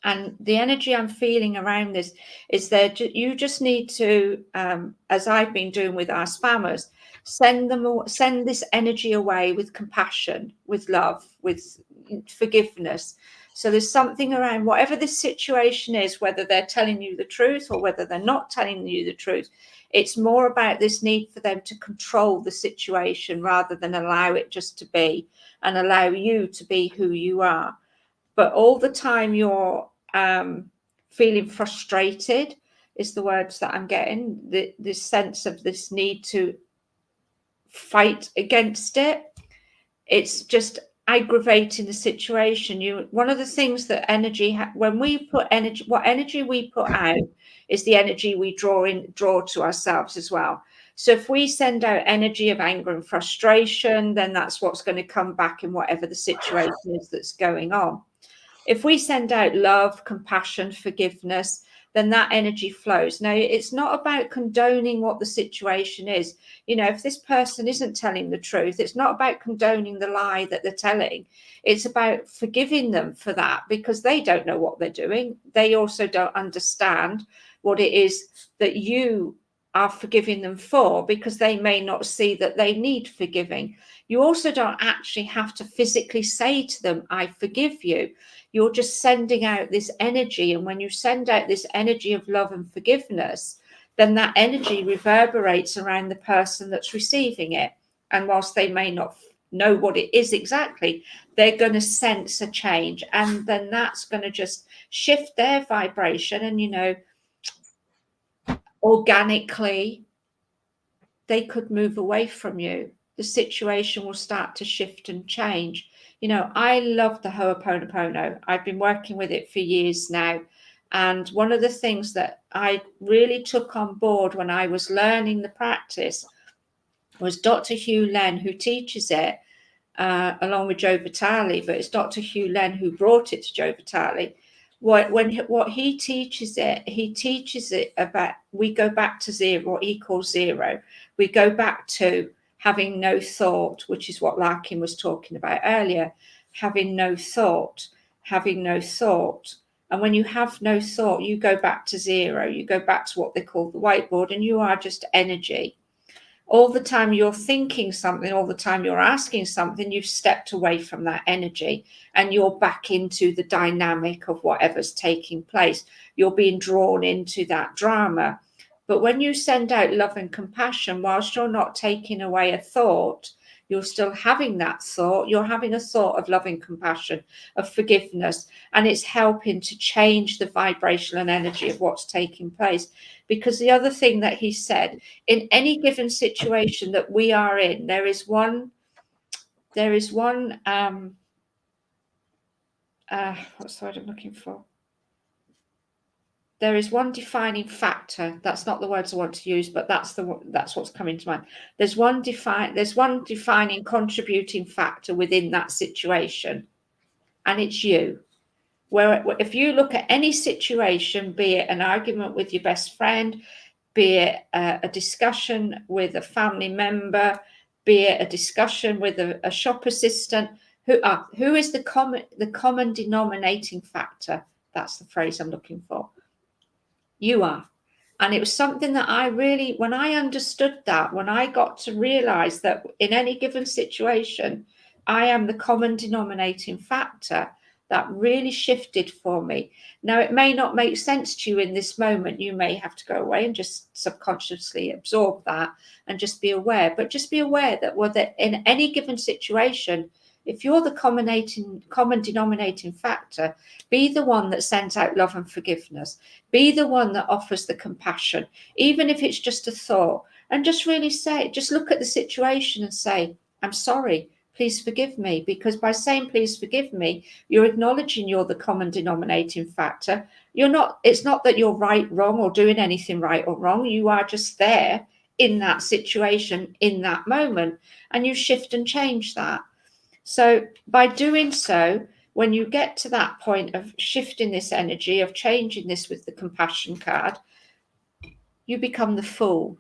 And the energy I'm feeling around this is that you just need to, as I've been doing with our spammers, send this energy away with compassion, with love, with forgiveness. So there's something around whatever this situation is, whether they're telling you the truth or whether they're not telling you the truth. It's more about this need for them to control the situation rather than allow it just to be and allow you to be who you are. But all the time you're feeling frustrated is the words that I'm getting, this sense of this need to fight against it. It's just aggravating the situation. One of the things that energy, when we put energy, what energy we put out is the energy we draw to ourselves as well. So if we send out energy of anger and frustration, then that's what's going to come back in whatever the situation is that's going on. If we send out love, compassion, forgiveness, then that energy flows. Now, it's not about condoning what the situation is. You know, if this person isn't telling the truth, it's not about condoning the lie that they're telling. It's about forgiving them for that, because they don't know what they're doing. They also don't understand what it is that you are forgiving them for, because they may not see that they need forgiving. You also don't actually have to physically say to them, I forgive you. You're just sending out this energy. And when you send out this energy of love and forgiveness, then that energy reverberates around the person that's receiving it. And whilst they may not know what it is exactly, they're going to sense a change. And then that's going to just shift their vibration. And, you know, organically, they could move away from you. The situation will start to shift and change. You know, I love the Ho'oponopono. I've been working with it for years now. And one of the things that I really took on board when I was learning the practice was Dr. Hugh Len, who teaches it along with Joe Vitale, but it's Dr. Hugh Len who brought it to Joe Vitale. What he teaches it about, we go back to zero, what he calls zero. We go back to having no thought, which is what Larkin was talking about earlier. Having no thought. And when you have no thought, you go back to zero. You go back to what they call the whiteboard, and you are just energy. All the time you're thinking something, all the time you're asking something, you've stepped away from that energy and you're back into the dynamic of whatever's taking place. You're being drawn into that drama. But when you send out love and compassion, whilst you're not taking away a thought, you're still having that thought. You're having a thought of love and compassion, of forgiveness, and it's helping to change the vibrational energy of what's taking place. Because the other thing that he said, in any given situation that we are in, there is one what's the word I'm looking for? There is one defining factor. That's not the words I want to use, but that's what's coming to mind. There's one defining contributing factor within that situation, and it's you. Where if you look at any situation, be it an argument with your best friend, be it a discussion with a family member, be it a discussion with a shop assistant, who is the common denominating factor? That's the phrase I'm looking for. You are. And it was something that I really, when I understood that, when I got to realize that in any given situation, I am the common denominating factor, that really shifted for me. Now, it may not make sense to you in this moment. You may have to go away and just subconsciously absorb that and just be aware. But just be aware that whether in any given situation, if you're the common denominating factor, be the one that sends out love and forgiveness. Be the one that offers the compassion, even if it's just a thought. And just really say, just look at the situation and say, I'm sorry, please forgive me. Because by saying please forgive me, you're acknowledging you're the common denominating factor. It's not that you're right, wrong, or doing anything right or wrong. You are just there in that situation, in that moment, and you shift and change that. So by doing so, when you get to that point of shifting this energy, of changing this with the compassion card, you become the fool.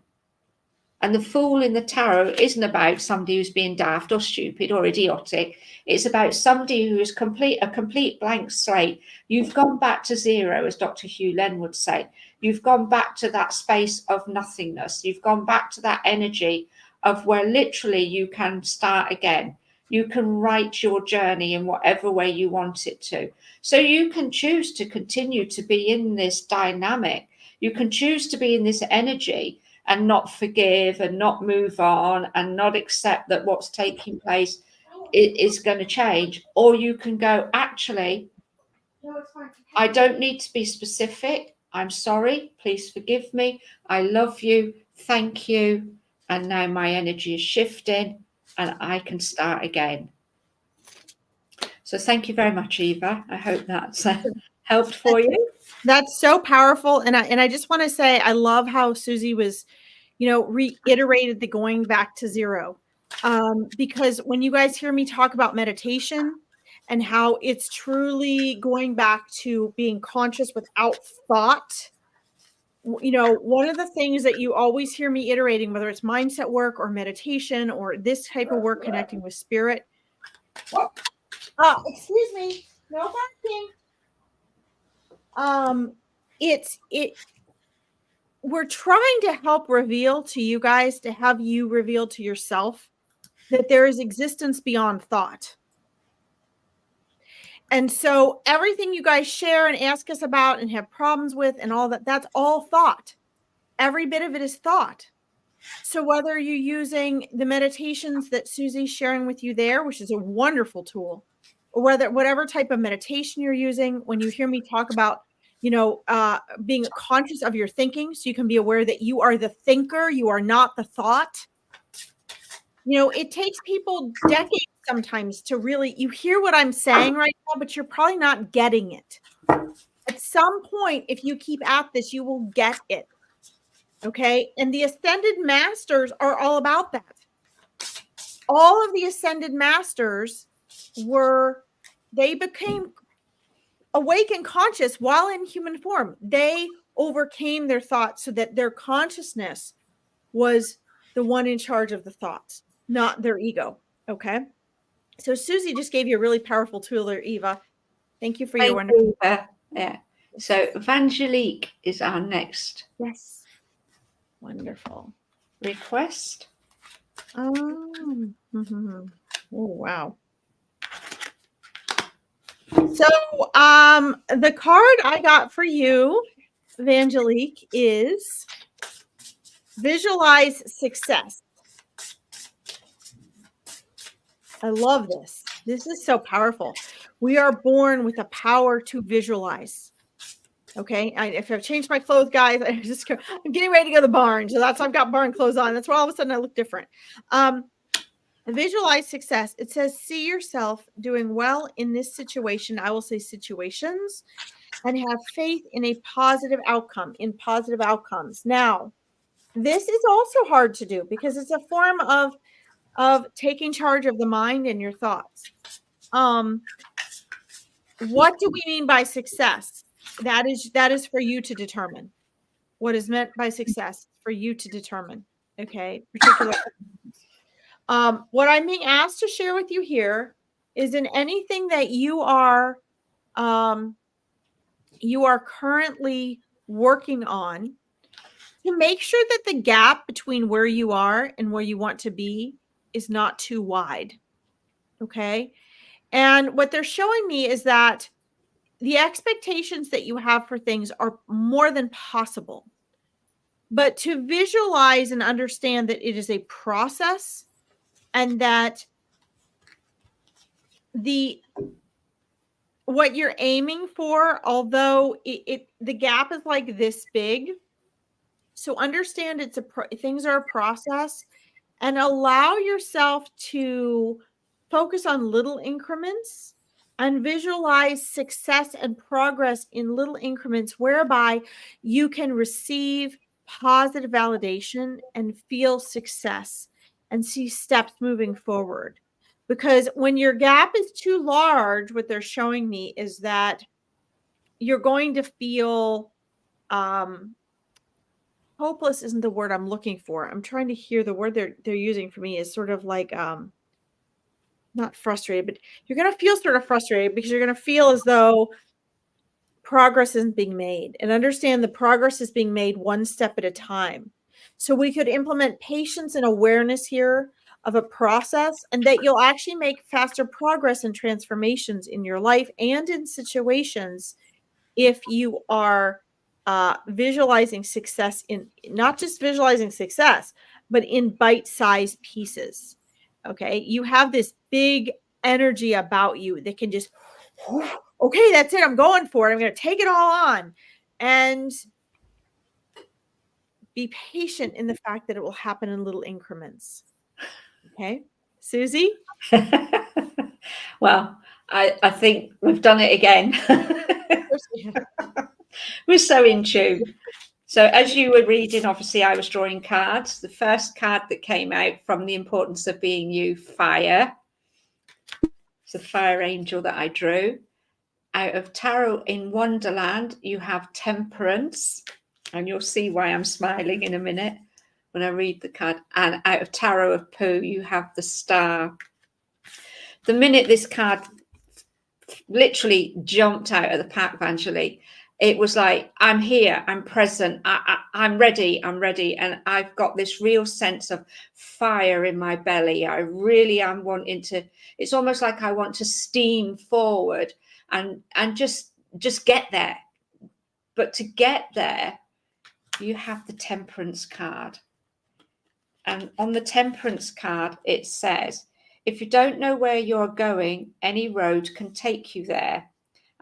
And the Fool in the tarot isn't about somebody who's being daft or stupid or idiotic. It's about somebody who is a complete blank slate. You've gone back to zero, as Dr. Hugh Len would say. You've gone back to that space of nothingness. You've gone back to that energy of where literally you can start again. You can write your journey in whatever way you want it to. So you can choose to continue to be in this dynamic. You can choose to be in this energy and not forgive and not move on and not accept that what's taking place is going to change. Or you can go, actually, I don't need to be specific. I'm sorry. Please forgive me. I love you. Thank you. And now my energy is shifting and I can start again. So thank you very much, Eva. I hope that's helped for you. That's so powerful. And I just want to say, I love how Susie was, reiterated the going back to zero. Because when you guys hear me talk about meditation and how it's truly going back to being conscious without thought, one of the things that you always hear me iterating, whether it's mindset work or meditation or this type of work connecting with spirit. Excuse me. No barking. We're trying to help reveal to you guys, to have you reveal to yourself that there is existence beyond thought. And so everything you guys share and ask us about and have problems with and all that, that's all thought. Every bit of it is thought. So whether you're using the meditations that Susie's sharing with you there, which is a wonderful tool, or whatever type of meditation you're using, when you hear me talk about, being conscious of your thinking, so you can be aware that you are the thinker, you are not the thought. It takes people decades sometimes to really, you hear what I'm saying right now, but you're probably not getting it. At some point, if you keep at this, you will get it. Okay. And the ascended masters are all about that. All of the ascended masters they became awake and conscious while in human form. They overcame their thoughts so that their consciousness was the one in charge of the thoughts, not their ego. Okay. So Susie just gave you a really powerful tool there, Eva. Thank you for your wonderful. Yeah. So Angelique is our next. Yes. Wonderful request. Oh, wow. So the card I got for you, Angelique, is visualize success. I love this. This is so powerful. We are born with a power to visualize. Okay. If I've changed my clothes, guys, I'm getting ready to go to the barn. So I've got barn clothes on. That's why all of a sudden I look different. Visualize success. It says, see yourself doing well in this situation. I will say situations, and have faith in a positive outcome, in positive outcomes. Now, this is also hard to do because it's a form of taking charge of the mind and your thoughts. What do we mean by success? That is for you to determine. What is meant by success for you to determine. Okay. Particular. What I'm being asked to share with you here is in anything that you are currently working on, to make sure that the gap between where you are and where you want to be is not too wide. Okay. And what they're showing me is that the expectations that you have for things are more than possible. But to visualize and understand that it is a process, and that what you're aiming for, although the gap is like this big, so understand things are a process, and allow yourself to focus on little increments and visualize success and progress in little increments, whereby you can receive positive validation and feel success and see steps moving forward. Because when your gap is too large, what they're showing me is that you're going to feel hopeless isn't the word I'm looking for. I'm trying to hear the word they're using for me is sort of like not frustrated, but you're going to feel sort of frustrated because you're going to feel as though progress isn't being made, and understand the progress is being made one step at a time. So we could implement patience and awareness here of a process, and that you'll actually make faster progress and transformations in your life and in situations if you are visualizing success, in not just visualizing success, but in bite-sized pieces. Okay, you have this big energy about you that can just, okay, that's it, I'm going for it, I'm going to take it all on, and be patient in the fact that it will happen in little increments. Okay, Susie? Well, I think we've done it again. We're so in tune. So as you were reading, obviously I was drawing cards. The first card that came out from the importance of being you, fire. It's a fire angel that I drew. Out of Tarot in Wonderland, you have temperance. And you'll see why I'm smiling in a minute when I read the card. And out of Tarot of Pooh, you have the star. The minute this card literally jumped out of the pack, Vanjali, it was like, I'm here, I'm present, I'm ready, and I've got this real sense of fire in my belly. I really am wanting to, it's almost like I want to steam forward and just get there. But to get there, you have the temperance card. And on the temperance card, it says, if you don't know where you're going, any road can take you there.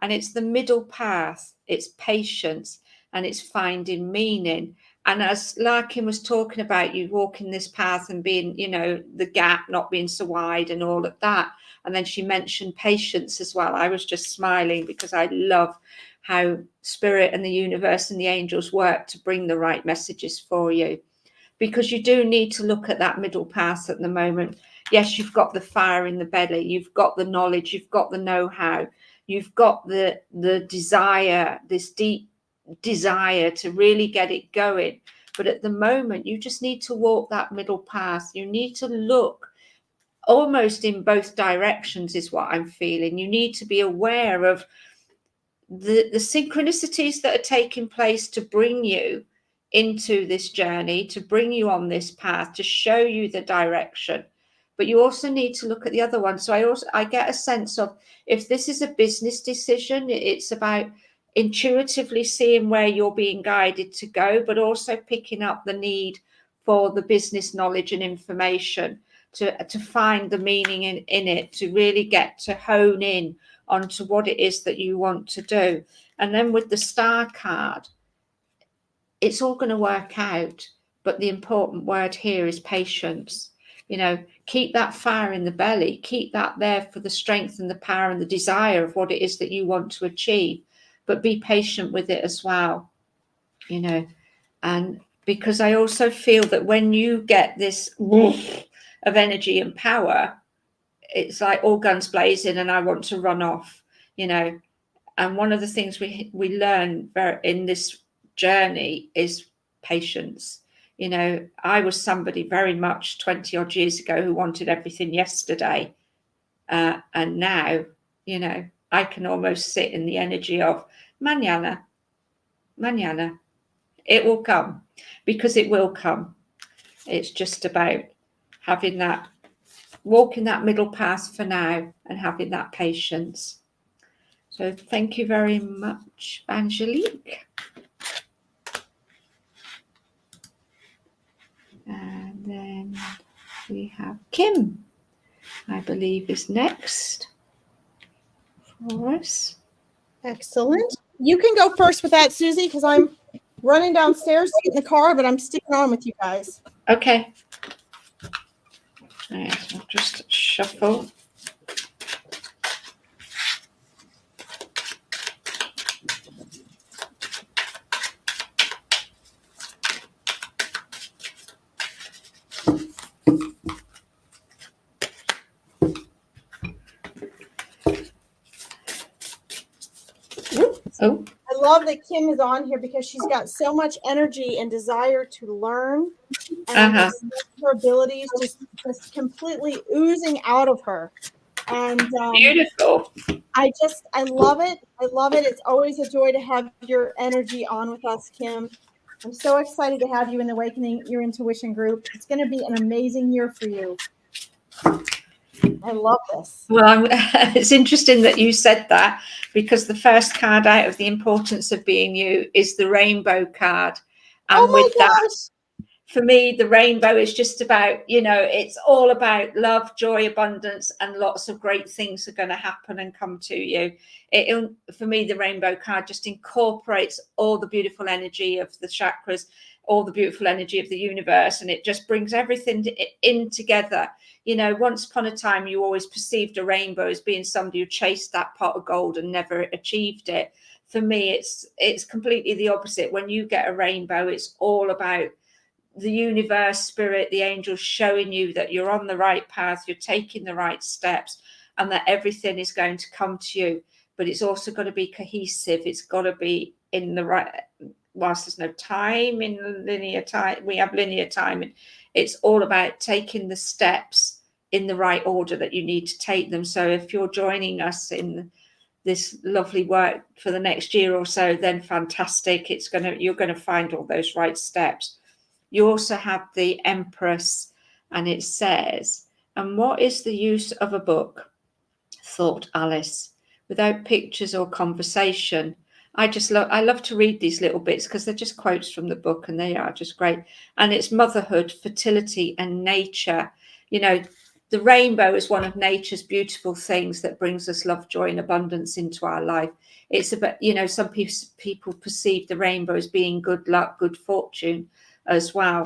And it's the middle path, it's patience, and it's finding meaning. And as Larkin was talking about, you walking this path and being, the gap not being so wide and all of that. And then she mentioned patience as well. I was just smiling because I love how spirit and the universe and the angels work to bring the right messages for you. Because you do need to look at that middle path at the moment. Yes, you've got the fire in the belly, you've got the knowledge, you've got the know-how, you've got the desire, this deep desire to really get it going. But at the moment, you just need to walk that middle path. You need to look almost in both directions is what I'm feeling. You need to be aware of the synchronicities that are taking place to bring you into this journey, to bring you on this path, to show you the direction. But you also need to look at the other one. So I get a sense of, if this is a business decision, it's about intuitively seeing where you're being guided to go, but also picking up the need for the business knowledge and information to find the meaning in it, to really get to hone in onto what it is that you want to do. And then with the star card, it's all going to work out. But the important word here is patience. Keep that fire in the belly, keep that there for the strength and the power and the desire of what it is that you want to achieve, but be patient with it as well. And because I also feel that when you get this woof of energy and power, it's like all guns blazing and I want to run off, And one of the things we learn in this journey is patience. I was somebody very much 20 odd years ago who wanted everything yesterday. And now, I can almost sit in the energy of mañana. It will come, because it will come. It's just about having that, walking that middle path for now and having that patience. So thank you very much, Angelique. And then we have Kim, I believe, is next for us. Excellent. You can go first with that, Susie, because I'm running downstairs to get in the car, but I'm sticking on with you guys. Okay. Right, I'll just shuffle. Oh, I love that Kim is on here because she's got so much energy and desire to learn, and her abilities just completely oozing out of her. And beautiful. I love it. I love it. It's always a joy to have your energy on with us, Kim. I'm so excited to have you in the Awakening Your Intuition group. It's going to be an amazing year for you. I love this. Well, it's interesting that you said that, because the first card out of the importance of being you is the rainbow card. And with that, for me, the rainbow is just about, it's all about love, joy, abundance, and lots of great things are going to happen and come to you. For me, the rainbow card just incorporates all the beautiful energy of the chakras, all the beautiful energy of the universe, and it just brings everything in together. Once upon a time, you always perceived a rainbow as being somebody who chased that pot of gold and never achieved it. For me, it's completely the opposite. When you get a rainbow, it's all about the universe, spirit, the angels showing you that you're on the right path, you're taking the right steps, and that everything is going to come to you. But it's also got to be cohesive. It's got to be in the right, whilst there's no time in linear time, we have linear time. And it's all about taking the steps in the right order that you need to take them. So if you're joining us in this lovely work for the next year or so, then fantastic. You're going to find all those right steps. You also have the Empress, and it says, "And what is the use of a book, thought Alice, without pictures or conversation?" I love to read these little bits because they're just quotes from the book, and they are just great. And it's motherhood, fertility, and nature. The rainbow is one of nature's beautiful things that brings us love, joy, and abundance into our life. It's about, some people perceive the rainbow as being good luck, good fortune as well,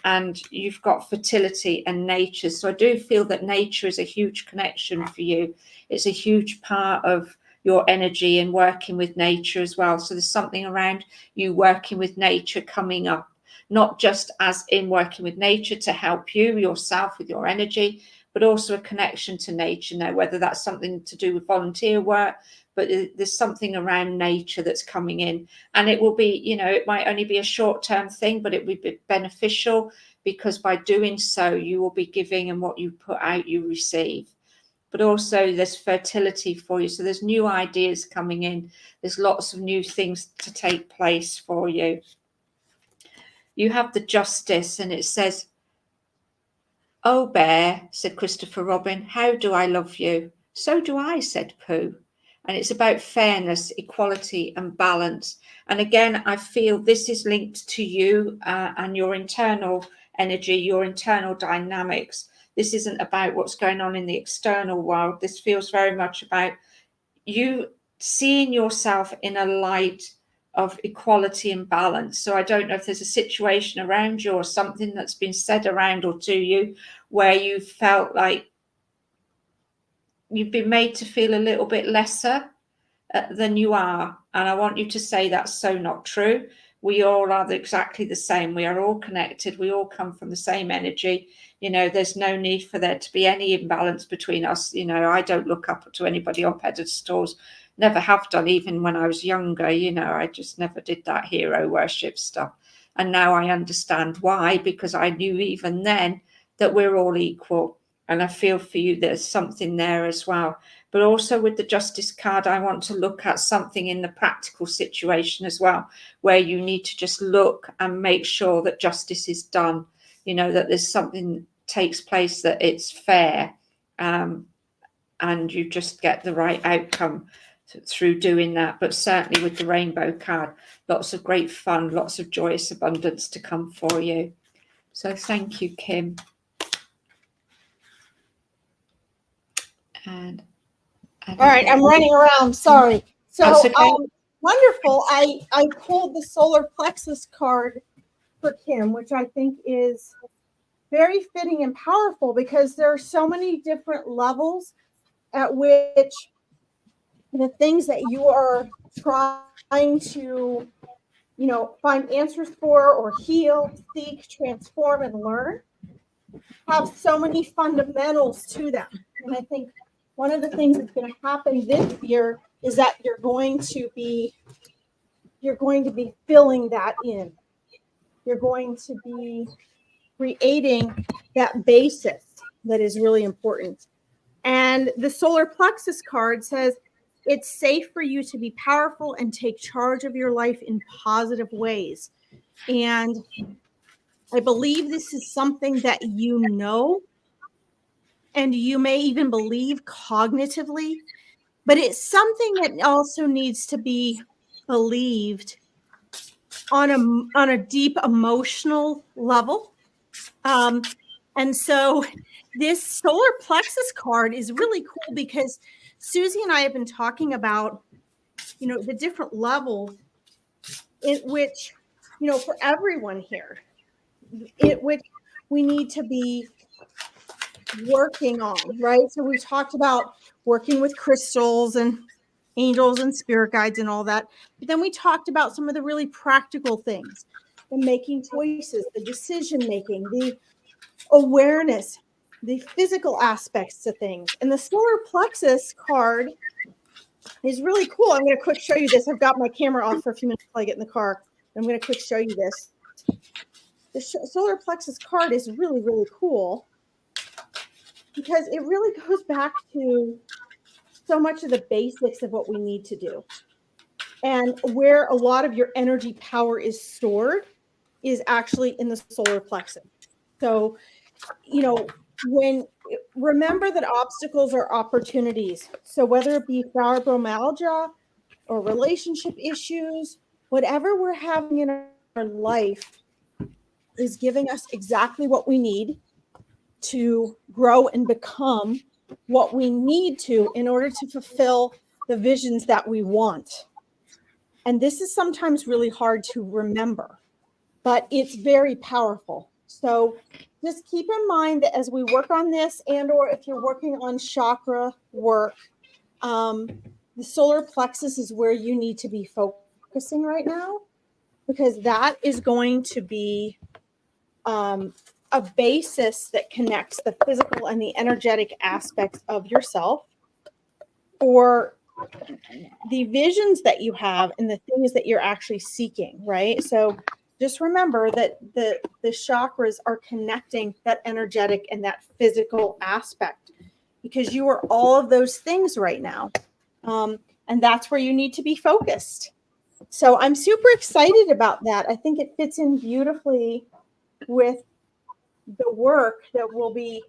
and you've got fertility and nature. So I do feel that nature is a huge connection for you. It's a huge part of your energy and working with nature as well. So there's something around you working with nature coming up, not just as in working with nature to help you yourself with your energy, but also a connection to nature now, whether that's something to do with volunteer work, but there's something around nature that's coming in. And it will be, it might only be a short-term thing, but it will be beneficial, because by doing so, you will be giving, and what you put out, you receive. But also there's fertility for you. So there's new ideas coming in. There's lots of new things to take place for you. You have the Justice, and it says, "Oh, Bear," said Christopher Robin, "how do I love you?" "So do I," said Pooh. And it's about fairness, equality, and balance. And again, I feel this is linked to you and your internal energy, your internal dynamics. This isn't about what's going on in the external world. This feels very much about you seeing yourself in a light of equality and balance. So I don't know if there's a situation around you or something that's been said around or to you where you felt like you've been made to feel a little bit lesser than you are. And I want you to say that's so not true. We all are exactly the same. We are all connected. We all come from the same energy. There's no need for there to be any imbalance between us. I don't look up to anybody on pedestals. Never have done, even when I was younger. I just never did that hero worship stuff. And now I understand why, because I knew even then that we're all equal. And I feel for you, there's something there as well. But also with the Justice card, I want to look at something in the practical situation as well, where you need to just look and make sure that justice is done, that there's something takes place, that it's fair, and you just get the right outcome through doing that. But certainly with the rainbow card, lots of great fun, lots of joyous abundance to come for you. So thank you, Kim. And all right, I'm running around. Sorry. So okay. Wonderful. I pulled the solar plexus card for Kim, which I think is very fitting and powerful, because there are so many different levels at which the things that you are trying to, find answers for, or heal, seek, transform, and learn have so many fundamentals to them. And I think one of the things that's going to happen this year is that you're going to be you're going to be filling that in. You're going to be creating that basis that is really important. And the solar plexus card says it's safe for you to be powerful and take charge of your life in positive ways. And I believe this is something that you know, and you may even believe cognitively, but it's something that also needs to be believed on a deep emotional level. And so this solar plexus card is really cool because Susie and I have been talking about, the different levels in which, for everyone here, in which we need to be working on, right? So we've talked about working with crystals and angels and spirit guides and all that. But then we talked about some of the really practical things, the making choices, the decision making, the awareness, the physical aspects to things. And the solar plexus card is really cool. I'm going to quick show you this. I've got my camera off for a few minutes until I get in the car. I'm going to quick show you this. The solar plexus card is really, really cool because it really goes back to so much of the basics of what we need to do. And where a lot of your energy power is stored is actually in the solar plexus. So, remember that obstacles are opportunities. So whether it be fibromyalgia or relationship issues, whatever we're having in our life is giving us exactly what we need to grow and become what we need to in order to fulfill the visions that we want. And this is sometimes really hard to remember, but it's very powerful. So just keep in mind that as we work on this, and or if you're working on chakra work, the solar plexus is where you need to be focusing right now, because that is going to be a basis that connects the physical and the energetic aspects of yourself, or the visions that you have and the things that you're actually seeking, right? So just remember that the chakras are connecting that energetic and that physical aspect, because you are all of those things right now. And that's where you need to be focused. So I'm super excited about that. I think it fits in beautifully with the work that will be,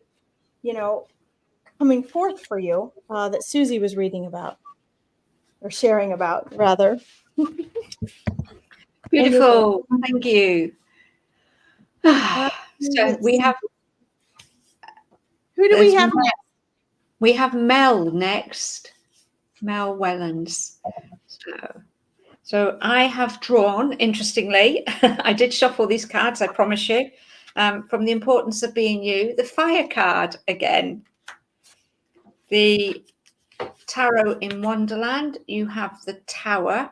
coming forth for you, that Susie was reading about, or sharing about, rather. Beautiful. Thank you. So we have. Who do we have next? We have Mel next. Mel Wellens. So I have drawn, interestingly, I did shuffle these cards, I promise you, from the importance of being you, the fire card again. The Tarot in Wonderland, you have the Tower.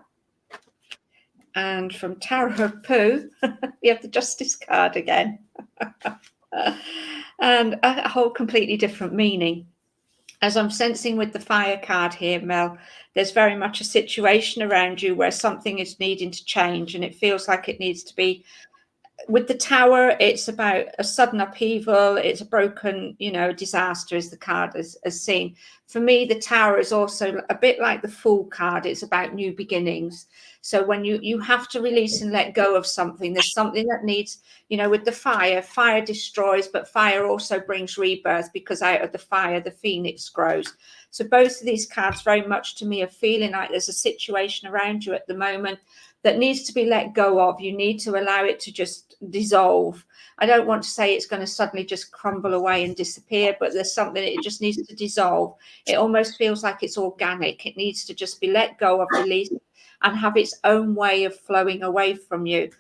And from Tarot of Pooh, we have the Justice card again. And a whole completely different meaning. As I'm sensing with the fire card here, Mel, there's very much a situation around you where something is needing to change, and it feels like it needs to be. With the Tower, it's about a sudden upheaval. It's a broken, disaster, as the card has seen. For me, the Tower is also a bit like the Fool card. It's about new beginnings. So when you have to release and let go of something, there's something that needs, with the fire destroys, but fire also brings rebirth, because out of the fire, the phoenix grows. So both of these cards very much to me are feeling like there's a situation around you at the moment that needs to be let go of. You need to allow it to just dissolve. I don't want to say it's going to suddenly just crumble away and disappear, but there's something, it just needs to dissolve. It almost feels like it's organic. It needs to just be let go of, released, and have its own way of flowing away from you.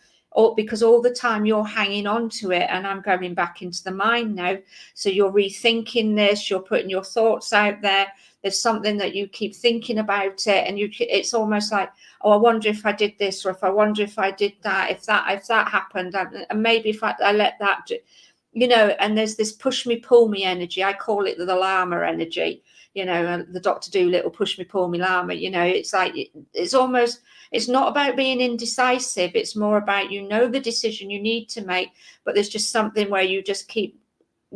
Because all the time you're hanging on to it, and I'm going back into the mind now. So you're rethinking this, you're putting your thoughts out there. There's something that you keep thinking about it, and it's almost like, oh, I wonder if I did this, or if I wonder if I did that, if that happened, and maybe if I let that. you know, and there's this push me, pull me energy. I call it the llama energy, you know, the Dr. Dolittle push me, pull me llama. You know, it's like, it's almost, it's not about being indecisive. It's more about, you know, the decision you need to make, but there's just something where you just keep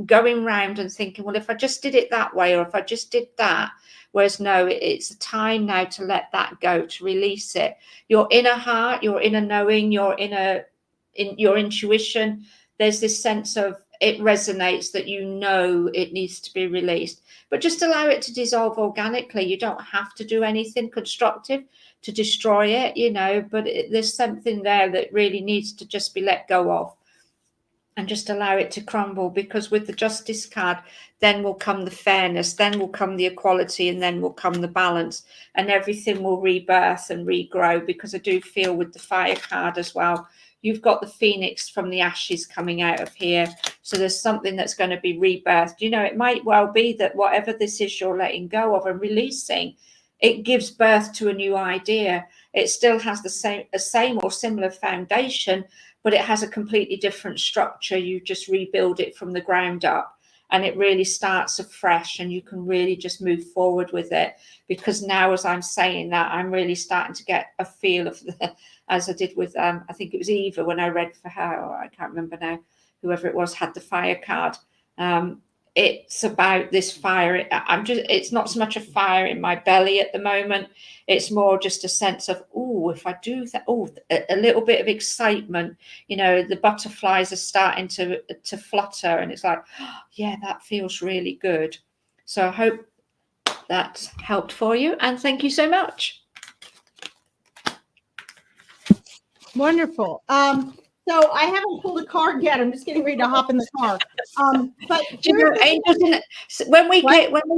going round and thinking, well, if I just did it that way, or if I just did that. Whereas no, it's a time now to let that go, to release it. Your inner heart, your inner knowing, your your intuition, there's this sense of, it resonates that, you know, it needs to be released, but just allow it to dissolve organically. You don't have to do anything constructive to destroy it, you know, but there's something there that really needs to just be let go of, and just allow it to crumble. Because with the Justice card, then will come the fairness, then will come the equality, and then will come the balance, and everything will rebirth and regrow. Because I do feel with the Fire card as well, you've got the phoenix from the ashes coming out of here. So there's something that's going to be rebirthed. You know, it might well be that whatever this is you're letting go of and releasing, it gives birth to a new idea. It still has the same or similar foundation, but it has a completely different structure. You just rebuild it from the ground up, and it really starts afresh, and you can really just move forward with it. Because now, as I'm saying that, I'm really starting to get a feel of the, as I did with, I think it was Eva when I read for her, or I can't remember now, whoever it was had the Fire card. It's about this fire. It's not so much a fire in my belly at the moment. It's more just a sense of, oh, if I do that, oh, a little bit of excitement. You know, the butterflies are starting to flutter, and it's like, oh, yeah, that feels really good. So I hope that helped for you, and thank you so much. Wonderful. So I haven't pulled a card yet. I'm just getting ready to hop in the car. But do you know, angels when we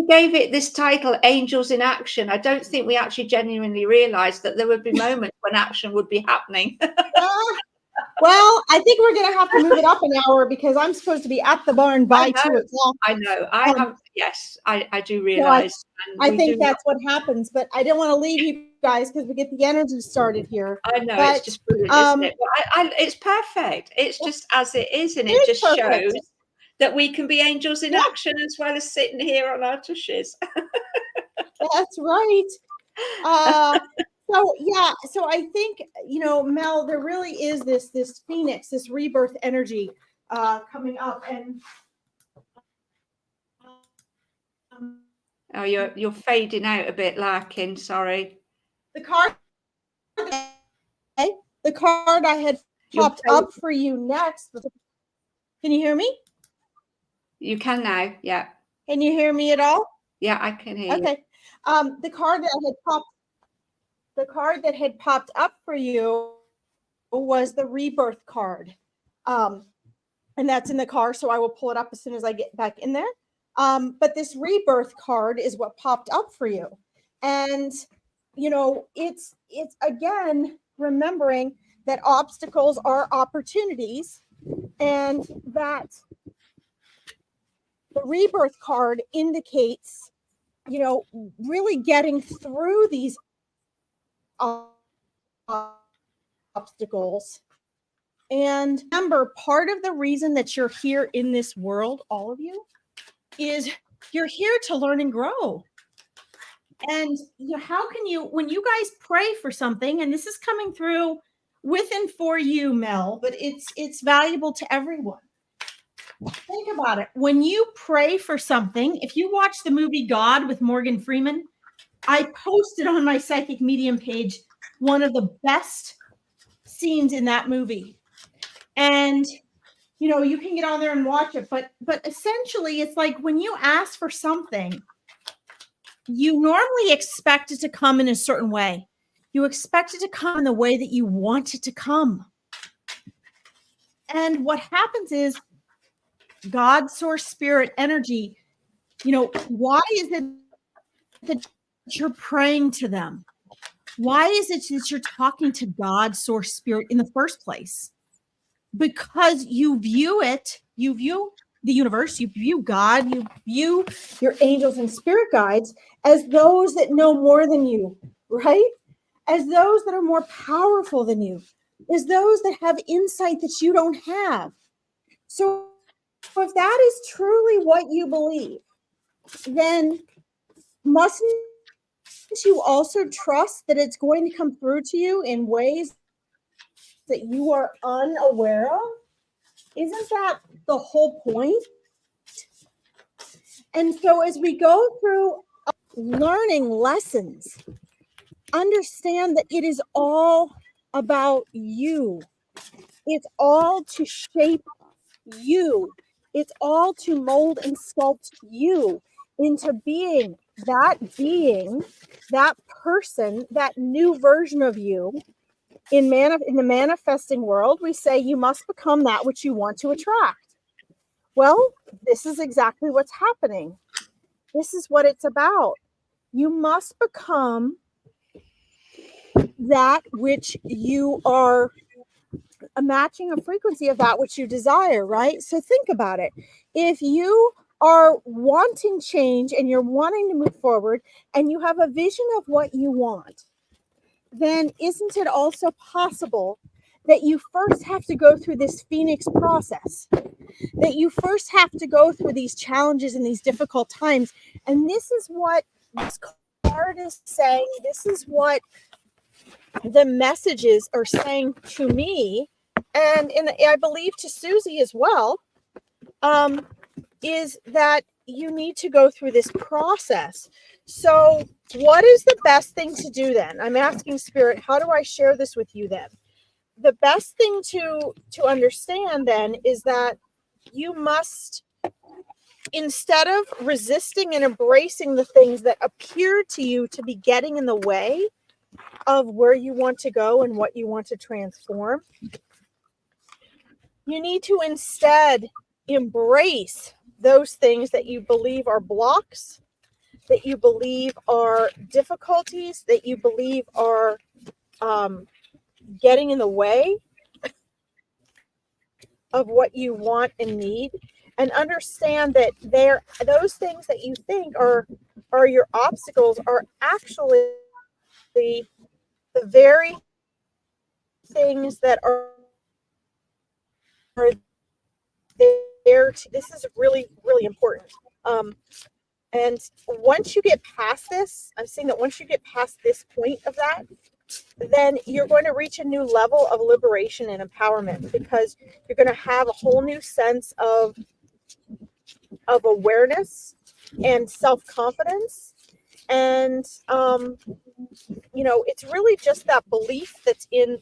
gave it this title, Angels in Action, I don't think we actually genuinely realized that there would be moments when action would be happening. Well, I think we're going to have to move it up an hour, because I'm supposed to be at the barn by 2 o'clock. I know. I do realize. So I think that's what happens, but I didn't want to leave you guys because we get the energy started here. I know, but, it's just brilliant, isn't it? But it's perfect. It's just as it is, and it just shows that we can be angels in action as well as sitting here on our tushes. That's right. So I think, you know, Mel, there really is this phoenix, this rebirth energy coming up, and oh, you're fading out a bit, Larkin. Sorry. The card I had popped up for you next. Can you hear me? You can now. Yeah. Can you hear me at all? Yeah, I can hear you. Okay. The card that had popped up for you was the rebirth card. And that's in the car, so I will pull it up as soon as I get back in there. But this rebirth card is what popped up for you. And, you know, it's again, remembering that obstacles are opportunities, and that the rebirth card indicates, you know, really getting through these obstacles. And remember, part of the reason that you're here in this world, all of you, is you're here to learn and grow. And you know, how can you, when you guys pray for something, and this is coming through with and for you, Mel, but it's valuable to everyone. Think about it. When you pray for something, if you watch the movie God with Morgan Freeman, I posted on my Psychic Medium page one of the best scenes in that movie. And you know, you can get on there and watch it, but essentially it's like when you ask for something, you normally expect it to come in a certain way. You expect it to come in the way that you want it to come. And what happens is God, source, spirit, energy, you know, why is it that you're praying to them? Why is it that you're talking to God, source, spirit in the first place? Because you view the universe, you view God, you view your angels and spirit guides as those that know more than you, right? As those that are more powerful than you, as those that have insight that you don't have. So if that is truly what you believe, then mustn't you also trust that it's going to come through to you in ways that you are unaware of? Isn't that the whole point? And so as we go through learning lessons, understand that it is all about you. It's all to shape you. It's all to mold and sculpt you into being, that person, that new version of you. In the manifesting world, we say you must become that which you want to attract. Well, this is exactly what's happening. This is what it's about. You must become that which you are, a matching a frequency of that which you desire, right? So think about it. If you are wanting change and you're wanting to move forward and you have a vision of what you want, then isn't it also possible that you first have to go through this phoenix process, that you first have to go through these challenges and these difficult times? And this is what this card is saying. This is what the messages are saying to me, and I believe to Susie as well, is that you need to go through this process. So what is the best thing to do then? I'm asking Spirit, how do I share this with you then? The best thing to understand then is that you must, instead of resisting and embracing the things that appear to you to be getting in the way of where you want to go and what you want to transform, you need to instead embrace those things that you believe are blocks, that you believe are difficulties, that you believe are getting in the way of what you want and need, and understand that those things that you think are your obstacles are actually the very things that are there. This is really, really important. And once you get past this, I'm saying that once you get past this point of that, then you're going to reach a new level of liberation and empowerment, because you're going to have a whole new sense of awareness and self-confidence. And it's really just that belief that's in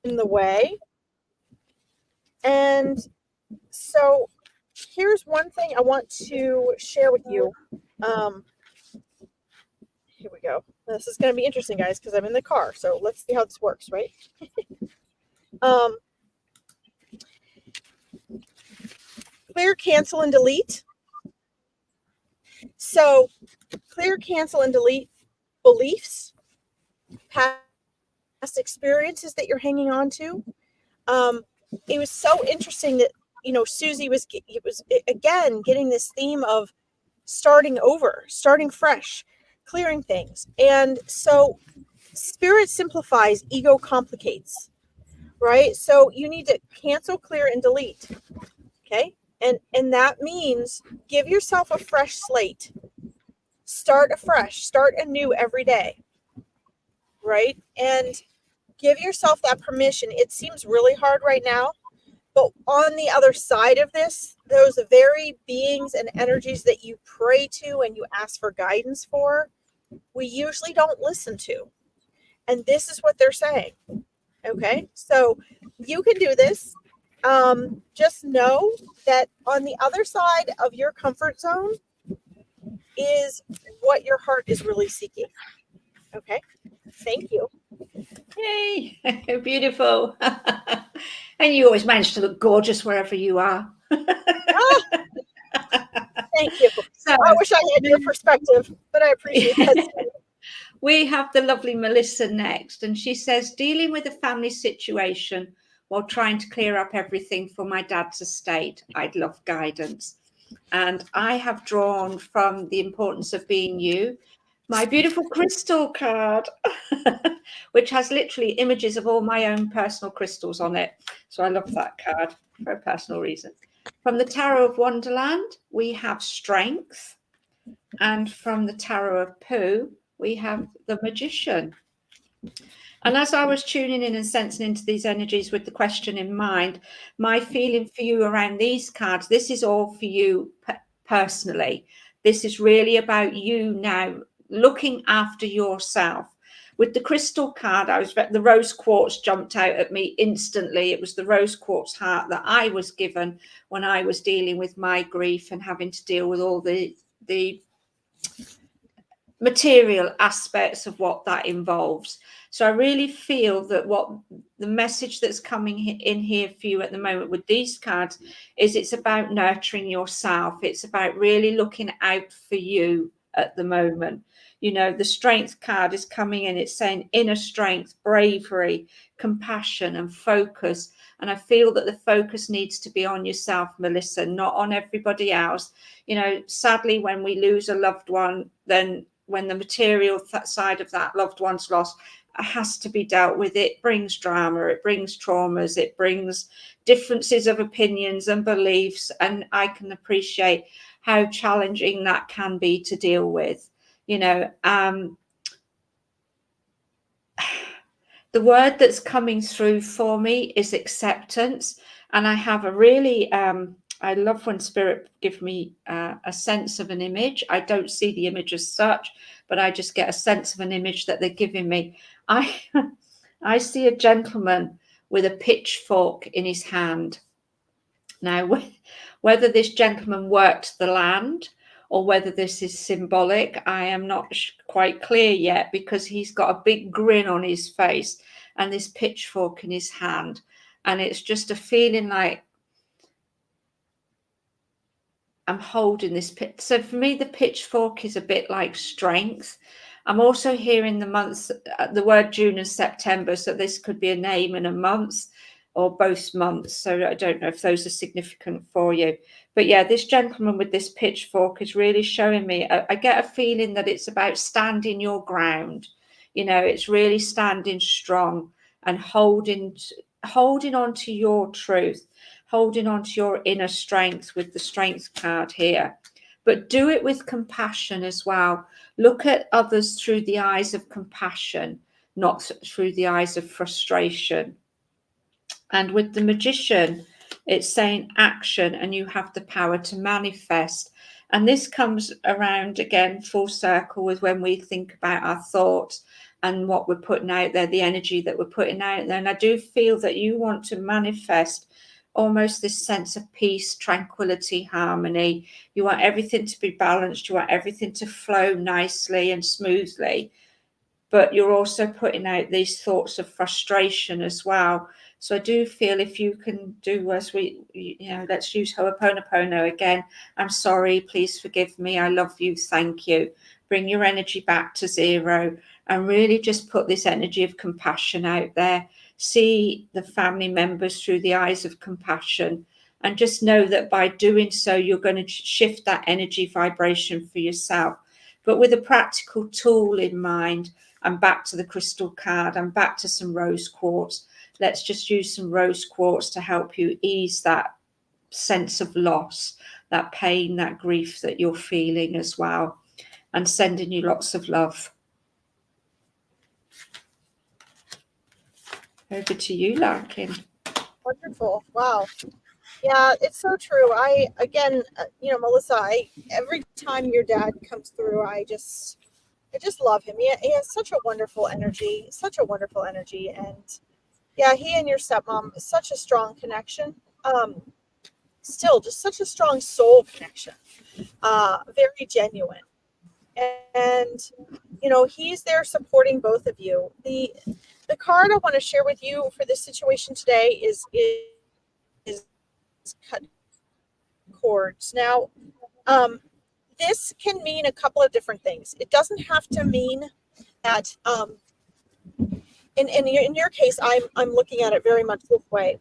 the way. And so here's one thing I want to share with you. Here we go. This is going to be interesting, guys, because I'm in the car. So let's see how this works, right? Clear, cancel, and delete. So clear, cancel, and delete beliefs, past experiences that you're hanging on to. It was so interesting that, Susie was again getting this theme of starting over, starting fresh, clearing things. And so Spirit simplifies, ego complicates, right? So you need to cancel, clear, and delete. Okay. And that means give yourself a fresh slate. Start afresh, start anew every day, right? And give yourself that permission. It seems really hard right now, but on the other side of this, those very beings and energies that you pray to and you ask for guidance for, we usually don't listen to. And this is what they're saying. Okay, so you can do this. Just know that on the other side of your comfort zone is what your heart is really seeking. Okay, thank you. Yay, beautiful. And you always manage to look gorgeous wherever you are. Thank you. So, I wish I had your perspective, but I appreciate that. We have the lovely Melissa next, and she says, dealing with a family situation while trying to clear up everything for my dad's estate. I'd love guidance. And I have drawn from the importance of being you, my beautiful crystal card, which has literally images of all my own personal crystals on it. So I love that card for a personal reason. From the Tarot of Wonderland, we have strength. And from the Tarot of Pooh, we have the Magician. And as I was tuning in and sensing into these energies with the question in mind, my feeling for you around these cards, this is all for you personally. This is really about you now looking after yourself. With the crystal card, the rose quartz jumped out at me instantly. It was the rose quartz heart that I was given when I was dealing with my grief and having to deal with all the material aspects of what that involves. So I really feel that what the message that's coming in here for you at the moment with these cards is it's about nurturing yourself. It's about really looking out for you at the moment. You know, the strength card is coming in. It's saying inner strength, bravery, compassion, and focus. And I feel that the focus needs to be on yourself, Melissa, not on everybody else. You know, sadly, when we lose a loved one, then when the material side of that loved one's lost has to be dealt with, it brings drama, it brings traumas, it brings differences of opinions and beliefs. And I can appreciate how challenging that can be to deal with. You know, the word that's coming through for me is acceptance. And I have a really, I love when spirit give me a sense of an image. I don't see the image as such, but I just get a sense of an image that they're giving me. I see a gentleman with a pitchfork in his hand. Now, whether this gentleman worked the land or whether this is symbolic, I am not quite clear yet, because he's got a big grin on his face and this pitchfork in his hand. And it's just a feeling like I'm holding this pit. So for me, the pitchfork is a bit like strength. I'm also hearing the word June and September. So this could be a name and a month, or both months. So I don't know if those are significant for you. But yeah, this gentleman with this pitchfork is really showing me, I get a feeling that it's about standing your ground. You know, it's really standing strong and holding on to your truth, holding on to your inner strength with the strength card here. But do it with compassion as well. Look at others through the eyes of compassion, not through the eyes of frustration. And with the Magician, it's saying action, and you have the power to manifest. And this comes around again full circle with when we think about our thoughts and what we're putting out there, the energy that we're putting out there. And I do feel that you want to manifest almost this sense of peace, tranquility, harmony. You want everything to be balanced. You want everything to flow nicely and smoothly. But you're also putting out these thoughts of frustration as well. So I do feel if you can do as let's use Ho'oponopono again. I'm sorry, please forgive me. I love you. Thank you. Bring your energy back to zero and really just put this energy of compassion out there. See the family members through the eyes of compassion, and just know that by doing so, you're going to shift that energy vibration for yourself, but with a practical tool in mind. I'm back to the crystal card. I'm back to some rose quartz. Let's just use some rose quartz to help you ease that sense of loss, that pain, that grief that you're feeling as well, and sending you lots of love. Over to you, Larkin. Wonderful. Wow. Yeah, it's so true. Melissa, every time your dad comes through, I just love him. He has such a wonderful energy, and yeah, he and your stepmom, such a strong connection. Still, just such a strong soul connection. Very genuine, and he's there supporting both of you. The card I want to share with you for this situation today is cut cords. Now, this can mean a couple of different things. It doesn't have to mean that. In your case, I'm looking at it very much this way.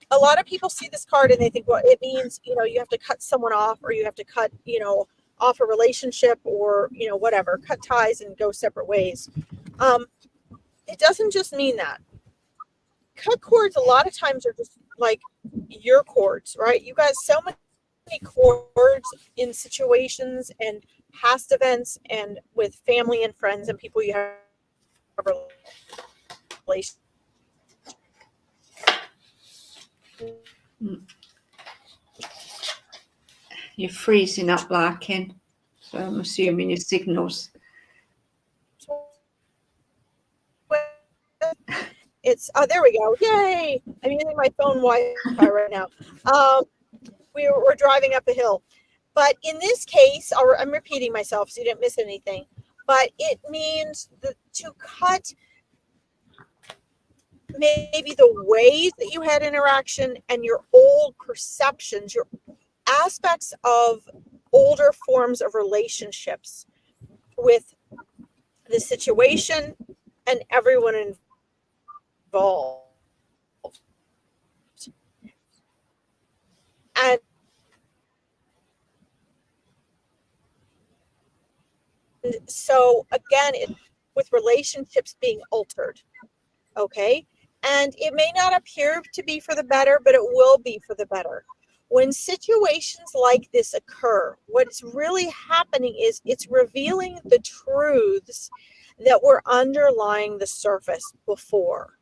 A lot of people see this card and they think, well, it means you have to cut someone off, or you have to cut off a relationship or, whatever, cut ties and go separate ways. It doesn't just mean that. Cut cords a lot of times are just like your cords, right? You got so many cords in situations and past events and with family and friends and people you have relations. You're freezing up, Larkin. So I'm assuming your signals. It's there we go. Yay! I'm using my phone Wi-Fi right now. We're driving up a hill. But in this case, I'm repeating myself so you didn't miss anything. But it means to cut maybe the ways that you had interaction and your old perceptions, your aspects of older forms of relationships with the situation and everyone involved. And so again, with relationships being altered, okay? And it may not appear to be for the better, but it will be for the better. When situations like this occur, what's really happening is it's revealing the truths that were underlying the surface before.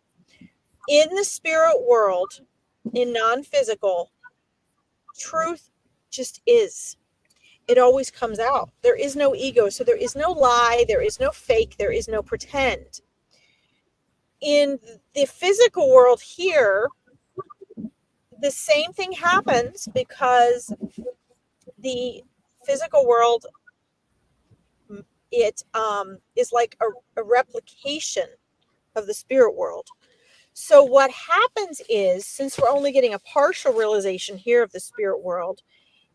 In the spirit world, in non-physical, truth just is. It always comes out. There is no ego, so there is no lie, there is no fake, there is no pretend. In the physical world here, the same thing happens because the physical world, it is like a replication of the spirit world. So what happens is, since we're only getting a partial realization here of the spirit world,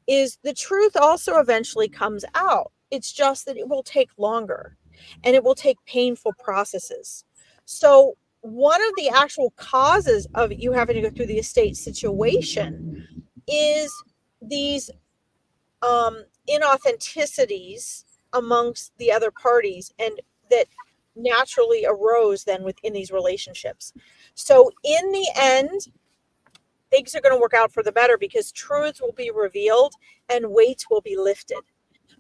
is the truth also eventually comes out. It's just that it will take longer and it will take painful processes. So one of the actual causes of you having to go through the estate situation is these inauthenticities amongst the other parties, and that naturally arose then within these relationships. So in the end, things are going to work out for the better because truths will be revealed and weights will be lifted.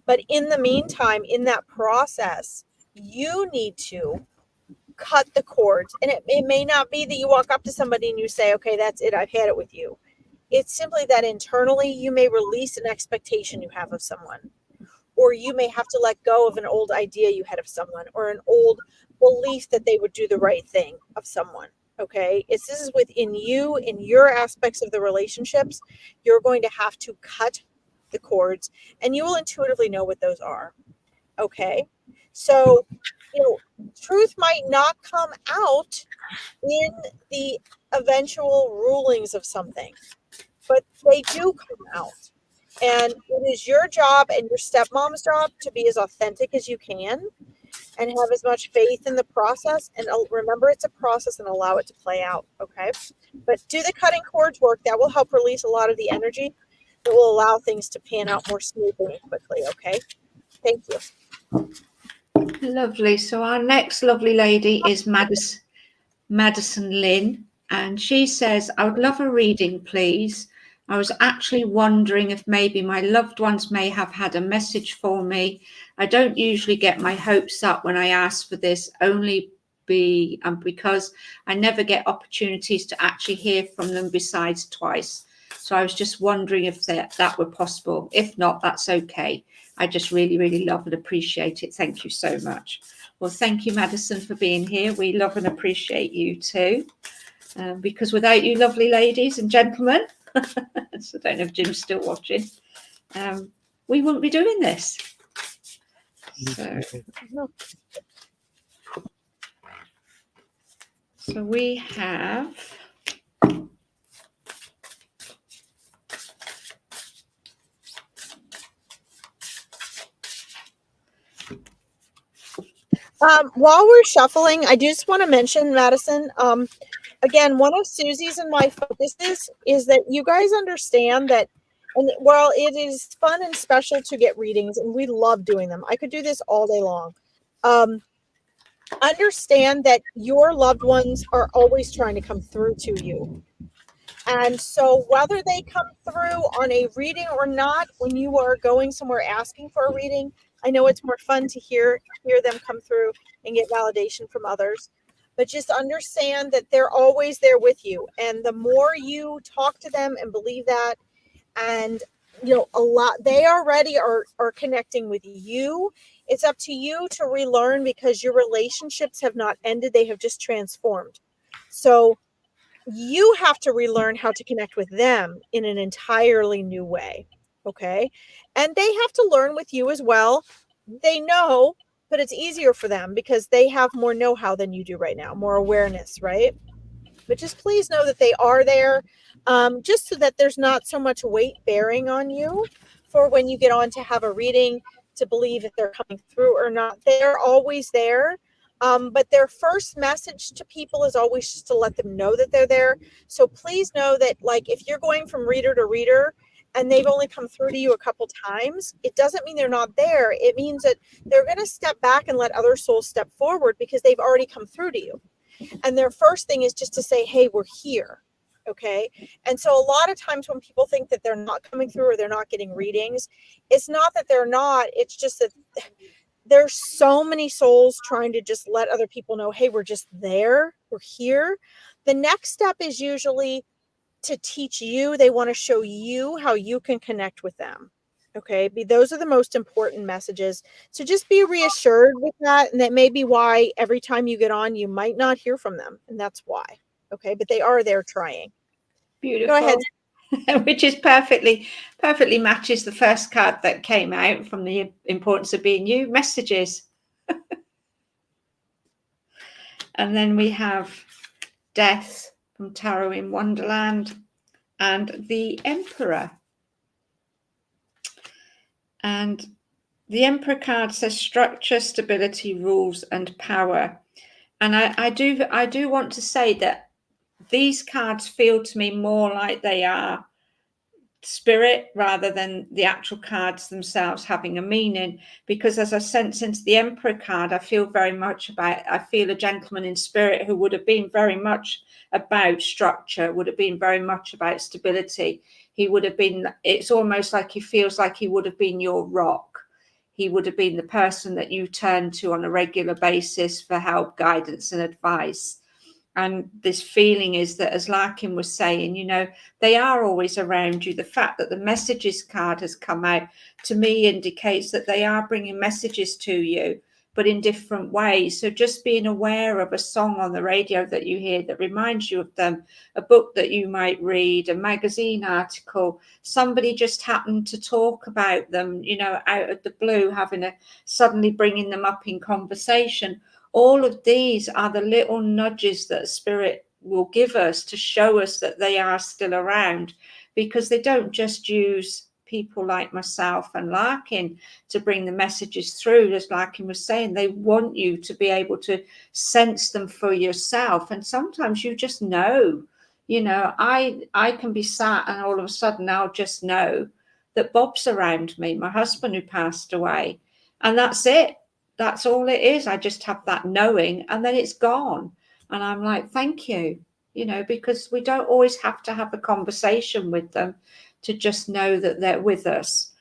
But in the meantime, in that process, you need to cut the cords. And it may not be that you walk up to somebody and you say, okay, that's it, I've had it with you. It's simply that internally you may release an expectation you have of someone, or you may have to let go of an old idea you had of someone, or an old belief that they would do the right thing of someone. Okay, this is within you, in your aspects of the relationships. You're going to have to cut the cords, and you will intuitively know what those are. Okay, so truth might not come out in the eventual rulings of something, but they do come out. And it is your job and your stepmom's job to be as authentic as you can and have as much faith in the process. And remember, it's a process, and allow it to play out. Okay. But do the cutting cords work. That will help release a lot of the energy that will allow things to pan out more smoothly and quickly. Okay. Thank you. Lovely. So our next lovely lady is Madison Lynn. And she says, I would love a reading, please. I was actually wondering if maybe my loved ones may have had a message for me. I don't usually get my hopes up when I ask for this, only because I never get opportunities to actually hear from them besides twice. So I was just wondering if that were possible. If not, that's okay. I just really, really love and appreciate it. Thank you so much. Well, thank you, Madison, for being here. We love and appreciate you too. Because without you lovely ladies and gentlemen, so I don't know if Jim's still watching, we wouldn't be doing this. So we have while we're shuffling, I do just want to mention, Madison, again, one of Susie's and my focuses is that you guys understand that And while it is fun and special to get readings, and we love doing them, I could do this all day long. Understand that your loved ones are always trying to come through to you. And so whether they come through on a reading or not, when you are going somewhere asking for a reading, I know it's more fun to hear them come through and get validation from others. But just understand that they're always there with you. And the more you talk to them and believe that, and they already are connecting with you. It's up to you to relearn, because your relationships have not ended, they have just transformed. So you have to relearn how to connect with them in an entirely new way. Okay. And they have to learn with you as well. They know, but it's easier for them because they have more know-how than you do right now, more awareness, right? But just please know that they are there, just so that there's not so much weight bearing on you for when you get on to have a reading, to believe if they're coming through or not. They're always there. But their first message to people is always just to let them know that they're there. So please know that, like, if you're going from reader to reader and they've only come through to you a couple times, it doesn't mean they're not there. It means that they're going to step back and let other souls step forward because they've already come through to you. And their first thing is just to say, hey, we're here. Okay. And so a lot of times when people think that they're not coming through or they're not getting readings, it's not that they're not, it's just that there's so many souls trying to just let other people know, hey, we're just there, we're here. The next step is usually to teach you. They want to show you how you can connect with them. Okay. Those are the most important messages. So just be reassured with that. And that may be why every time you get on, you might not hear from them. And that's why. Okay. But they are there trying. Beautiful. Go ahead. Which is perfectly matches the first card that came out from the importance of being you, messages. And then we have Death from Tarot in Wonderland and the Emperor. And the Emperor card says structure, stability, rules, and power. And I do want to say that these cards feel to me more like they are spirit rather than the actual cards themselves having a meaning, because as I sense into the Emperor card, I feel a gentleman in spirit who would have been very much about structure, would have been very much about stability. He would have been, it's almost like he feels like he would have been your rock. He would have been the person that you turn to on a regular basis for help, guidance, and advice. And this feeling is that, as Larkin was saying, they are always around you. The fact that the messages card has come out to me indicates that they are bringing messages to you, but in different ways. So just being aware of a song on the radio that you hear that reminds you of them, a book that you might read, a magazine article, somebody just happened to talk about them, out of the blue, suddenly bringing them up in conversation. All of these are the little nudges that Spirit will give us to show us that they are still around, because they don't just use people like myself and Larkin to bring the messages through. As Larkin was saying, they want you to be able to sense them for yourself. And sometimes you just know, I can be sat and all of a sudden I'll just know that Bob's around me, my husband who passed away. And that's it. That's all it is. I just have that knowing, and then it's gone. And I'm like, thank you, because we don't always have to have a conversation with them to just know that they're with us.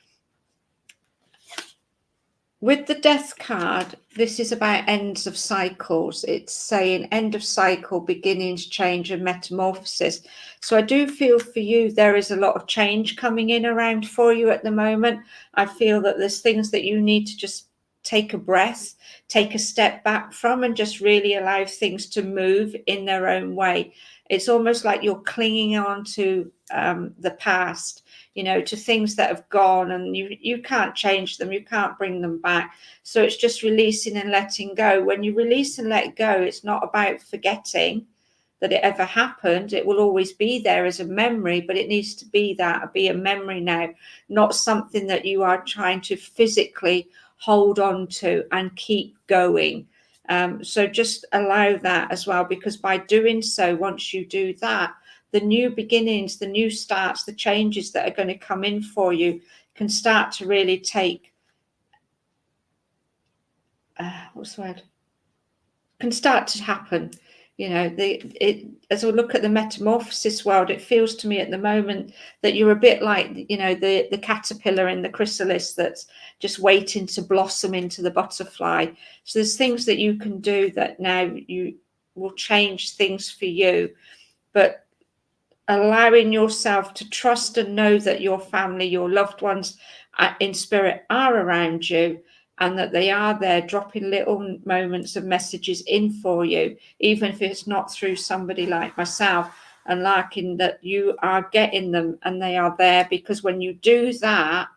With the Death card, this is about ends of cycles. It's saying end of cycle, beginnings, change, and metamorphosis. So I do feel for you, there is a lot of change coming in around for you at the moment. I feel that there's things that you need to just take a breath, take a step back from, and just really allow things to move in their own way. It's almost like you're clinging on to the past, to things that have gone, and you can't change them, you can't bring them back. So it's just releasing and letting go. When you release and let go, it's not about forgetting that it ever happened. It will always be there as a memory, but it needs to be a memory now, not something that you are trying to physically hold on to and keep going. So just allow that as well, because by doing so, once you do that, the new beginnings, the new starts, the changes that are going to come in for you can start to really take, what's the word? Can start to happen. You know, as I look at the metamorphosis world, it feels to me at the moment that you're a bit like, you know, the caterpillar in the chrysalis that's just waiting to blossom into the butterfly. So there's things that you can do that now you will change things for you, but allowing yourself to trust and know that your family, your loved ones in spirit are around you, and that they are there dropping little moments of messages in for you, even if it's not through somebody like myself and Larkin, that you are getting them and they are there. Because when you do that,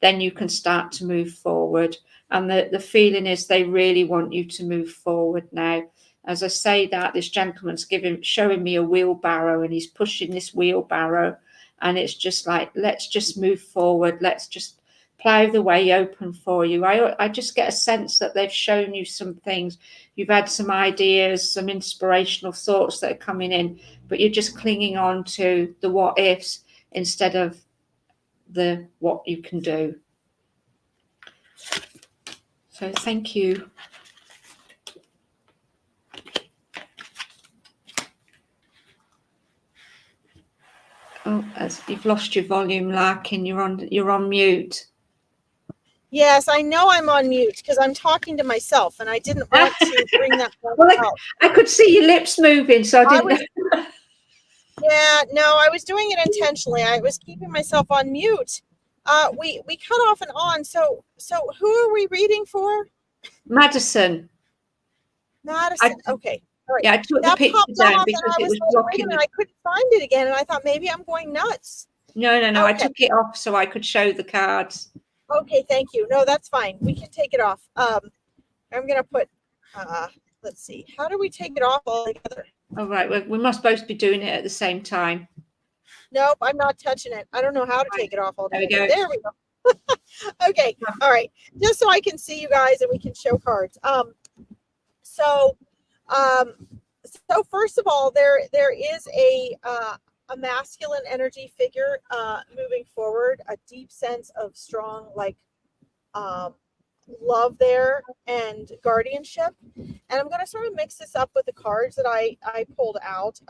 then you can start to move forward. And the feeling is they really want you to move forward now. As I say that, this gentleman's showing me a wheelbarrow, and he's pushing this wheelbarrow, and it's just like, let's just move forward. Let's just plow the way open for you. I just get a sense that they've shown you some things. You've had some ideas, some inspirational thoughts that are coming in, but you're just clinging on to the what ifs instead of the what you can do. So thank you. Oh, as you've lost your volume, Larkin, you're on mute. Yes, I know I'm on mute because I'm talking to myself, and I didn't want to bring that well, out. I could see your lips moving, so I didn't. Yeah, no, I was doing it intentionally. I was keeping myself on mute. We cut off and on. So who are we reading for? Madison. Okay. All right. Yeah, I took that the picture down because it was blocking. I couldn't find it again, and I thought maybe I'm going nuts. No. Okay. I took it off so I could show the cards. Okay, thank you. No, that's fine. We can take it off. I'm gonna put. Let's see. How do we take it off all together? All right. We must both be doing it at the same time. Nope, I'm not touching it. I don't know how to take it off all together. There we go. Okay. All right. Just so I can see you guys and we can show cards. So first of all, there is a masculine energy figure moving forward, a deep sense of strong, like, love there and guardianship. And I'm going to sort of mix this up with the cards that I pulled out.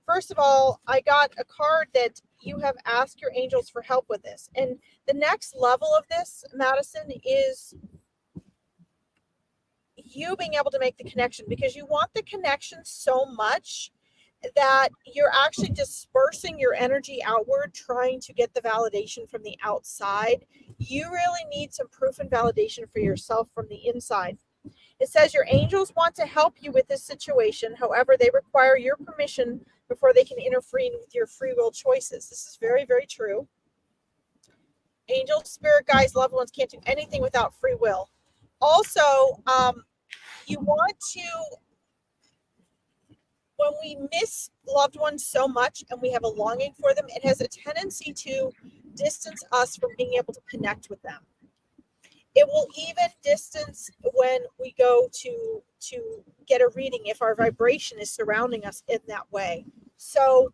First of all, I got a card that you have asked your angels for help with this. And the next level of this, Madison, is you being able to make the connection, because you want the connection so much that you're actually dispersing your energy outward, trying to get the validation from the outside. You really need some proof and validation for yourself from the inside. It says your angels want to help you with this situation. However, they require your permission before they can interfere with your free will choices. This is very, very true. Angels, spirit guides, loved ones can't do anything without free will. Also, you want to, when we miss loved ones so much and we have a longing for them, it has a tendency to distance us from being able to connect with them. It will even distance when we go to get a reading if our vibration is surrounding us in that way. So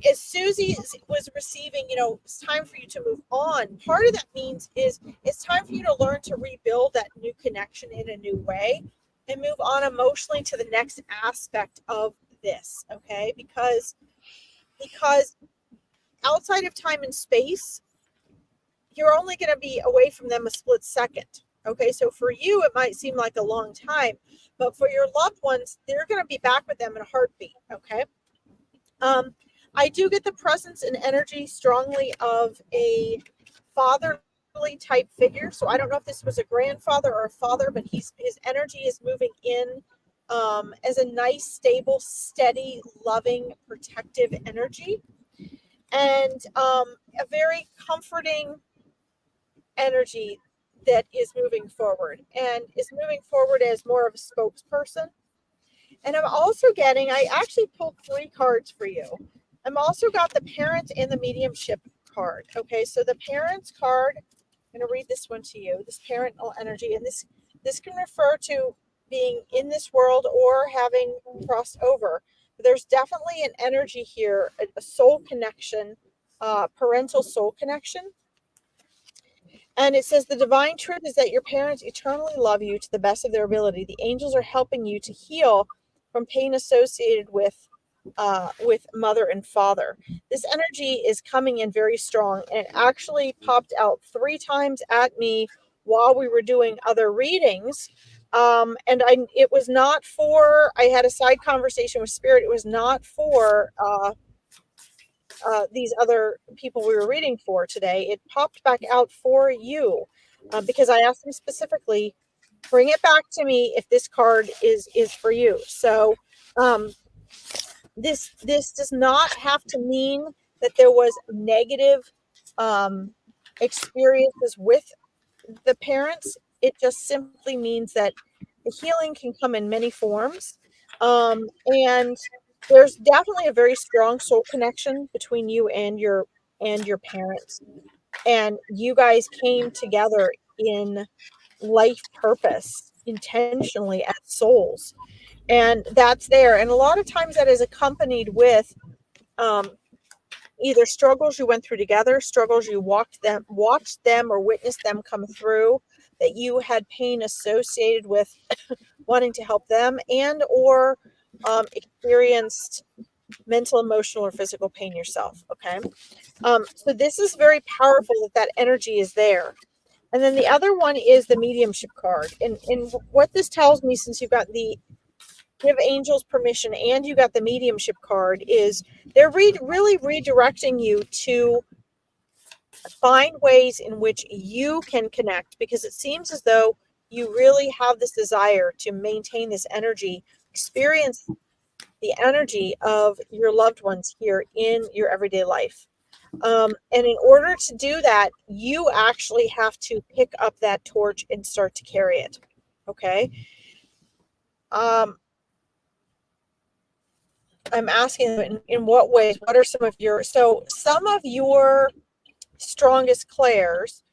as Susie was receiving, it's time for you to move on. Part of that means is it's time for you to learn to rebuild that new connection in a new way and move on emotionally to the next aspect of this, okay? Because outside of time and space, you're only going to be away from them a split second. Okay, so for you, it might seem like a long time, but for your loved ones, they're going to be back with them in a heartbeat. Okay. I do get the presence and energy strongly of a fatherly type figure. So I don't know if this was a grandfather or a father, but his energy is moving in as a nice, stable, steady, loving, protective energy, and a very comforting energy that is moving forward and is moving forward as more of a spokesperson. And I'm also getting, I actually pulled 3 cards for you. I'm also got the parent and the mediumship card. Okay, so the parents card, I'm going to read this one to you, this parental energy. And this can refer to being in this world or having crossed over. there's definitely an energy here, a soul connection, parental soul connection. And it says the divine truth is that your parents eternally love you to the best of their ability. The angels are helping you to heal from pain associated with mother and father. This energy is coming in very strong, and it actually popped out 3 times at me while we were doing other readings. And it was not for, I had a side conversation with spirit. It was not for these other people we were reading for today. It popped back out for you because I asked them specifically, bring it back to me if this card is for you. So this does not have to mean that there was negative experiences with the parents. It just simply means that the healing can come in many forms. And there's definitely a very strong soul connection between you and your parents. And you guys came together in life purpose intentionally as souls. And that's there. And a lot of times that is accompanied with either struggles you went through together, struggles you watched them or witnessed them come through, that you had pain associated with wanting to help them, and or experienced mental, emotional, or physical pain yourself. Okay. So this is very powerful that energy is there. And then the other one is the mediumship card. And what this tells me, since you've got the give angels permission and you got the mediumship card, is they're really redirecting you to find ways in which you can connect, because it seems as though you really have this desire to maintain this energy, experience the energy of your loved ones here in your everyday life. And in order to do that, you actually have to pick up that torch and start to carry it. Okay. I'm asking them in what ways, what are some of your strongest clairs,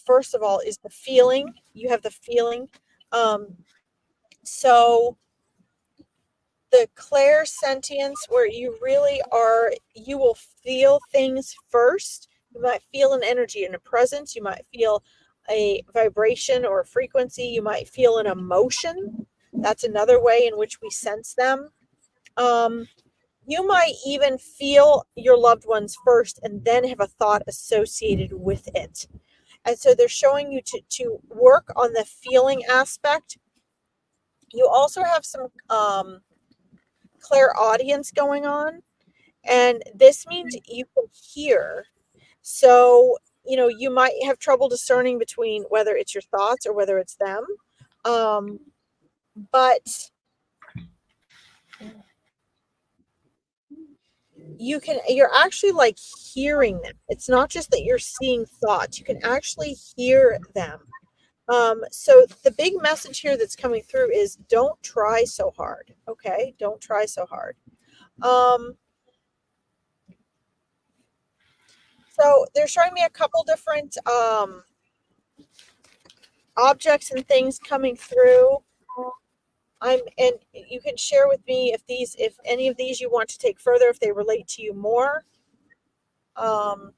first of all, is the feeling. You have the feeling. So the clairsentience, where you really are, you will feel things first. You might feel an energy and a presence. You might feel a vibration or a frequency. You might feel an emotion. That's another way in which we sense them. You might even feel your loved ones first and then have a thought associated with it. And so they're showing you to work on the feeling aspect. You also have some clairaudience going on. And this means you can hear. So, you might have trouble discerning between whether it's your thoughts or whether it's them. But you're actually like hearing them. It's not just that you're seeing thoughts, you can actually hear them. So the big message here that's coming through is don't try so hard. Okay. Don't try so hard. So they're showing me a couple different, objects and things coming through. And you can share with me if any of these you want to take further, if they relate to you more. I'm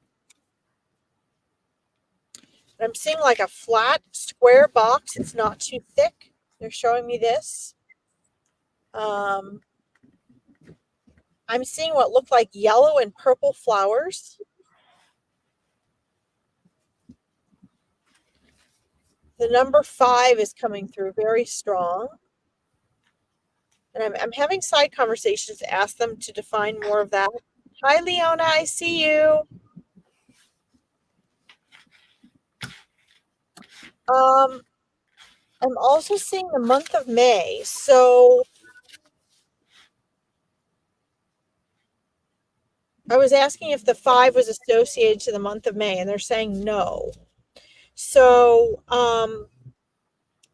seeing like a flat square box. It's not too thick. They're showing me this. I'm seeing what look like yellow and purple flowers. The number 5 is coming through very strong. And I'm having side conversations to ask them to define more of that. Hi, Leona, I see you. I'm also seeing the month of May. So I was asking if the 5 was associated to the month of May, and they're saying no. So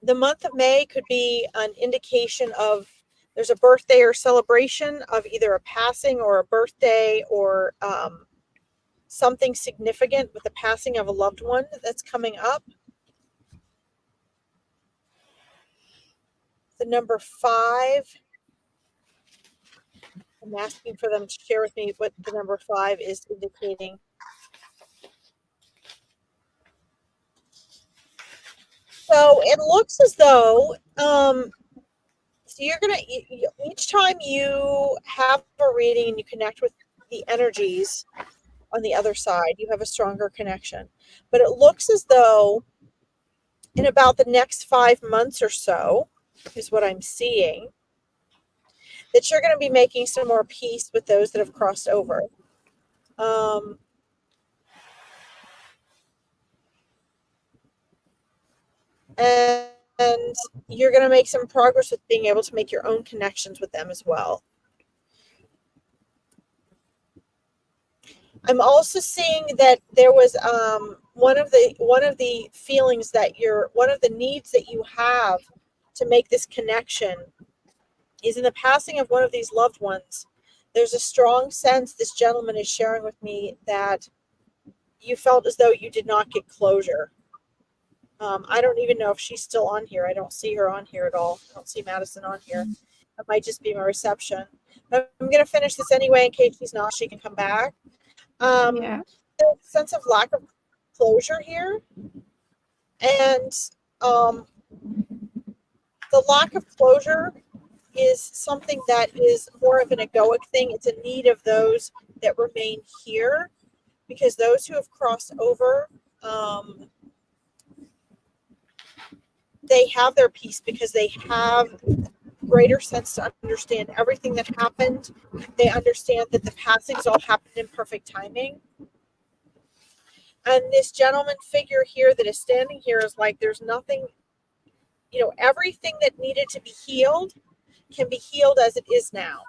the month of May could be an indication of there's a birthday or celebration of either a passing or a birthday, or something significant with the passing of a loved one that's coming up. The number 5 I'm asking for them to share with me what the number 5 is indicating. So it looks as though, so you're going to, each time you have a reading and you connect with the energies on the other side, you have a stronger connection. But it looks as though in about the next 5 months or so, is what I'm seeing, that you're going to be making some more peace with those that have crossed over. And you're going to make some progress with being able to make your own connections with them as well. I'm also seeing that there was one of the feelings that one of the needs that you have to make this connection is in the passing of one of these loved ones. There's a strong sense, this gentleman is sharing with me, that you felt as though you did not get closure. I don't even know if she's still on here. I don't see her on here at all. I don't see Madison on here. It might just be my reception. But I'm going to finish this anyway in case she's not. She can come back. Yeah. There's a sense of lack of closure here. And the lack of closure is something that is more of an egoic thing. It's a need of those that remain here, because those who have crossed over, they have their peace because they have greater sense to understand everything that happened. They understand that the passings all happened in perfect timing. And this gentleman figure here that is standing here is like, there's nothing, everything that needed to be healed can be healed as it is now,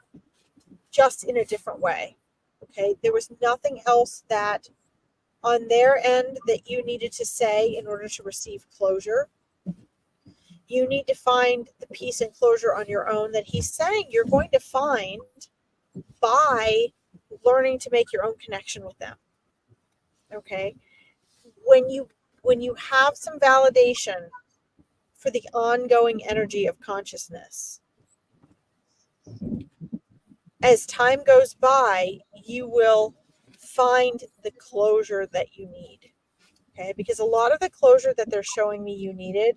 just in a different way. Okay, there was nothing else that on their end that you needed to say in order to receive closure. You need to find the peace and closure on your own that he's saying you're going to find by learning to make your own connection with them. Okay, when you have some validation for the ongoing energy of consciousness, as time goes by, you will find the closure that you need. Okay, because a lot of the closure that they're showing me you needed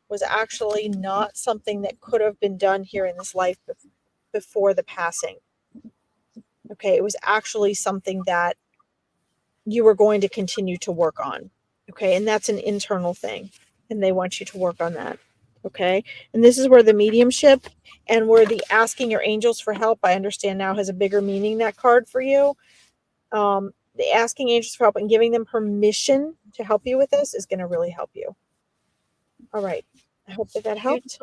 was actually not something that could have been done here in this life before the passing. Okay, it was actually something that you were going to continue to work on. Okay, and that's an internal thing, and they want you to work on that. Okay, and this is where the mediumship and where the asking your angels for help, I understand now, has a bigger meaning, that card for you. The asking angels for help and giving them permission to help you with this is going to really help you. All right. I hope that helped.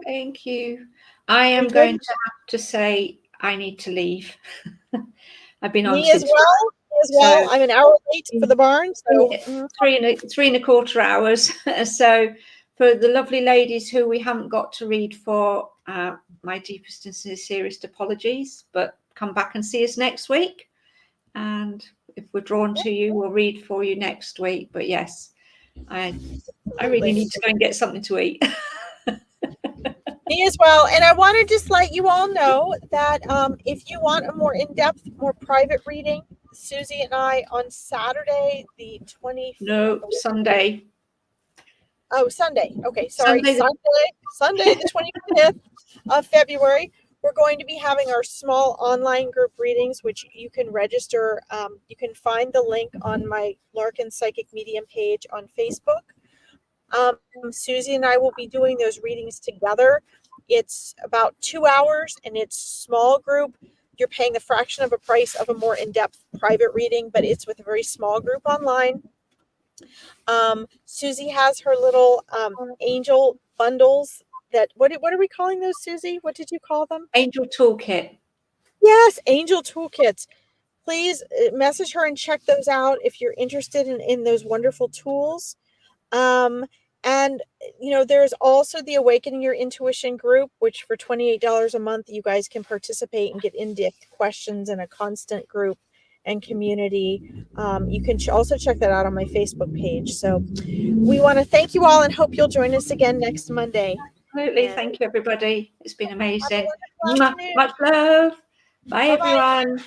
Thank you. I am going to have to say I need to leave. I've been on me as well. So I'm an hour late for the barn. So 3.25 hours. So for the lovely ladies who we haven't got to read for, my deepest and sincerest apologies, but come back and see us next week. And if we're drawn to you, we'll read for you next week. But yes, I really need to go and get something to eat. Me as well. And I want to just let you all know that if you want a more in-depth, more private reading, Susie and I on Saturday, the 20th. No, Sunday. Oh, Sunday. Okay, sorry. Sunday, the 25th of February. We're going to be having our small online group readings, which you can register. You can find the link on my Larkin Psychic Medium page on Facebook. Susie and I will be doing those readings together. It's about 2 hours and it's small group. You're paying the fraction of a price of a more in-depth private reading, but it's with a very small group online. Susie has her little angel bundles that, what are we calling those, Susie? What did you call them? Angel Toolkit. Yes, angel toolkits. Please message her and check those out if you're interested in those wonderful tools. And there's also the Awakening Your Intuition group, which for $28 a month, you guys can participate and get in-depth questions in a constant group and community. You can also check that out on my Facebook page. So we want to thank you all and hope you'll join us again next Monday. Absolutely. Thank you, everybody. It's been amazing. Much love. Bye, Bye-bye. everyone.